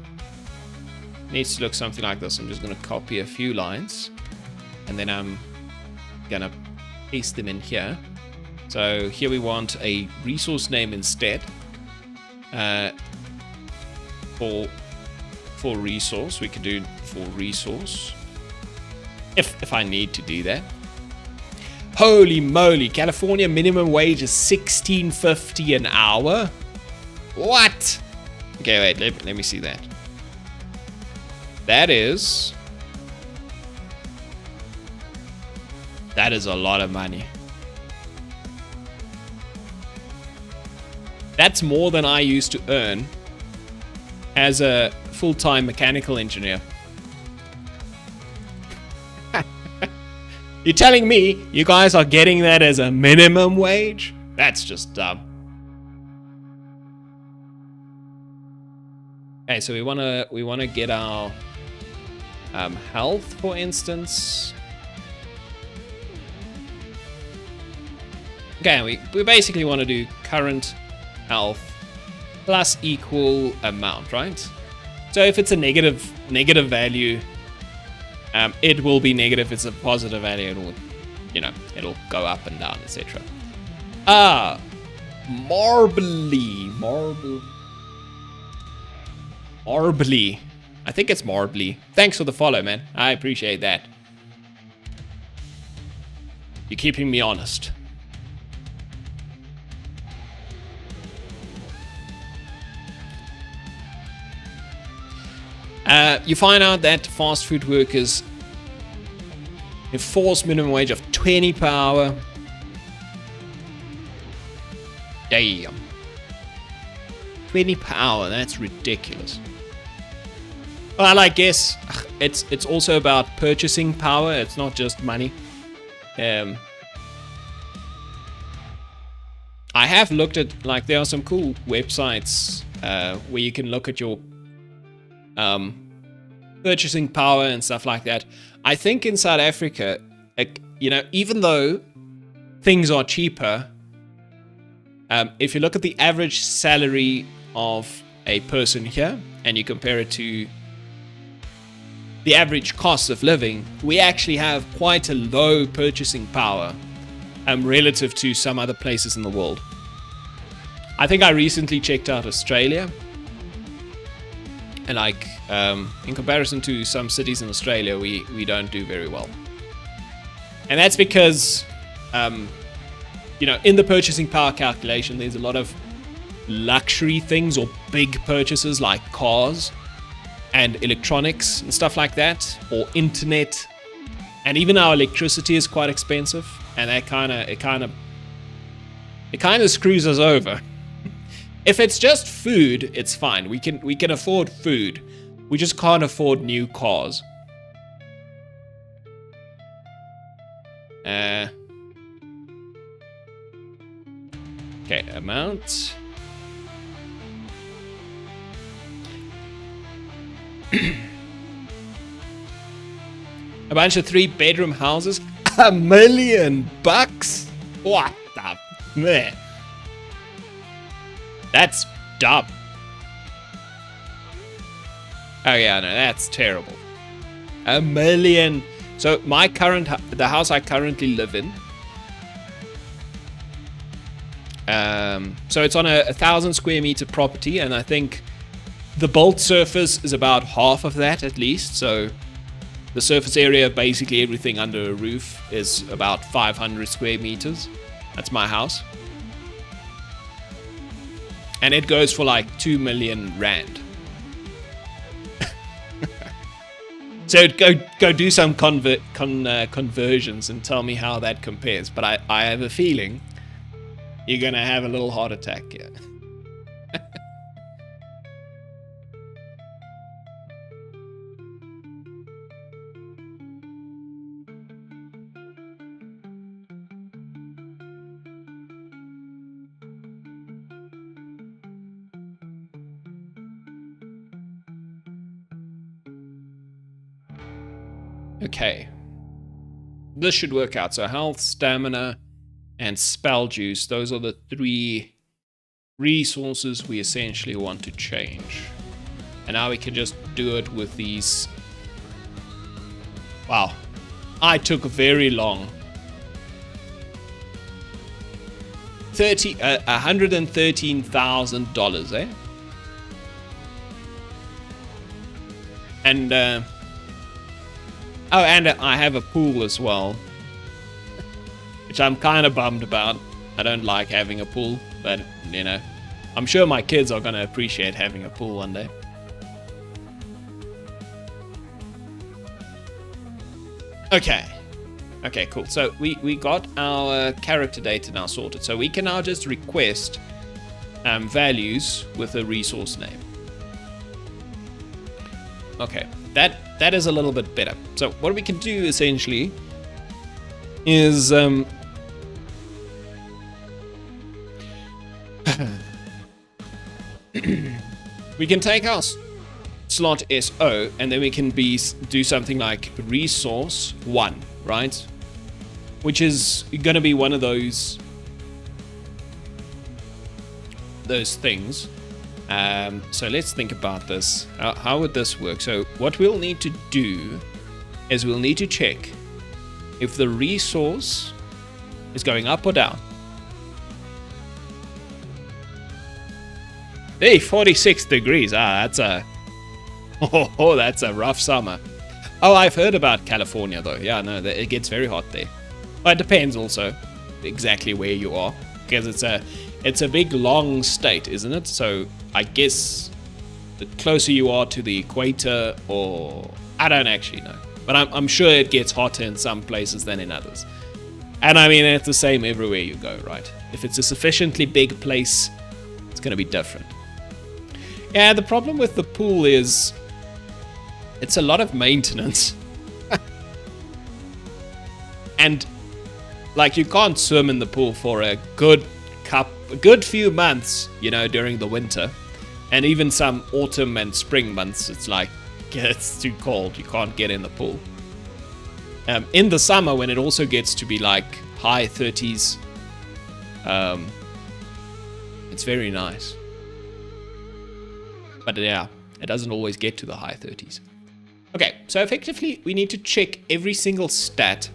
it needs to look something like this. I'm just going to copy a few lines, and then I'm going to paste them in here. So here we want a resource name instead. For resource, we could do for resource if I need to do that. Holy moly, California minimum wage is $16.50 an hour. What? Okay, wait, let me see that. That is a lot of money. That's more than I used to earn as a full-time mechanical engineer. You're telling me you guys are getting that as a minimum wage? That's just dumb. Okay, so we wanna get our health, for instance. Okay, we basically want to do current health plus equal amount, right? So if it's a negative value, it will be negative. If it's a positive value, it will, it'll go up and down, etc. Marbly. I think it's Marbly. Thanks for the follow, man. I appreciate that. You're keeping me honest. You find out that fast food workers enforce minimum wage of 20 per hour. Damn. 20 per hour, that's ridiculous. Well, I guess it's also about purchasing power. It's not just money. I have looked at, there are some cool websites where you can look at your purchasing power and stuff like that. I think in South Africa, even though things are cheaper, if you look at the average salary of a person here and you compare it to the average cost of living, we actually have quite a low purchasing power relative to some other places in the world. I think I recently checked out Australia, and in comparison to some cities in Australia, we don't do very well. And that's because, in the purchasing power calculation, there's a lot of luxury things or big purchases like cars and electronics and stuff like that, or internet, and even our electricity is quite expensive, and that kind of screws us over. If it's just food, it's fine. We can afford food. We just can't afford new cars. Okay, amount. A bunch of 3-bedroom houses. $1 million? What the man? That's dumb. Oh yeah, no, that's terrible. $1 million. So the house I currently live in. So it's on a 1,000 square meter property, and I think the built surface is about half of that at least. So the surface area, basically everything under a roof, is about 500 square meters. That's my house. And it goes for like 2 million rand. So go do some conversions and tell me how that compares. But I have a feeling you're gonna have a little heart attack here. Okay. This should work out. So health, stamina, and spell juice. Those are the 3 resources we essentially want to change. And now we can just do it with these. Wow. I took very long. $113,000, eh? And oh, and I have a pool as well, which I'm kind of bummed about. I don't like having a pool, but you know, I'm sure my kids are going to appreciate having a pool one day. Okay. Okay, cool. So we got our character data now sorted. So we can now just request values with a resource name. Okay, that is a little bit better. So what we can do essentially is we can take our slot SO and then we can do something like resource 1, right? Which is going to be one of those things. So let's think about this. How would this work? So what we'll need to do is we'll need to check if the resource is going up or down. Hey, 46 degrees. That's a that's a rough summer. Oh, I've heard about California though. Yeah, no, it gets very hot there. But it depends also exactly where you are, because it's a big long state, isn't it? So I guess the closer you are to the equator, or I don't actually know, but I'm sure it gets hotter in some places than in others. And I mean, it's the same everywhere you go, right? If it's a sufficiently big place, it's going to be different. Yeah, the problem with the pool is it's a lot of maintenance. And like, you can't swim in the pool for a good few months, you know, during the winter. And even some autumn and spring months, it's like, it's too cold, you can't get in the pool. In the summer, when it also gets to be like high 30s, it's very nice. But yeah, it doesn't always get to the high 30s. Okay, so effectively, we need to check every single stat.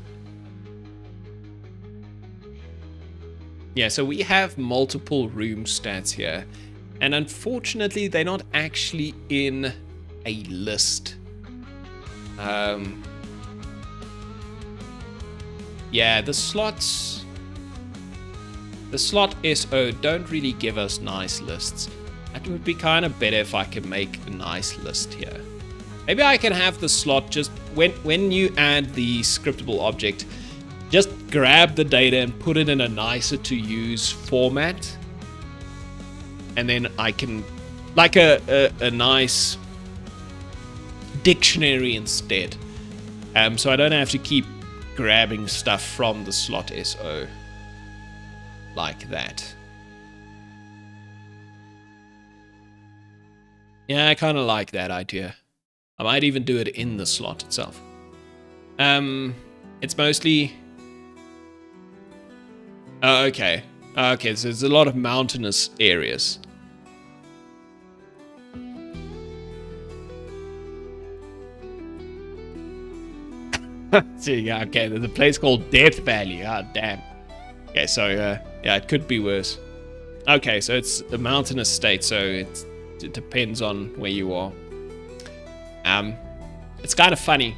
Yeah, so we have multiple room stats here. And unfortunately, they're not actually in a list. Yeah, the slot SO don't really give us nice lists. It would be kind of better if I could make a nice list here. Maybe I can have the slot just when you add the scriptable object, just grab the data and put it in a nicer to use format. And then I can, like a nice dictionary instead. So I don't have to keep grabbing stuff from the slot SO like that. Yeah, I kind of like that idea. I might even do it in the slot itself. It's mostly... Oh, okay. Okay, so there's a lot of mountainous areas. So, yeah, okay, there's a place called Death Valley. Ah, damn. Okay, so, yeah, it could be worse. Okay, so it's a mountainous state, so it depends on where you are. It's kind of funny.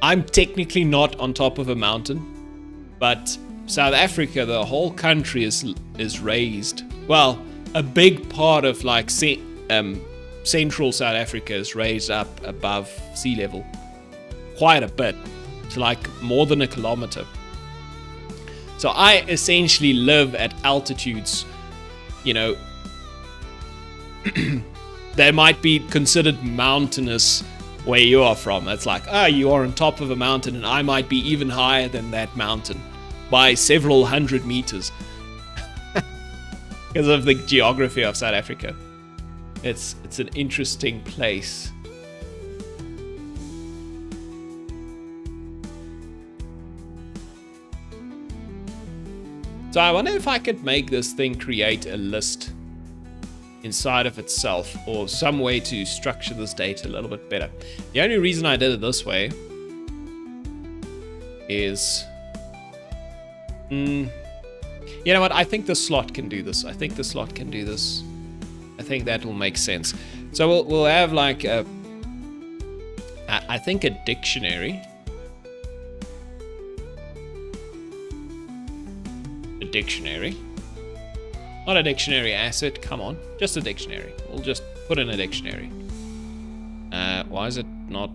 I'm technically not on top of a mountain, but South Africa, the whole country is raised. Well, a big part of like central South Africa is raised up above sea level. Quite a bit. It's like more than a kilometer. So I essentially live at altitudes, you know, they might be considered mountainous where you are from. It's like, you are on top of a mountain, and I might be even higher than that mountain by several hundred meters because of the geography of South Africa. It's an interesting place. So I wonder if I could make this thing create a list inside of itself, or some way to structure this data a little bit better. The only reason I did it this way is, you know what? I think the slot can do this. I think that will make sense. So we'll have like I think a dictionary. Not a dictionary asset, come on. Just a dictionary. We'll just put in a dictionary. Why is it not?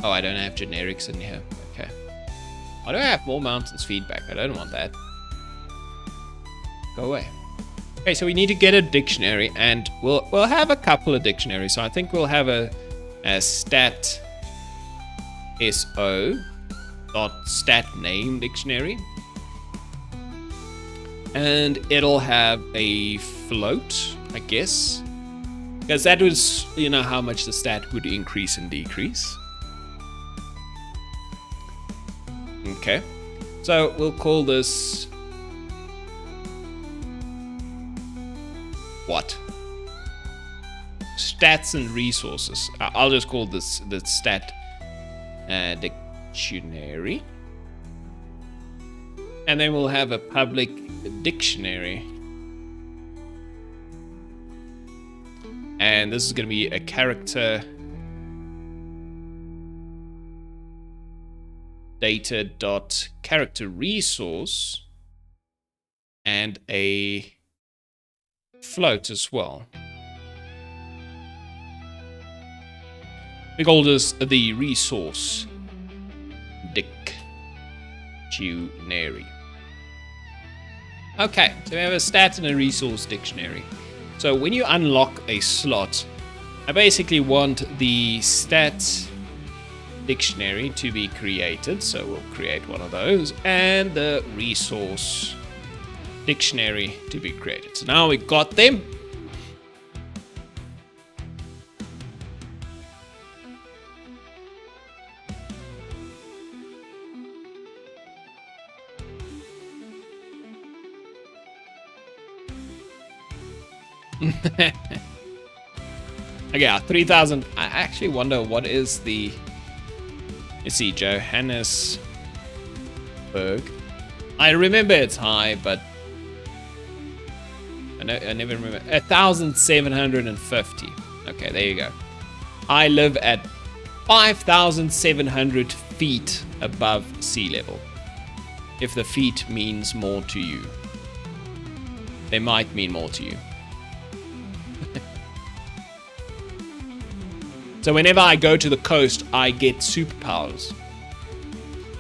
Oh, I don't have generics in here. Okay. Why do I have more mountains feedback? I don't want that. Go away. Okay, so we need to get a dictionary, and we'll have a couple of dictionaries. So I think we'll have a stat so stat name dictionary, and it'll have a float, I guess, because that was, you know, how much the stat would increase and decrease. Okay, so we'll call this what? Stats and resources. I'll just call this the stat dictionary, and then we'll have a public dictionary, and this is going to be a character data dot character resource and a float as well. We call this the resource dictionary. Okay, so we have a stat and a resource dictionary. So when you unlock a slot, I basically want the stat dictionary to be created. So we'll create one of those, and the resource dictionary to be created. So now we got them. Okay, 3,000. I actually wonder what is the. Let's see, Johannesburg. I remember it's high, but I never remember. 1,750. Okay, there you go. I live at 5,700 feet above sea level. If the feet means more to you, they might mean more to you. So whenever I go to the coast, I get superpowers.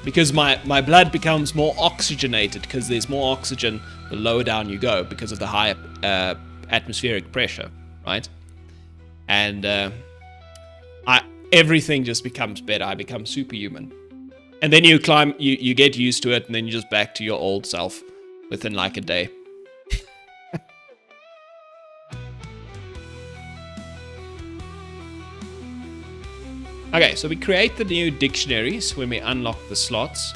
Because my blood becomes more oxygenated, because there's more oxygen the lower down you go because of the higher atmospheric pressure, right? And everything just becomes better. I become superhuman. And then you climb, you get used to it, and then you're just back to your old self within like a day. Okay, so we create the new dictionaries when we unlock the slots.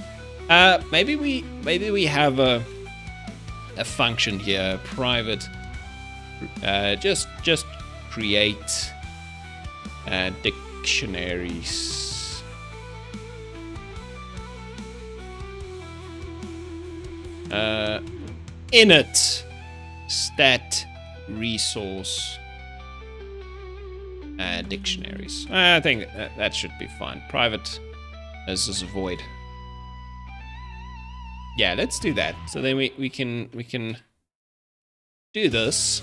Maybe we have a function here, private. Just create dictionaries. Init stat resource. Dictionaries. I think that should be fine. Private as is a void. Yeah, let's do that. So then we can do this.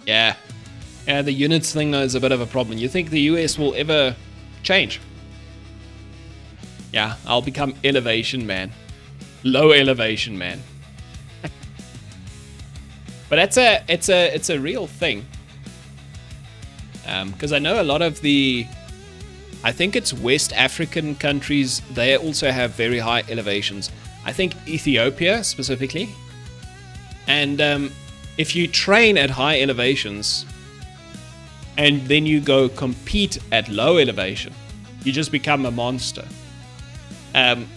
Yeah, the units thing is a bit of a problem. You think the US will ever change? Yeah, I'll become elevation man. Low elevation man. But it's a real thing. Because I know a lot of the I think it's West African countries. They also have very high elevations. I think Ethiopia specifically. And if you train at high elevations and then you go compete at low elevation, you just become a monster. And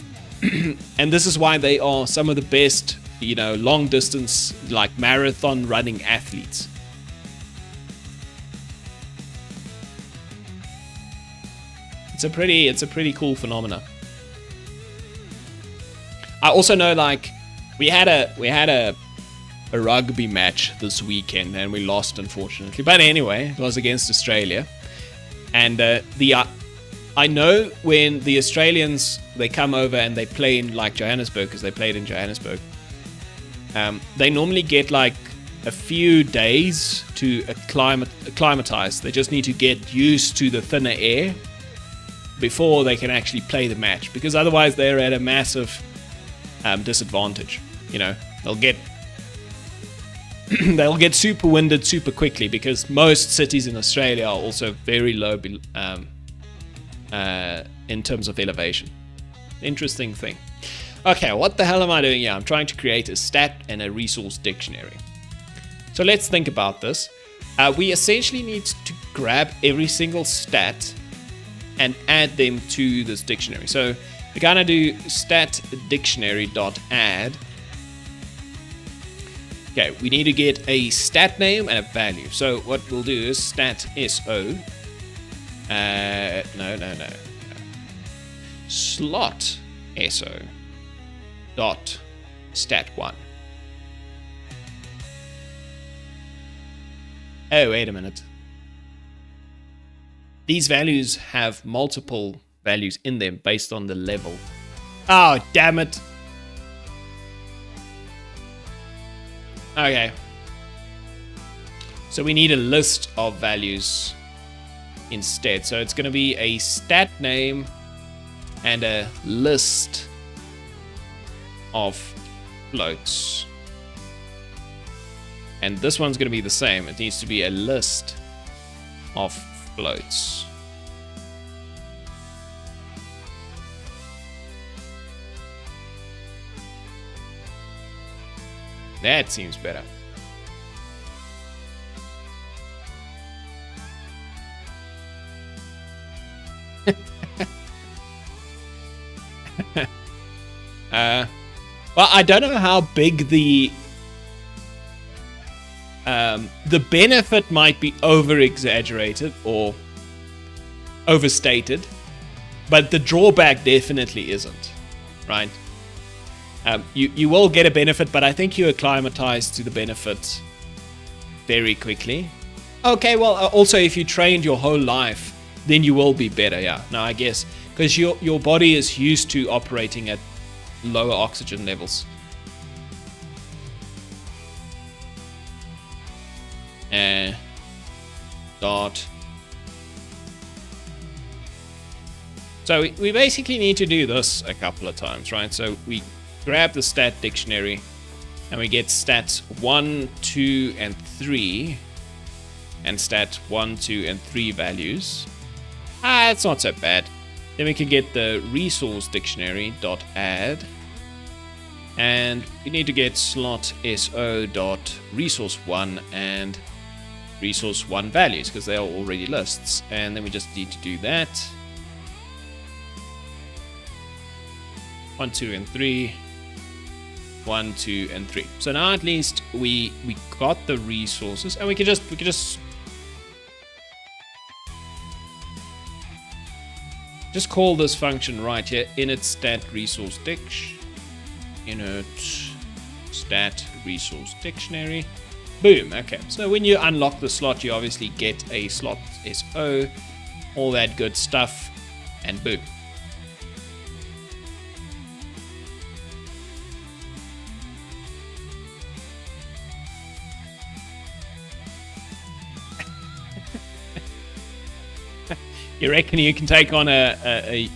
this is why they are some of the best, long distance, like marathon running athletes. It's a pretty cool phenomena. I also know, like, we had a rugby match this weekend and we lost, unfortunately. But anyway, it was against Australia, and I know when the Australians, they come over and they play in like Johannesburg, because they played in Johannesburg. They normally get like a few days to acclimatize. They just need to get used to the thinner air before they can actually play the match, because otherwise they're at a massive disadvantage. They'll get super winded super quickly, because most cities in Australia are also very low in terms of elevation. Interesting thing. Okay, what the hell am I doing here? I'm trying to create a stat and a resource dictionary. So let's think about this. We essentially need to grab every single stat and add them to this dictionary. So we're gonna do stat dictionary.add. Okay, we need to get a stat name and a value. So what we'll do is stat SO. No. Slot SO dot stat1. Oh, wait a minute. These values have multiple values in them based on the level. Oh, damn it. Okay. So we need a list of values instead. So it's going to be a stat name and a list of floats. And this one's going to be the same. It needs to be a list of floats. That seems better. Well, I don't know how big the benefit might be over-exaggerated or overstated, but the drawback definitely isn't, right? You will get a benefit, but I think you acclimatize to the benefit very quickly. Okay, well, also if you trained your whole life, then you will be better, yeah. No, I guess, because your body is used to operating at lower oxygen levels. Dot. So we basically need to do this a couple of times, right? So we grab the stat dictionary and we get stats 1, 2, and 3, and stat 1, 2, and 3 values. It's not so bad. Then we can get the resource dictionary dot add, and we need to get slot so dot resource 1 and resource 1 values, because they are already lists. And then we just need to do that. 1, 2, and 3. 1, 2, and 3. So now at least we got the resources, and we can just call this function right here, init stat resource dict, init stat resource dictionary. Boom. Okay, so when you unlock the slot, you obviously get a slot SO, all that good stuff, and boom. You reckon you can take on a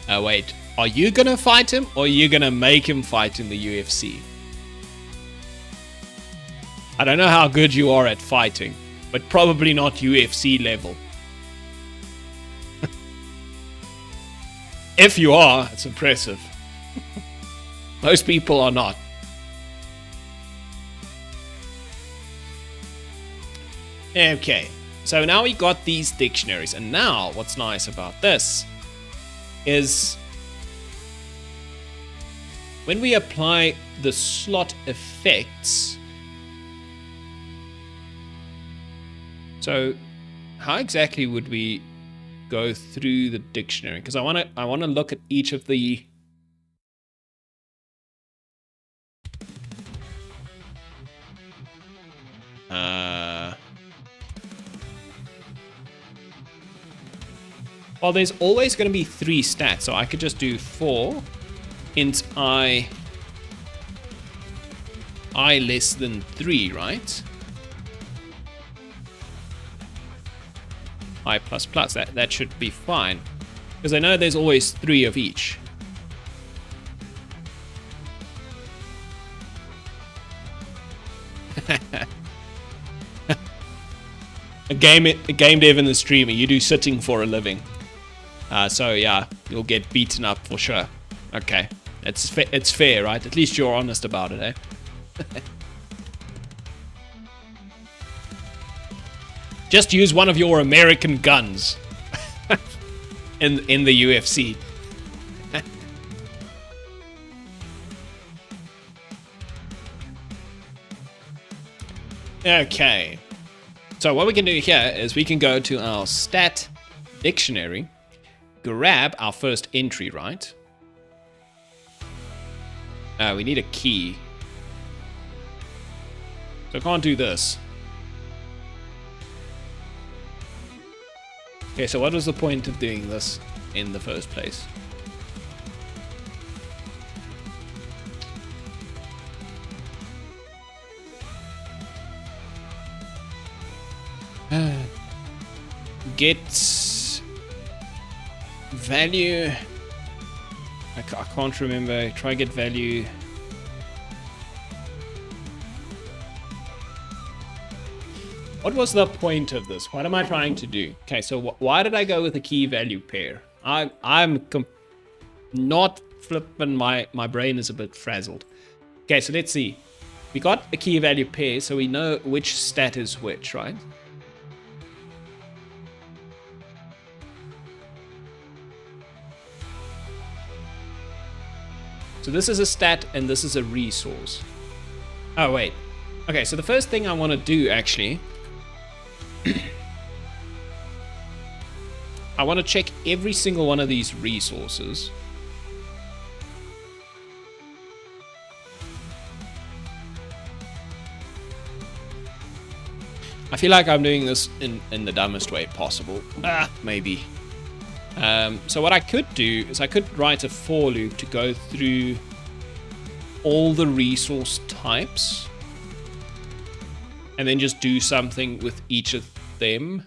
wait, are you gonna fight him, or are you gonna make him fight in the UFC? I don't know how good you are at fighting, but probably not UFC level. If you are, it's impressive. Most people are not. Okay, so now we got these dictionaries, and now what's nice about this is when we apply the slot effects. So how exactly would we go through the dictionary? Because I want to look at each of the well, there's always going to be 3 stats, so I could just do for int I less than 3, right? I plus plus, that should be fine, because I know there's always 3 of each. a game dev and the streamer, you do sitting for a living. So yeah, you'll get beaten up for sure. Okay, it's fair, right? At least you're honest about it, eh? Just use one of your American guns in the UFC. Okay. So what we can do here is we can go to our stat dictionary, grab our first entry, right? We need a key. So I can't do this. Okay, so what was the point of doing this in the first place? Get value. I can't remember. Try get value. What was the point of this? What am I trying to do? Okay, so why did I go with a key value pair? I'm not flipping. My brain is a bit frazzled. Okay, so let's see. We got a key value pair, so we know which stat is which, right? So this is a stat and this is a resource. Oh, wait. Okay, so the first thing I want to do, actually, I want to check every single one of these resources. I feel like I'm doing this in the dumbest way possible. Maybe. So what I could do is I could write a for loop to go through all the resource types and then just do something with each of them.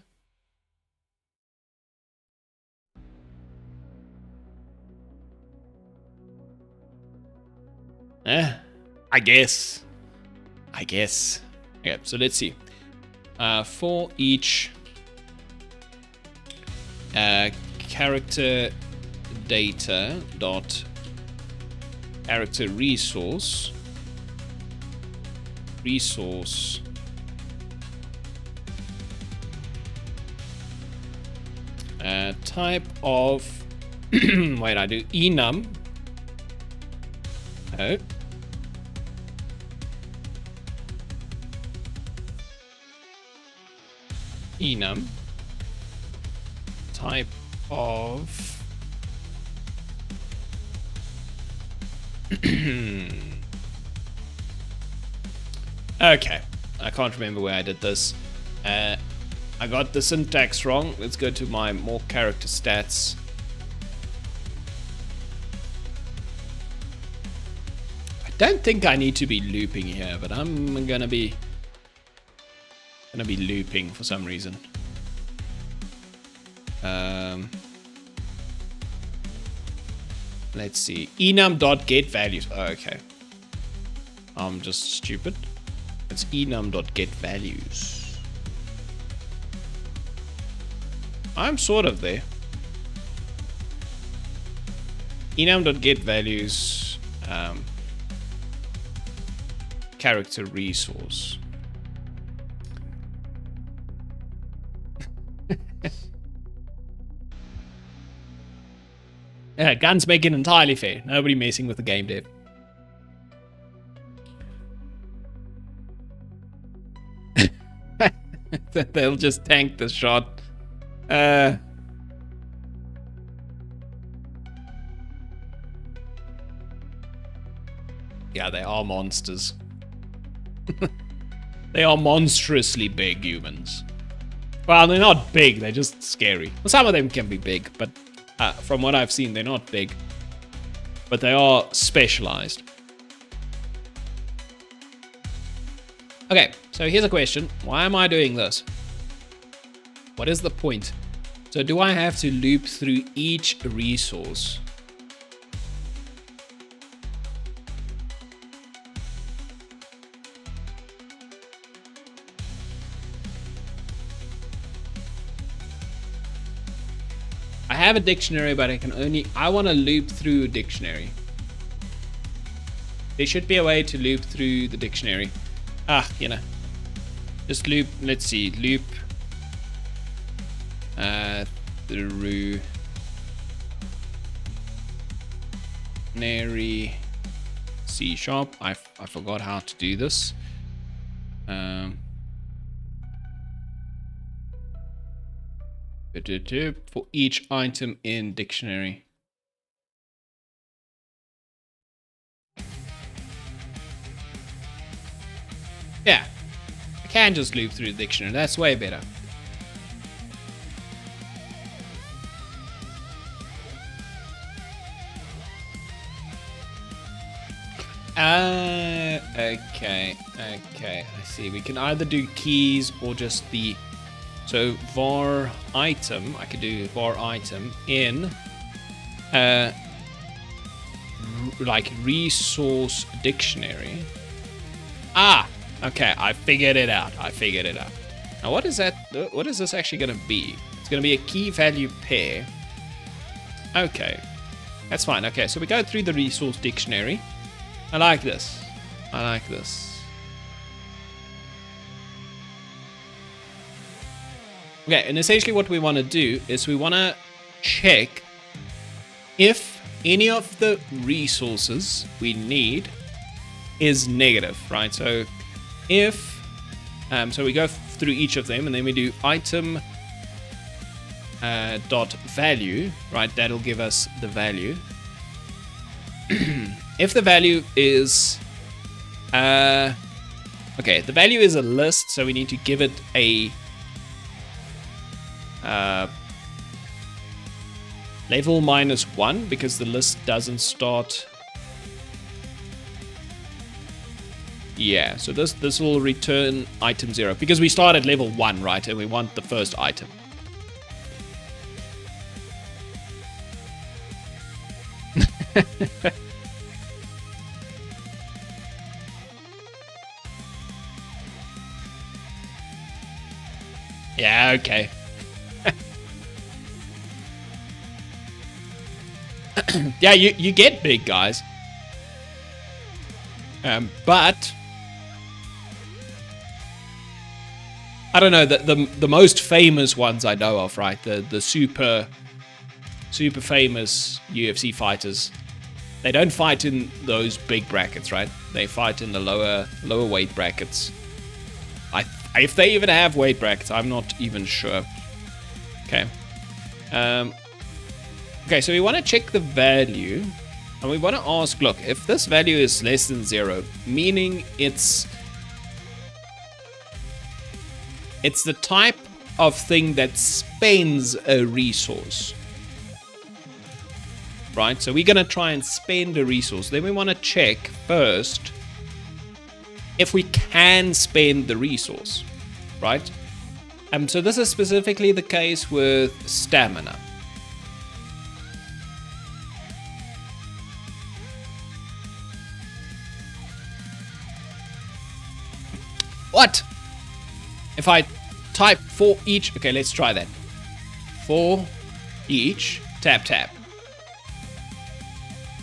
I guess. Okay, so let's see. For each character data dot character resource type of wait, I do enum. Oh. Enum type of okay, I can't remember where I did this. I got the syntax wrong. Let's go to my more character stats. I don't think I need to be looping here, but I'm gonna be looping for some reason. Let's see. enum.getValues. Oh, okay. I'm just stupid. It's enum.getValues. I'm sort of there. enum.getValues character resource. Yeah, guns make it entirely fair. Nobody messing with the game dev. They'll just tank the shot. Yeah, they are monsters. They are monstrously big humans. Well, they're not big, they're just scary. Well, some of them can be big, but from what I've seen, they're not big. But they are specialized. Okay, so here's a question. Why am I doing this? What is the point? So do I have to loop through each resource? I have a dictionary, but I want to loop through a dictionary. There should be a way to loop through the dictionary. Just loop, let's see, loop through dictionary C#. I forgot how to do this. For each item in dictionary. Yeah, I can just loop through the dictionary. That's way better. Okay, I see. We can either do keys or just the... So var item, I could do var item in like resource dictionary. Okay, I figured it out. Now what is that? What is this actually going to be? It's going to be a key value pair. Okay, that's fine. Okay, so we go through the resource dictionary. I like this. Okay, and essentially what we want to do is we want to check if any of the resources we need is negative, right? So if, so we go through each of them and then we do item dot value, right? That'll give us the value. If the value is, okay, the value is a list, so we need to give it a level -1 because the list doesn't start. Yeah, so this will return item 0 because we start at level 1, right? And we want the first item. Yeah, okay. Yeah, you get big, guys. But I don't know, the most famous ones I know of, right? The super famous UFC fighters. They don't fight in those big brackets, right? They fight in the lower weight brackets. If they even have weight brackets, I'm not even sure. Okay. Okay, so we want to check the value. And we want to ask, look, if this value is less than 0, meaning it's the type of thing that spends a resource. Right? So we're going to try and spend a resource. Then we want to check first if we can spend the resource, right? So this is specifically the case with stamina. What? If I type for each, okay, let's try that. For each, tap.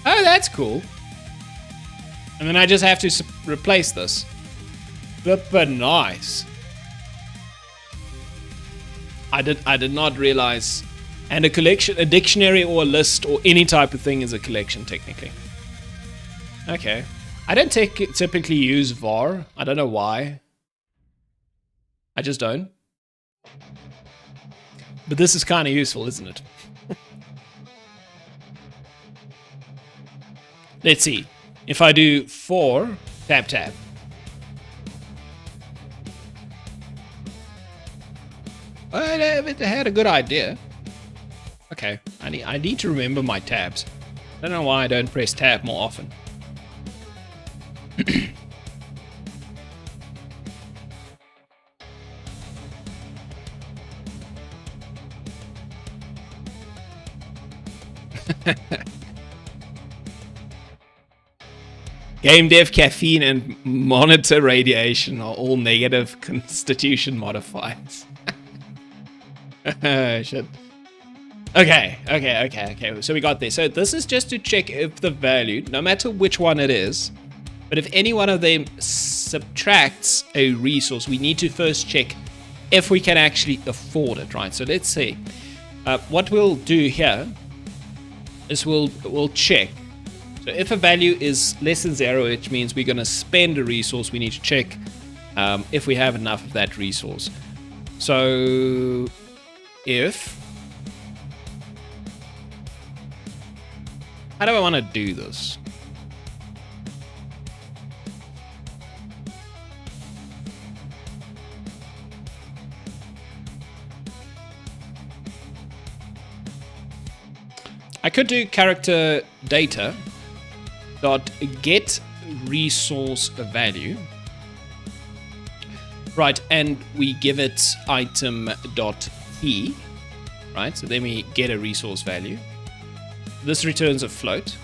Oh, that's cool. And then I just have to replace this. But nice. I did not realize. And a collection, a dictionary or a list or any type of thing is a collection technically. Okay. I don't typically use var. I don't know why. I just don't. But this is kind of useful, isn't it? Let's see. If I do for tab. I had a good idea. Okay, I need to remember my tabs. I don't know why I don't press tab more often. Game dev, caffeine, and monitor radiation are all negative constitution modifiers. Shit. Okay. So we got this. So this is just to check if the value, no matter which one it is, but if any one of them subtracts a resource, we need to first check if we can actually afford it, right? So let's see. What we'll do here is we'll check. So if a value is less than 0, which means we're going to spend a resource, we need to check if we have enough of that resource. So if... How do I want to do this? I could do character data dot get resource value, right? And we give it item dot key, right? So then we get a resource value. This returns a float.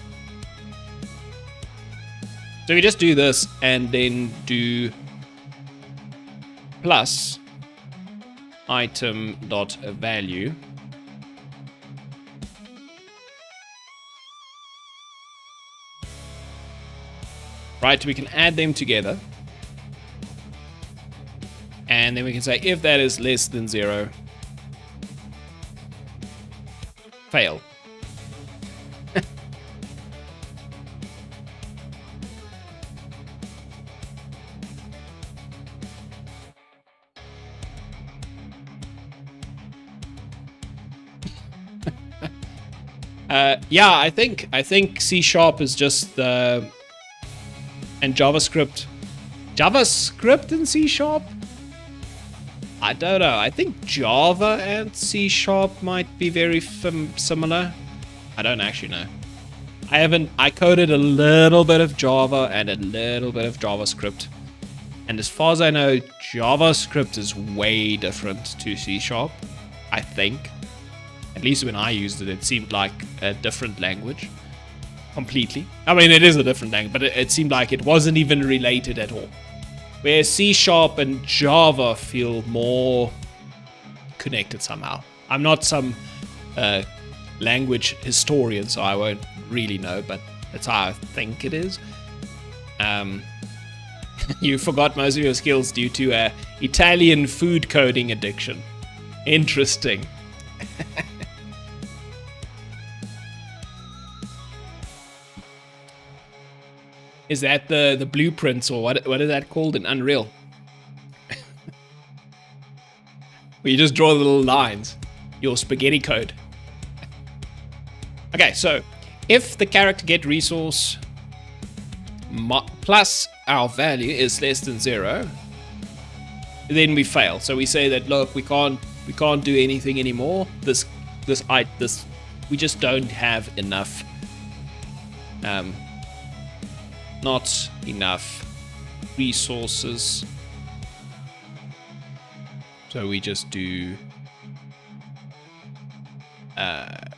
So we just do this and then do plus item dot value. Right, we can add them together. And then we can say if that is less than 0, fail. Yeah, I think C# is just the and JavaScript in C#. I don't know. I think Java and C# might be very similar. I don't actually know. I coded a little bit of Java and a little bit of JavaScript. And as far as I know, JavaScript is way different to C#, I think. At least when I used it, it seemed like a different language. Completely. I mean, it is a different language, but it seemed like it wasn't even related at all. Whereas C# and Java feel more connected somehow. I'm not some language historian, so I won't really know, but that's how I think it is. You forgot most of your skills due to a Italian food coding addiction. Interesting. Is that the blueprints, or what is that called in Unreal? Where you just draw the little lines. Your spaghetti code. Okay, so if the character get resource plus our value is less than 0, then we fail. So we say that, look, we can't do anything anymore. This we just don't have enough. Not enough resources. So we just do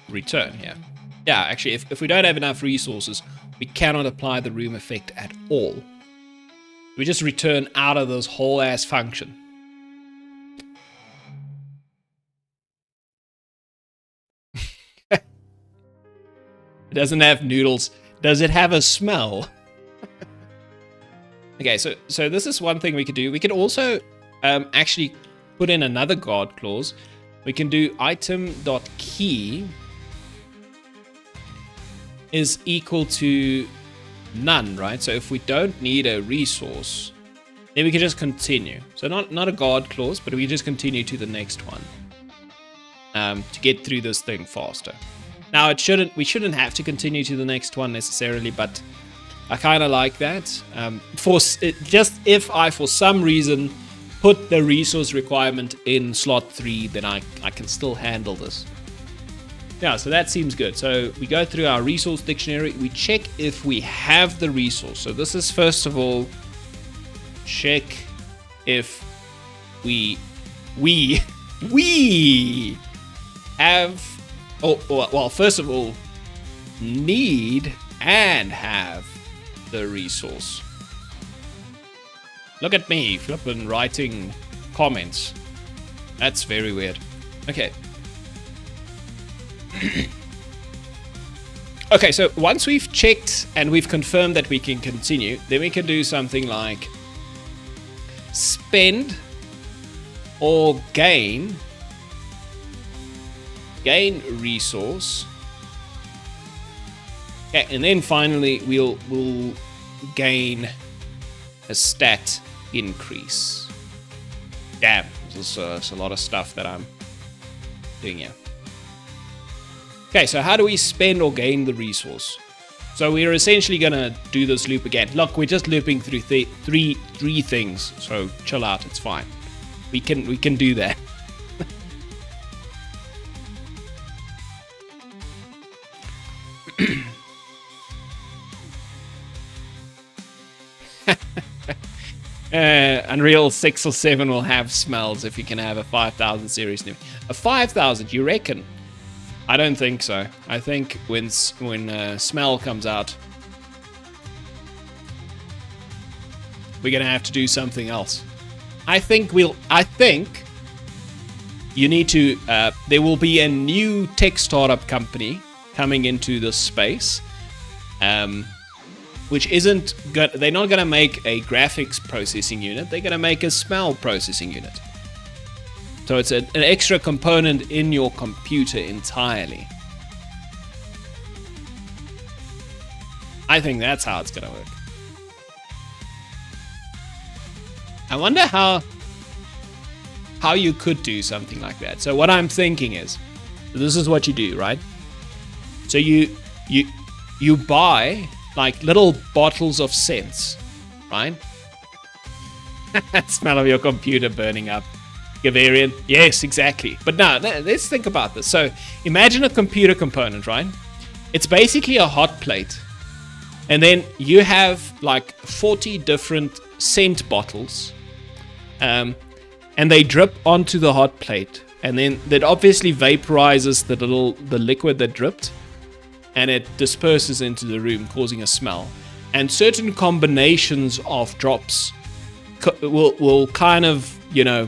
return here. Yeah, actually, if we don't have enough resources, we cannot apply the room effect at all. We just return out of this whole ass function. It doesn't have noodles. Does it have a smell? Okay, so this is one thing we could do. We could also actually put in another guard clause. We can do item.key is equal to none, right? So if we don't need a resource, then we can just continue. So not a guard clause, but we just continue to the next one to get through this thing faster. Now we shouldn't have to continue to the next one necessarily, but I kind of like that. Just if I for some reason put the resource requirement in slot 3, then I can still handle this. Yeah, so that seems good. So we go through our resource dictionary. We check if we have the resource. So this is first of all, check if we have, well, first of all, need and have the resource. Look at me flipping writing comments. That's very weird. Okay. Okay, so once we've checked and we've confirmed that we can continue, then we can do something like spend or gain resource. Okay, and then finally we'll gain a stat increase. Damn, this is a lot of stuff that I'm doing here. Okay, so how do we spend or gain the resource? So we're essentially gonna do this loop again. Look, we're just looping through three things, so chill out, it's fine. We can do that. Unreal 6 or 7 will have smells if you can have a 5000 series new. A 5000, you reckon? I don't think so. I think when smell comes out, we're gonna have to do something else. I think you need to. There will be a new tech startup company coming into this space, which isn't good. They're not gonna make a graphics processing unit. They're gonna make a smell processing unit. So it's an extra component in your computer entirely. I think that's how it's gonna work. I wonder how you could do something like that. So what I'm thinking is, this is what you do, right? So you buy like little bottles of scents, right? Smell of your computer burning up. Gavarian. Yes, exactly. But now, let's think about this. So imagine a computer component, right? It's basically a hot plate. And then you have like 40 different scent bottles. And they drip onto the hot plate. And then that obviously vaporizes the liquid that dripped. And it disperses into the room, causing a smell. And certain combinations of drops will kind of,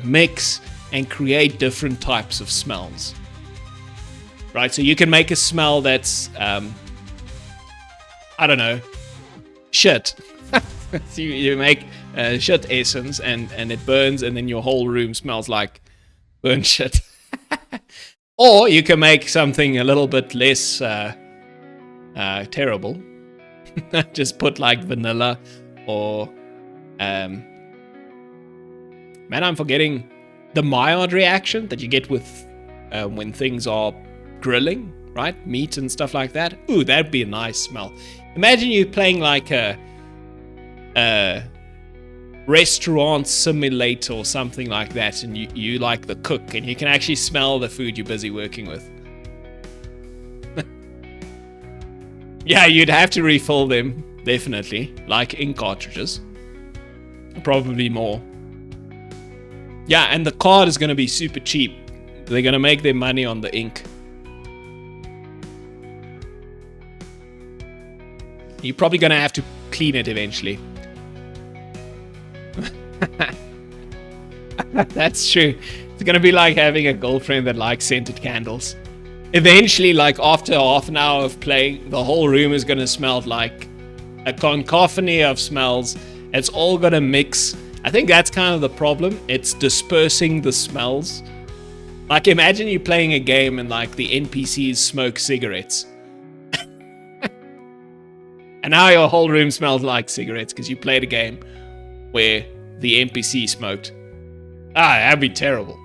mix and create different types of smells. Right? So you can make a smell that's, I don't know, shit. So you make shit essence and it burns and then your whole room smells like burnt shit. Or you can make something a little bit less terrible. Just put like vanilla or man, I'm forgetting the Maillard reaction that you get with when things are grilling, right? Meat and stuff like that. Ooh, that'd be a nice smell. Imagine you playing like a restaurant simulator or something like that, and you like the cook, and you can actually smell the food you're busy working with. Yeah, you'd have to refill them, definitely, like ink cartridges. Probably more. Yeah, and the card is going to be super cheap. They're going to make their money on the ink. You're probably going to have to clean it eventually. That's true. It's going to be like having a girlfriend that likes scented candles. eventually, like after half an hour of playing, the whole room is going to smell like a cacophony of smells. It's all going to mix. I think that's kind of the problem. It's dispersing the smells. Like, imagine you playing a game and like the NPCs smoke cigarettes. And now your whole room smells like cigarettes because you played a game where the NPC smoked. That'd be terrible.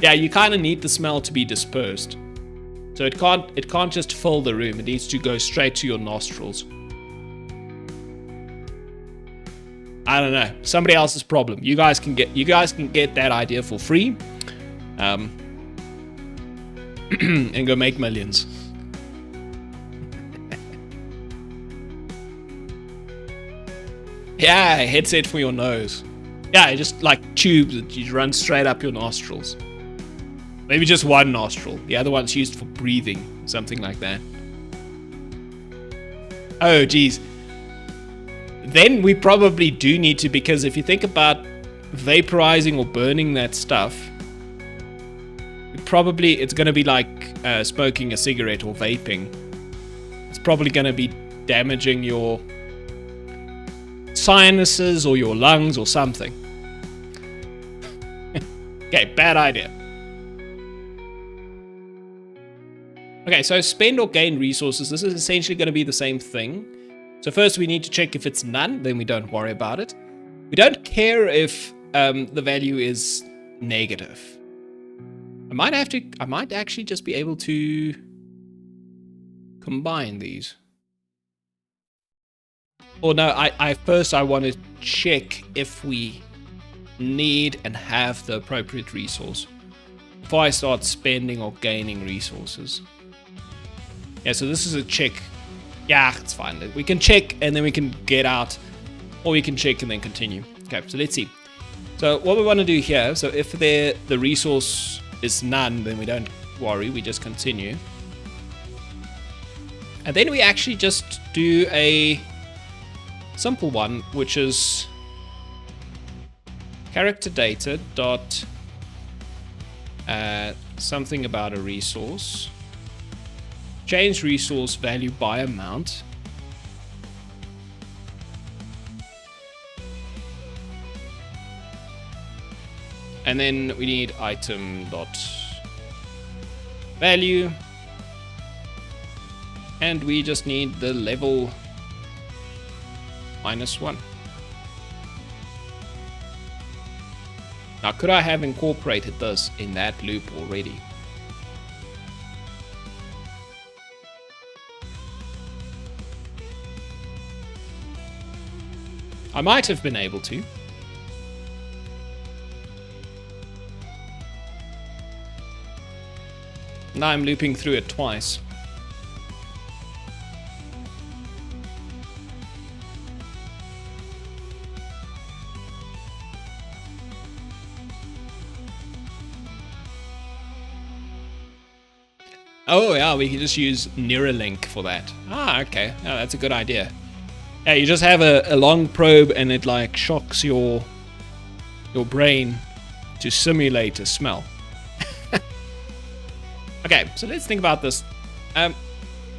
Yeah, you kind of need the smell to be dispersed. So it can't just fill the room. It needs to go straight to your nostrils. I don't know. Somebody else's problem. You guys can get that idea for free. And go make millions. Yeah, a headset for your nose. Yeah, just like tubes that you run straight up your nostrils. Maybe just one nostril. The other one's used for breathing. Something like that. Oh, geez. Then we probably do need to, because if you think about vaporizing or burning that stuff, it's going to be like smoking a cigarette or vaping. It's probably going to be damaging your sinuses or your lungs or something. Okay, bad idea. Okay, so spend or gain resources. This is essentially going to be the same thing. So first we need to check if it's none, then we don't worry about it. We don't care if the value is negative. I might actually just be able to combine these. Or no, I want to check if we need and have the appropriate resource before I start spending or gaining resources. Yeah, so this is a check. Yeah, it's fine. We can check and then we can get out, or we can check and then continue. Okay, so let's see. So what we want to do here, so if the resource is none, then we don't worry, we just continue. And then we actually just do a simple one, which is character data dot something about a resource. Change resource value by amount. And then we need item dot value. And we just need the level -1. Now, could I have incorporated this in that loop already? I might have been able to. Now I'm looping through it twice. Oh yeah, we can just use Neuralink for that. Okay. Oh, that's a good idea. Yeah, you just have a long probe and it like shocks your brain to simulate a smell. Okay, so let's think about this.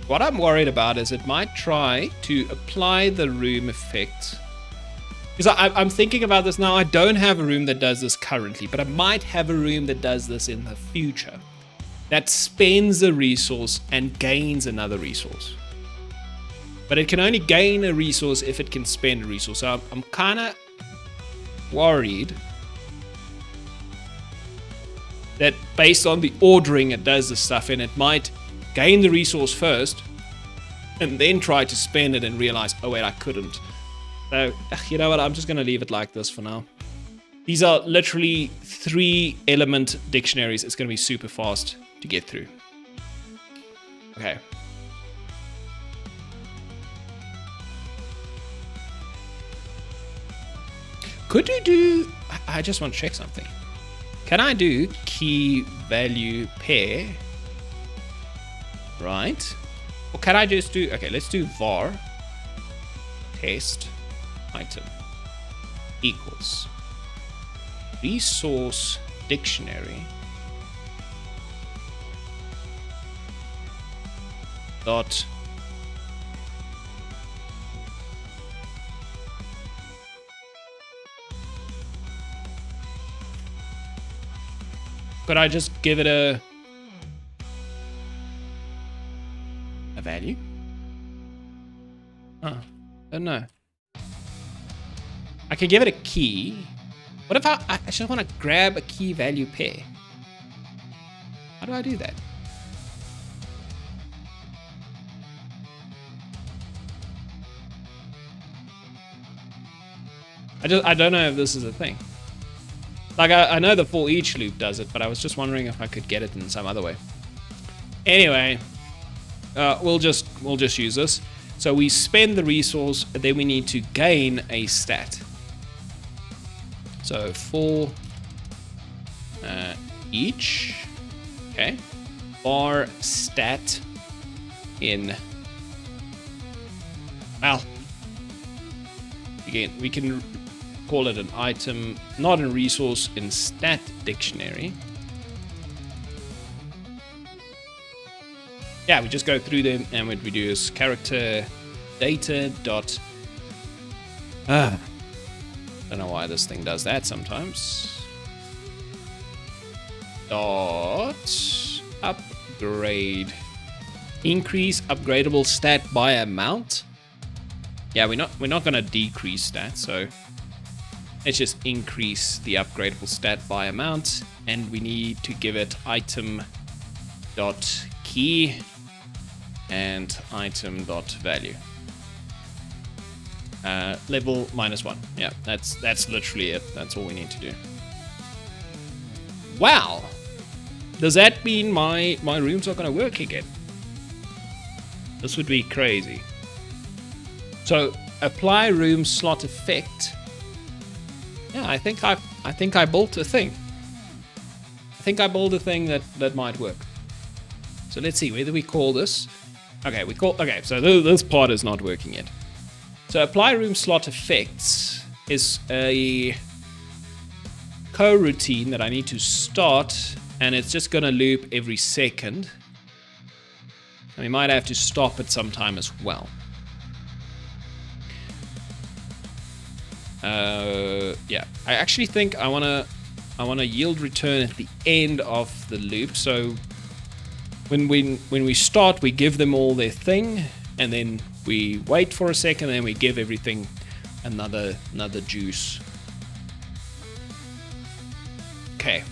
What I'm worried about is it might try to apply the room effect. Because I'm thinking about this now. I don't have a room that does this currently, but I might have a room that does this in the future. That spends a resource and gains another resource. But it can only gain a resource if it can spend a resource. So I'm kind of worried that based on the ordering it does this stuff in, it might gain the resource first and then try to spend it and realize, oh wait, I couldn't. So, you know what, I'm just going to leave it like this for now. These are literally 3-element dictionaries. It's going to be super fast to get through. Okay. Could you do... I just want to check something. Can I do key value pair? Right. Or can I just do... Okay, let's do var test item equals resource dictionary dot could I just give it a value? Oh, don't know. I could give it a key. What if I just want to grab a key value pair? How do I do that? I don't know if this is a thing. Like I know the for each loop does it, but I was just wondering if I could get it in some other way. Anyway, we'll just use this. So we spend the resource, and then we need to gain a stat. So for each, okay, bar stat in, well, again, we can call it an item, not a resource, in stat dictionary. Yeah, we just go through them, and what we do is character data dot. Don't know why this thing does that sometimes. Dot upgrade. Increase upgradable stat by amount. Yeah, we're not gonna decrease that, so let's just increase the upgradable stat by amount, and we need to give it item dot key and item dot value. Level -1. Yeah, that's literally it. That's all we need to do. Wow. Does that mean my rooms are gonna work again? This would be crazy. So apply room slot effect. Yeah, I think I built a thing. I think I built a thing that might work. So let's see whether we call this. Okay, so this part is not working yet. So apply room slot effects is a coroutine that I need to start, and it's just gonna loop every second. And we might have to stop it sometime as well. Yeah, I actually think I wanna yield return at the end of the loop. So when we start, we give them all their thing, and then we wait for a second, and then we give everything another juice. Okay.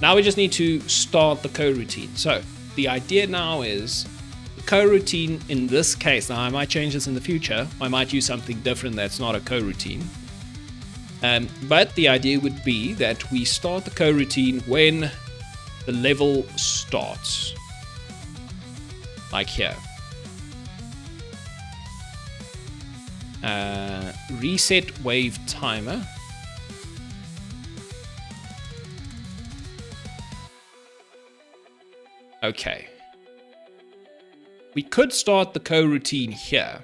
Now we just need to start the coroutine. So the idea now is the coroutine in this case. Now I might change this in the future. I might use something different that's not a coroutine. But the idea would be that we start the coroutine when the level starts. Like here. Reset wave timer. Okay. We could start the coroutine here.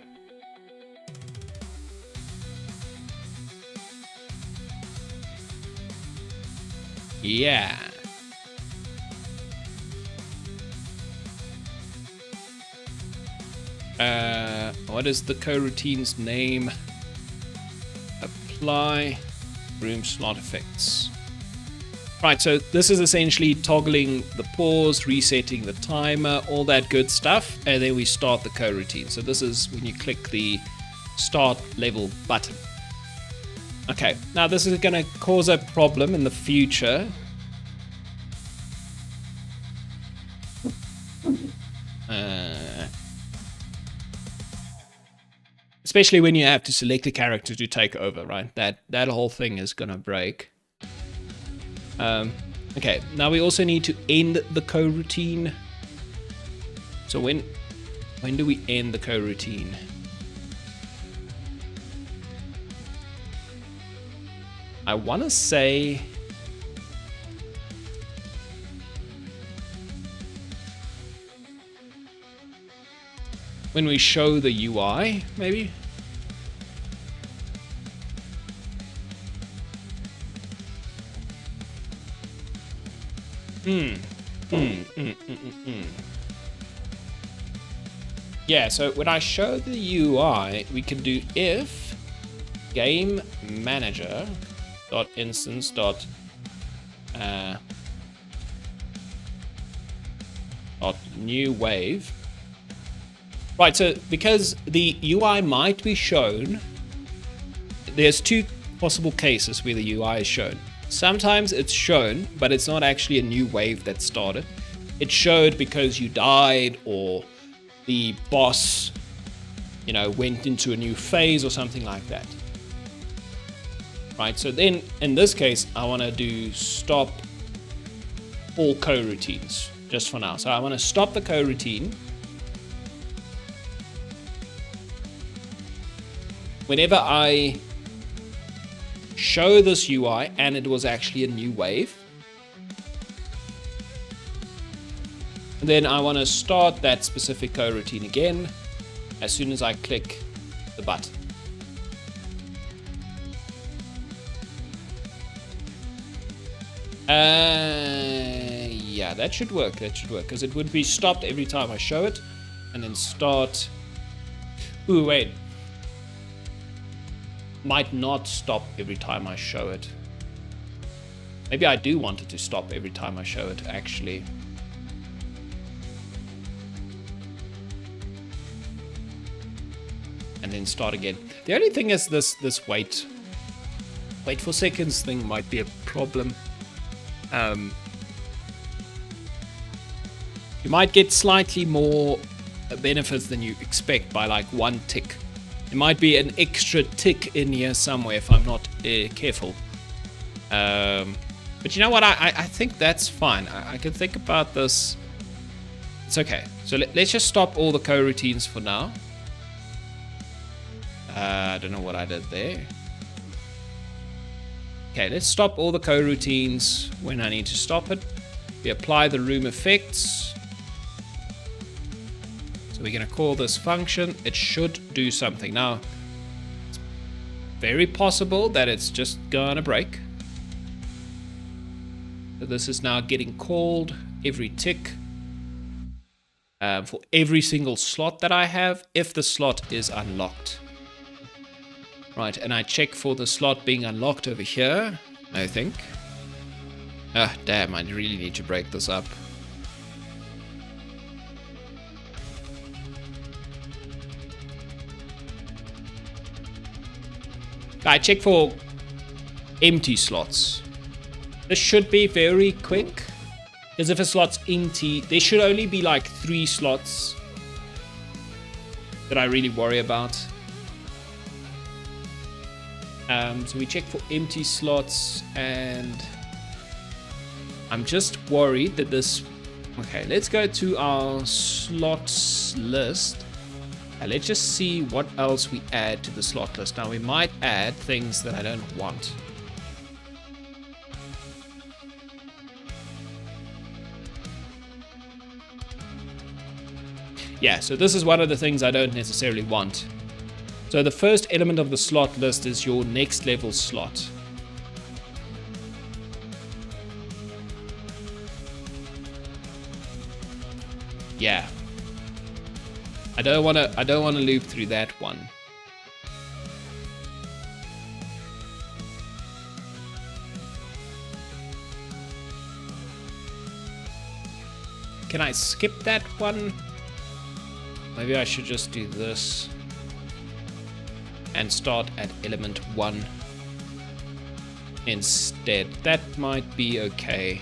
Yeah. What is the coroutine's name? Apply room slot effects. Right, so this is essentially toggling the pause, resetting the timer, all that good stuff, and then we start the coroutine. So this is when you click the start level button. Okay, now this is going to cause a problem in the future. Especially when you have to select a character to take over, right? That whole thing is going to break. Okay, now we also need to end the coroutine. So when do we end the coroutine? I want to say when we show the UI, maybe? Yeah, so when I show the UI, we can do if game manager dot instance dot new wave. Right, so because the UI might be shown, there's two possible cases where the UI is shown. Sometimes it's shown, but it's not actually a new wave that started. It showed because you died, or the boss, you know, went into a new phase or something like that. Right, so then in this case, I want to do stop all coroutines just for now. So I want to stop the coroutine whenever I show this UI and it was actually a new wave. And then I want to start that specific coroutine again as soon as I click the button. Yeah, that should work. That should work, because it would be stopped every time I show it, and then start. Ooh, wait. Might not stop every time I show it. Maybe I do want it to stop every time I show it, actually. And then start again. The only thing is this wait for seconds thing might be a problem. You might get slightly more benefits than you expect by like one tick. There might be an extra tick in here somewhere if I'm not careful. But you know what? I think that's fine. I can think about this. It's okay. So let's just stop all the coroutines for now. I don't know what I did there. Okay, let's stop all the coroutines when I need to stop it. We apply the room effects. So we're going to call this function. It should do something. Now, it's very possible that it's just going to break. So this is now getting called every tick for every single slot that I have, if the slot is unlocked. Right, and I check for the slot being unlocked over here, I think. Ah, damn, I really need to break this up. I check for empty slots. This should be very quick, because if a slot's empty, there should only be like 3 slots that I really worry about. So we check for empty slots, and I'm just worried that this... Okay, let's go to our slots list. And let's just see what else we add to the slot list. Now, we might add things that I don't want. Yeah, so this is one of the things I don't necessarily want. So the first element of the slot list is your next level slot. Yeah. I don't want to loop through that one. Can I skip that one? Maybe I should just do this and start at element 1 instead. That might be okay.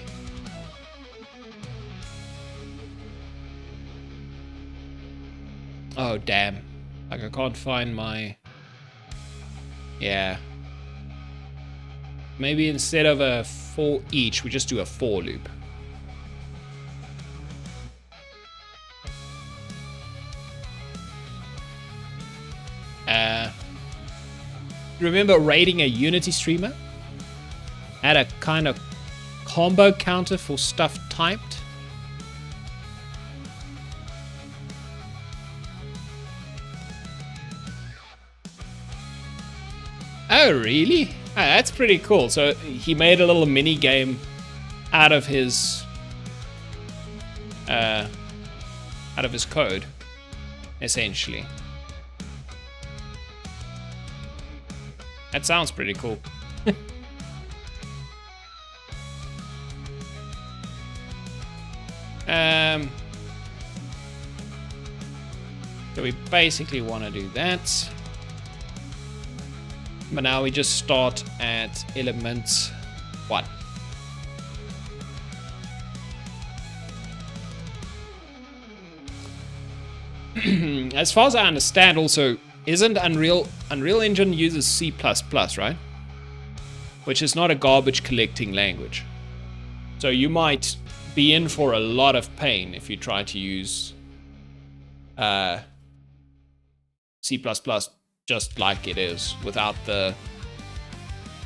Oh, damn. Like, I can't find my... Yeah. Maybe instead of a for each, we just do a for loop. Remember rating a Unity streamer? Add a kind of combo counter for stuff typed. Oh, really? Oh, that's pretty cool. So he made a little mini game out of his code. essentially. That sounds pretty cool. So we basically want to do that. But now we just start at element 1. As far as I understand, also, isn't Unreal Engine uses C++, right? Which is not a garbage collecting language. So you might be in for a lot of pain if you try to use C++ just like it is, without the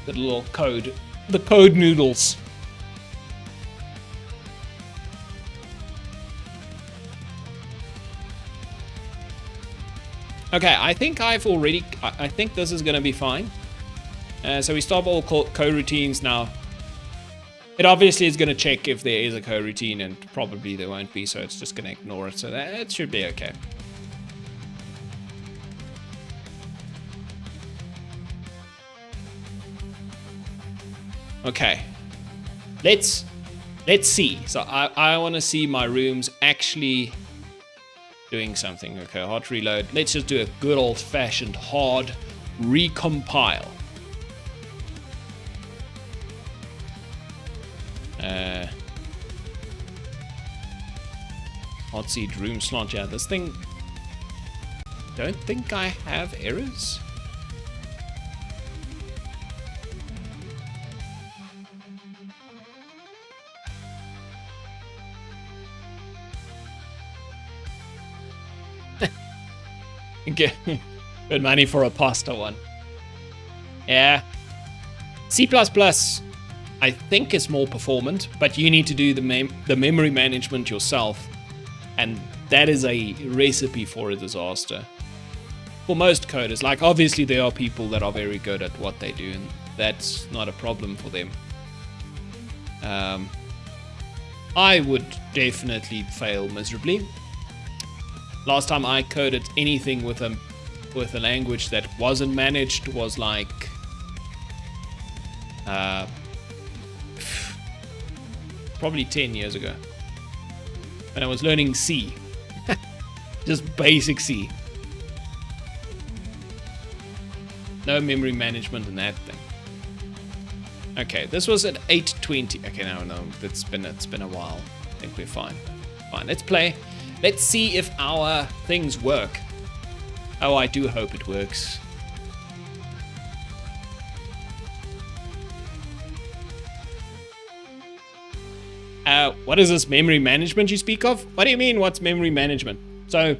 little code, the code noodles. Okay, I think I think this is gonna be fine. So we stop all coroutines now. It obviously is gonna check if there is a coroutine, and probably there won't be, so it's just gonna ignore it. So that should be okay. Okay, let's see. So I want to see my rooms actually doing something. Okay, hot reload. Let's just do a good old-fashioned hard recompile. Hot seed room slot. Yeah, this thing. Don't think I have errors. Good money for a pasta one. Yeah. C++, I think, is more performant, but you need to do the memory management yourself, and that is a recipe for a disaster. For most coders, like, obviously there are people that are very good at what they do, and that's not a problem for them. I would definitely fail miserably. Last time I coded anything with a language that wasn't managed was like probably 10 years ago, when I was learning C. Just basic C. No memory management in that thing. Okay, this was at 820. Okay, no, it's been a while. I think we're fine. Fine, let's play. Let's see if our things work. Oh, I do hope it works. What is this memory management you speak of? What do you mean, what's memory management? So,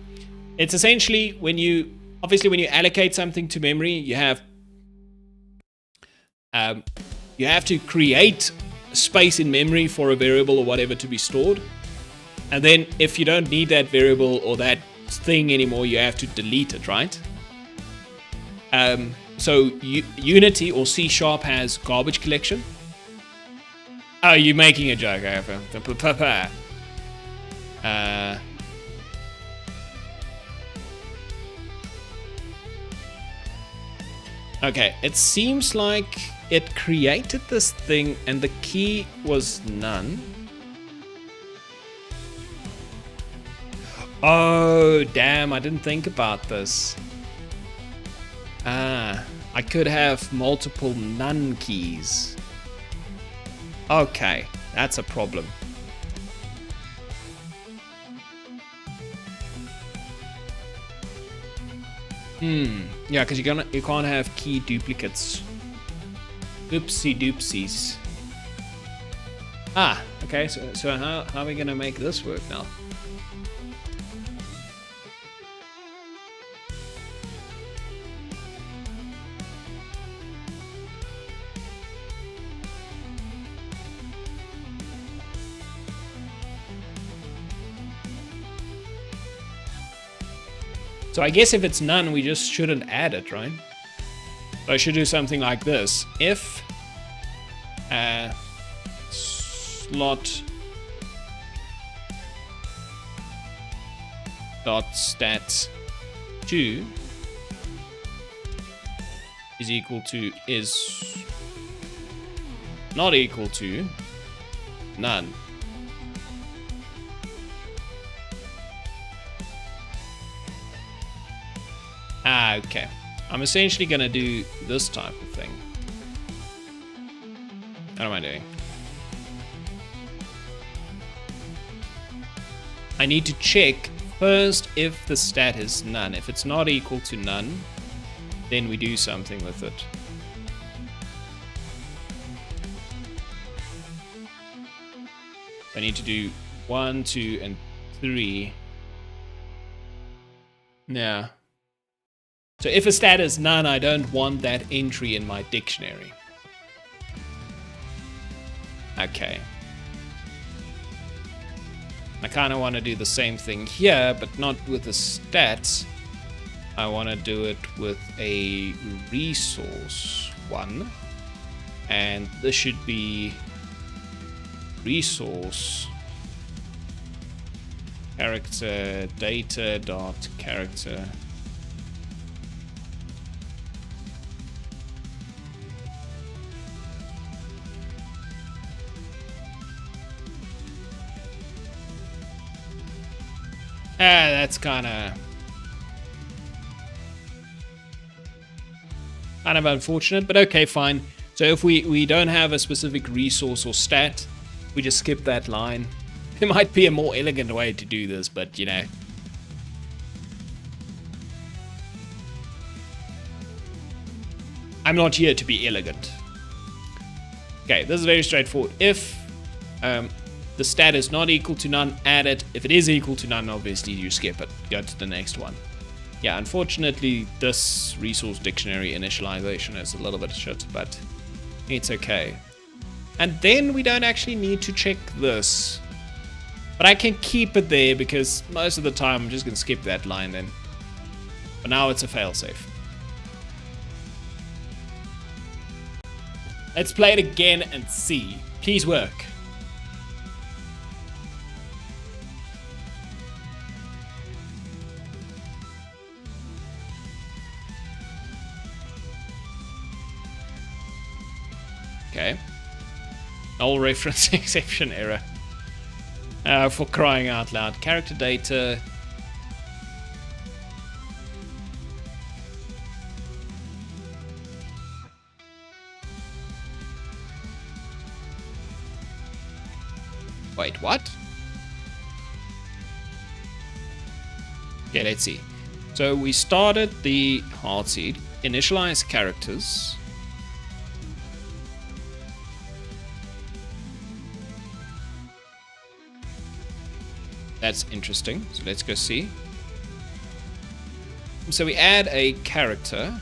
it's essentially when you allocate something to memory, you have to create space in memory for a variable or whatever to be stored. And then if you don't need that variable or that thing anymore, you have to delete it, right? So Unity or C# has garbage collection. Oh, you're making a joke. Okay, it seems like it created this thing and the key was none. Oh, damn, I didn't think about this. I could have multiple none keys. Okay, that's a problem. Yeah, because you can't have key duplicates. Oopsie doopsies. Okay, so how are we gonna make this work now? So I guess if it's none, we just shouldn't add it, right? So I should do something like this. If slot dot stat 2 is equal to, is not equal to none. Okay. I'm essentially going to do this type of thing. What am I doing? I need to check first if the stat is none. If it's not equal to none, then we do something with it. I need to do 1, 2, and 3. Yeah. So if a stat is none, I don't want that entry in my dictionary. Okay. I kind of want to do the same thing here, but not with the stats. I want to do it with a resource one. And this should be resource character data dot character. That's kind of unfortunate, but okay, fine. So if we don't have a specific resource or stat, we just skip that line. There might be a more elegant way to do this, but you know. I'm not here to be elegant. Okay, this is very straightforward. If the stat is not equal to none, add it. If it is equal to none, obviously you skip it. Go to the next one. Yeah, unfortunately, this resource dictionary initialization is a little bit shit, but it's okay. And then we don't actually need to check this. But I can keep it there because most of the time I'm just going to skip that line then. But now it's a failsafe. Let's play it again and see. Please work. Okay. Null reference exception error. For crying out loud. Character data. Wait, what? Okay, let's see. So we started the hard seed. Initialize characters. That's interesting. So let's go see. So we add a character.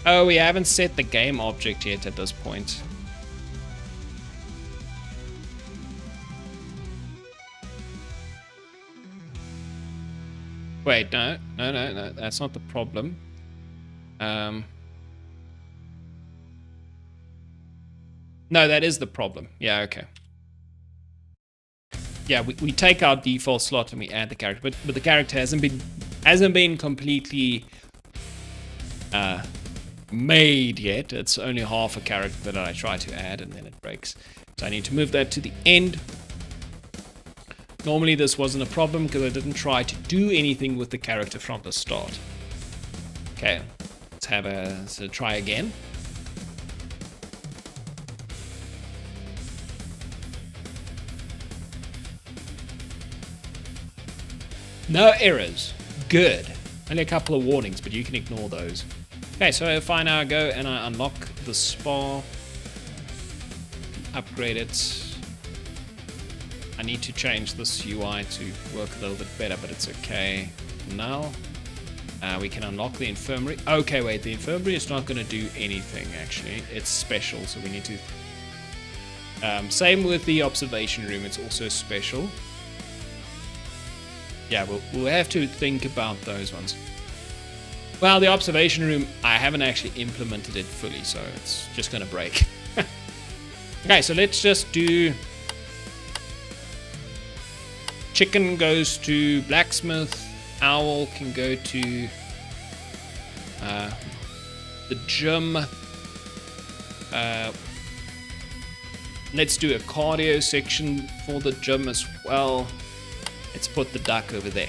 Oh, we haven't set the game object yet at this point. Wait, no, that's not the problem. No, that is the problem. Yeah, okay. Yeah, we take our default slot and we add the character, but the character hasn't been completely made yet. It's only half a character that I try to add and then it breaks. So I need to move that to the end. Normally this wasn't a problem because I didn't try to do anything with the character from the start. Okay, let's try again. No errors. Good. Only a couple of warnings, but you can ignore those. Okay, so if I now go and I unlock the spa, upgrade it. I need to change this UI to work a little bit better, but it's okay. Now, we can unlock the infirmary. Okay, wait, the infirmary is not going to do anything, actually. It's special, so we need to... same with the observation room, it's also special. Yeah, we'll have to think about those ones. Well, the observation room, I haven't actually implemented it fully, so it's just going to break. chicken goes to blacksmith. Owl can go to the gym. Let's do a cardio section for the gym as well. Let's put the duck over there.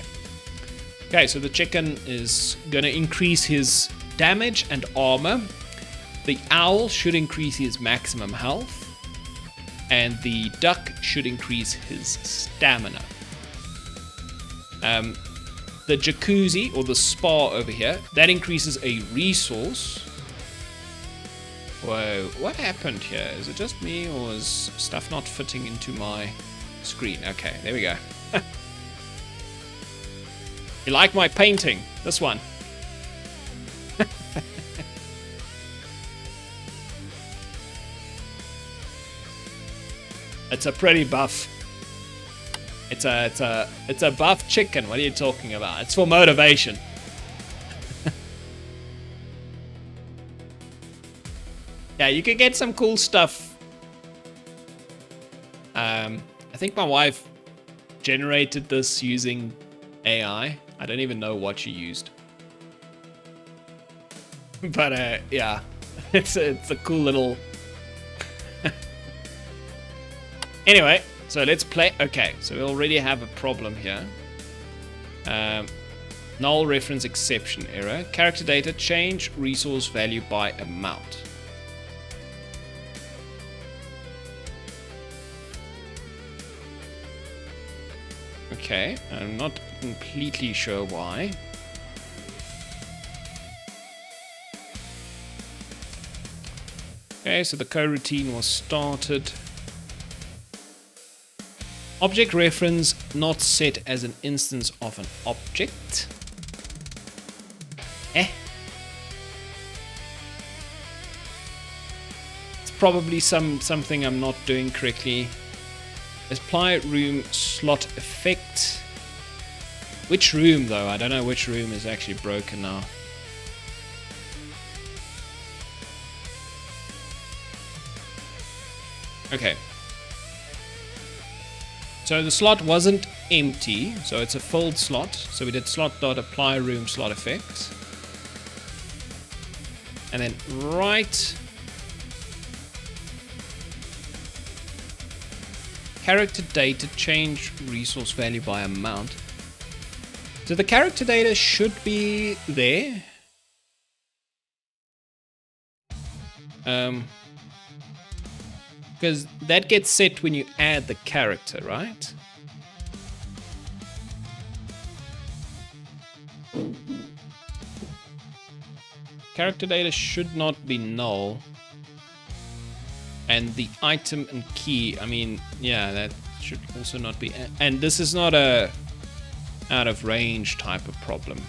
Okay, so the chicken is going to increase his damage and armor. The owl should increase his maximum health. And the duck should increase his stamina. The jacuzzi, or the spa over here, that increases a resource. Whoa, what happened here? Is it just me, or is stuff not fitting into my screen? Okay, there we go. You like my painting? This one. It's a pretty buff. It's a buff chicken. What are you talking about? It's for motivation. Yeah, you can get some cool stuff. I think my wife generated this using AI. I don't even know what she used. But yeah, it's a cool little. Anyway, so let's play. Okay, so we already have a problem here. Null reference exception error. Character data change resource value by amount. Okay, I'm not completely sure why. Okay, so the coroutine was started. Object reference not set as an instance of an object. It's probably something I'm not doing correctly. Apply room slot effect. Which room though? I don't know which room is actually broken now. Okay. So the slot wasn't empty, so it's a filled slot. So we did slot.apply room slot effects. And then right character data change resource value by amount. So the character data should be there. Because that gets set when you add the character, right? Character data should not be null. And the item and key, I mean, yeah, that should also not be. And this is not a out of range type of problem.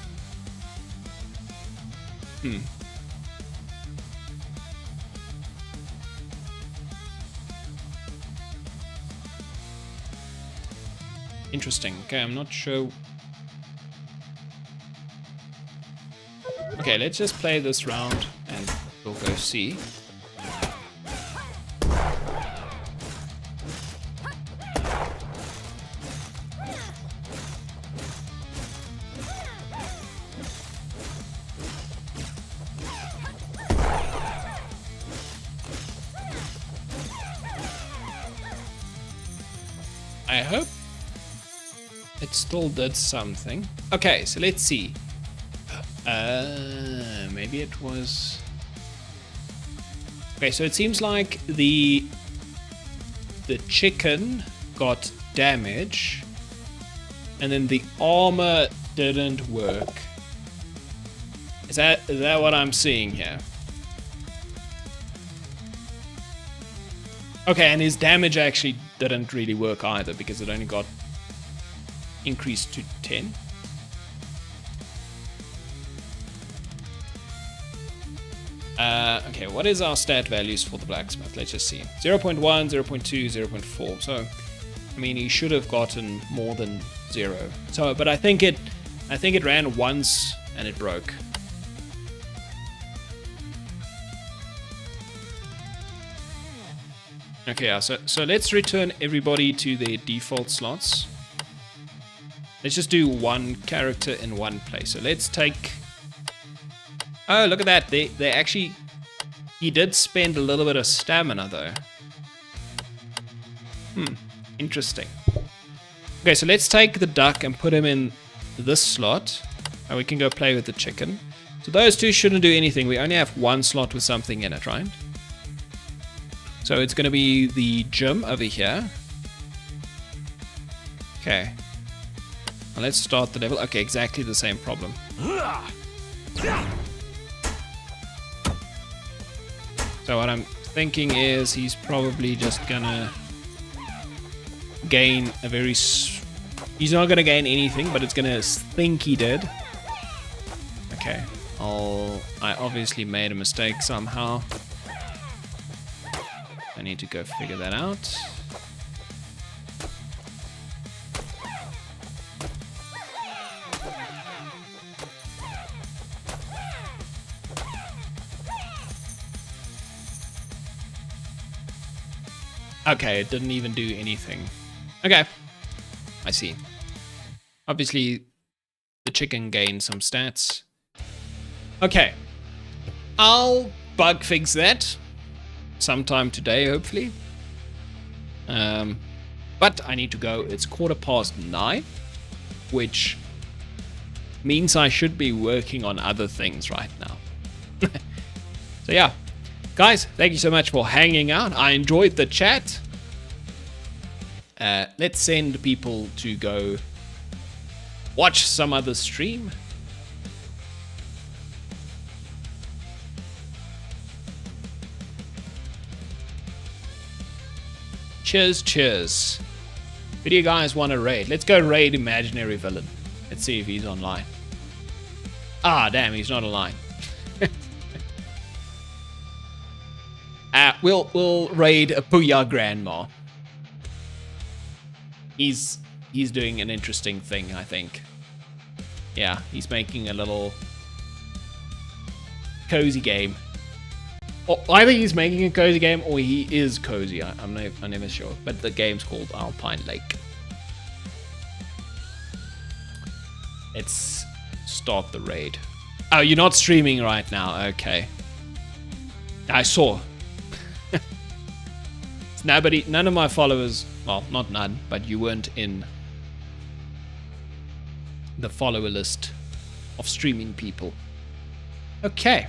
Interesting. Okay, I'm not sure. Okay, let's just play this round and we'll go see. I hope it still did something. Okay, so let's see. Maybe it was. Okay, so it seems like the chicken got damage, and then the armor didn't work. Is that what I'm seeing here? Okay, and his damage actually didn't really work either because it only got increased to 10. Okay, what is our stat values for the blacksmith? Let's just see. 0.1, 0.2, 0.4. So, I mean, he should have gotten more than 0. So, but I think it ran once and it broke. Okay, so let's return everybody to their default slots. Let's just do one character in one place. So let's take... Oh, look at that. They actually... He did spend a little bit of stamina, though. Interesting. Okay, so let's take the duck and put him in this slot. And we can go play with the chicken. So those two shouldn't do anything. We only have one slot with something in it, right? So it's going to be the gym over here. Okay. Now let's start the level. Okay, exactly the same problem. So what I'm thinking is he's probably just gonna gain a very... He's not gonna gain anything, but it's gonna think he did. Okay. I obviously made a mistake somehow. I need to go figure that out. Okay, it didn't even do anything. Okay, I see. Obviously, the chicken gained some stats. Okay, I'll bug fix that sometime today, hopefully. But I need to go. It's 9:15, which means I should be working on other things right now. So yeah. Guys, thank you so much for hanging out. I enjoyed the chat. Let's send people to go watch some other stream. Cheers, cheers. Video guys want to raid. Let's go raid imaginary villain. Let's see if he's online. Ah, damn, he's not online. We'll raid a Puya Grandma. He's doing an interesting thing, I think. Yeah, he's making a little cozy game. Or either he's making a cozy game or he is cozy. I'm never sure. But the game's called Alpine Lake. Let's start the raid. Oh, you're not streaming right now. Okay. I saw. None of my followers, well, not none, but you weren't in the follower list of streaming people. Okay,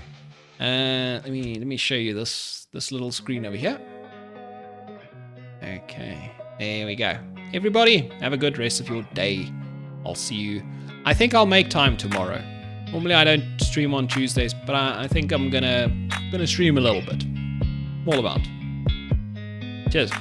let me show you this little screen over here. Okay, there we go. Everybody, have a good rest of your day. I'll see you. I think I'll make time tomorrow. Normally I don't stream on Tuesdays, but I think I'm gonna stream a little bit. All about. Cheers.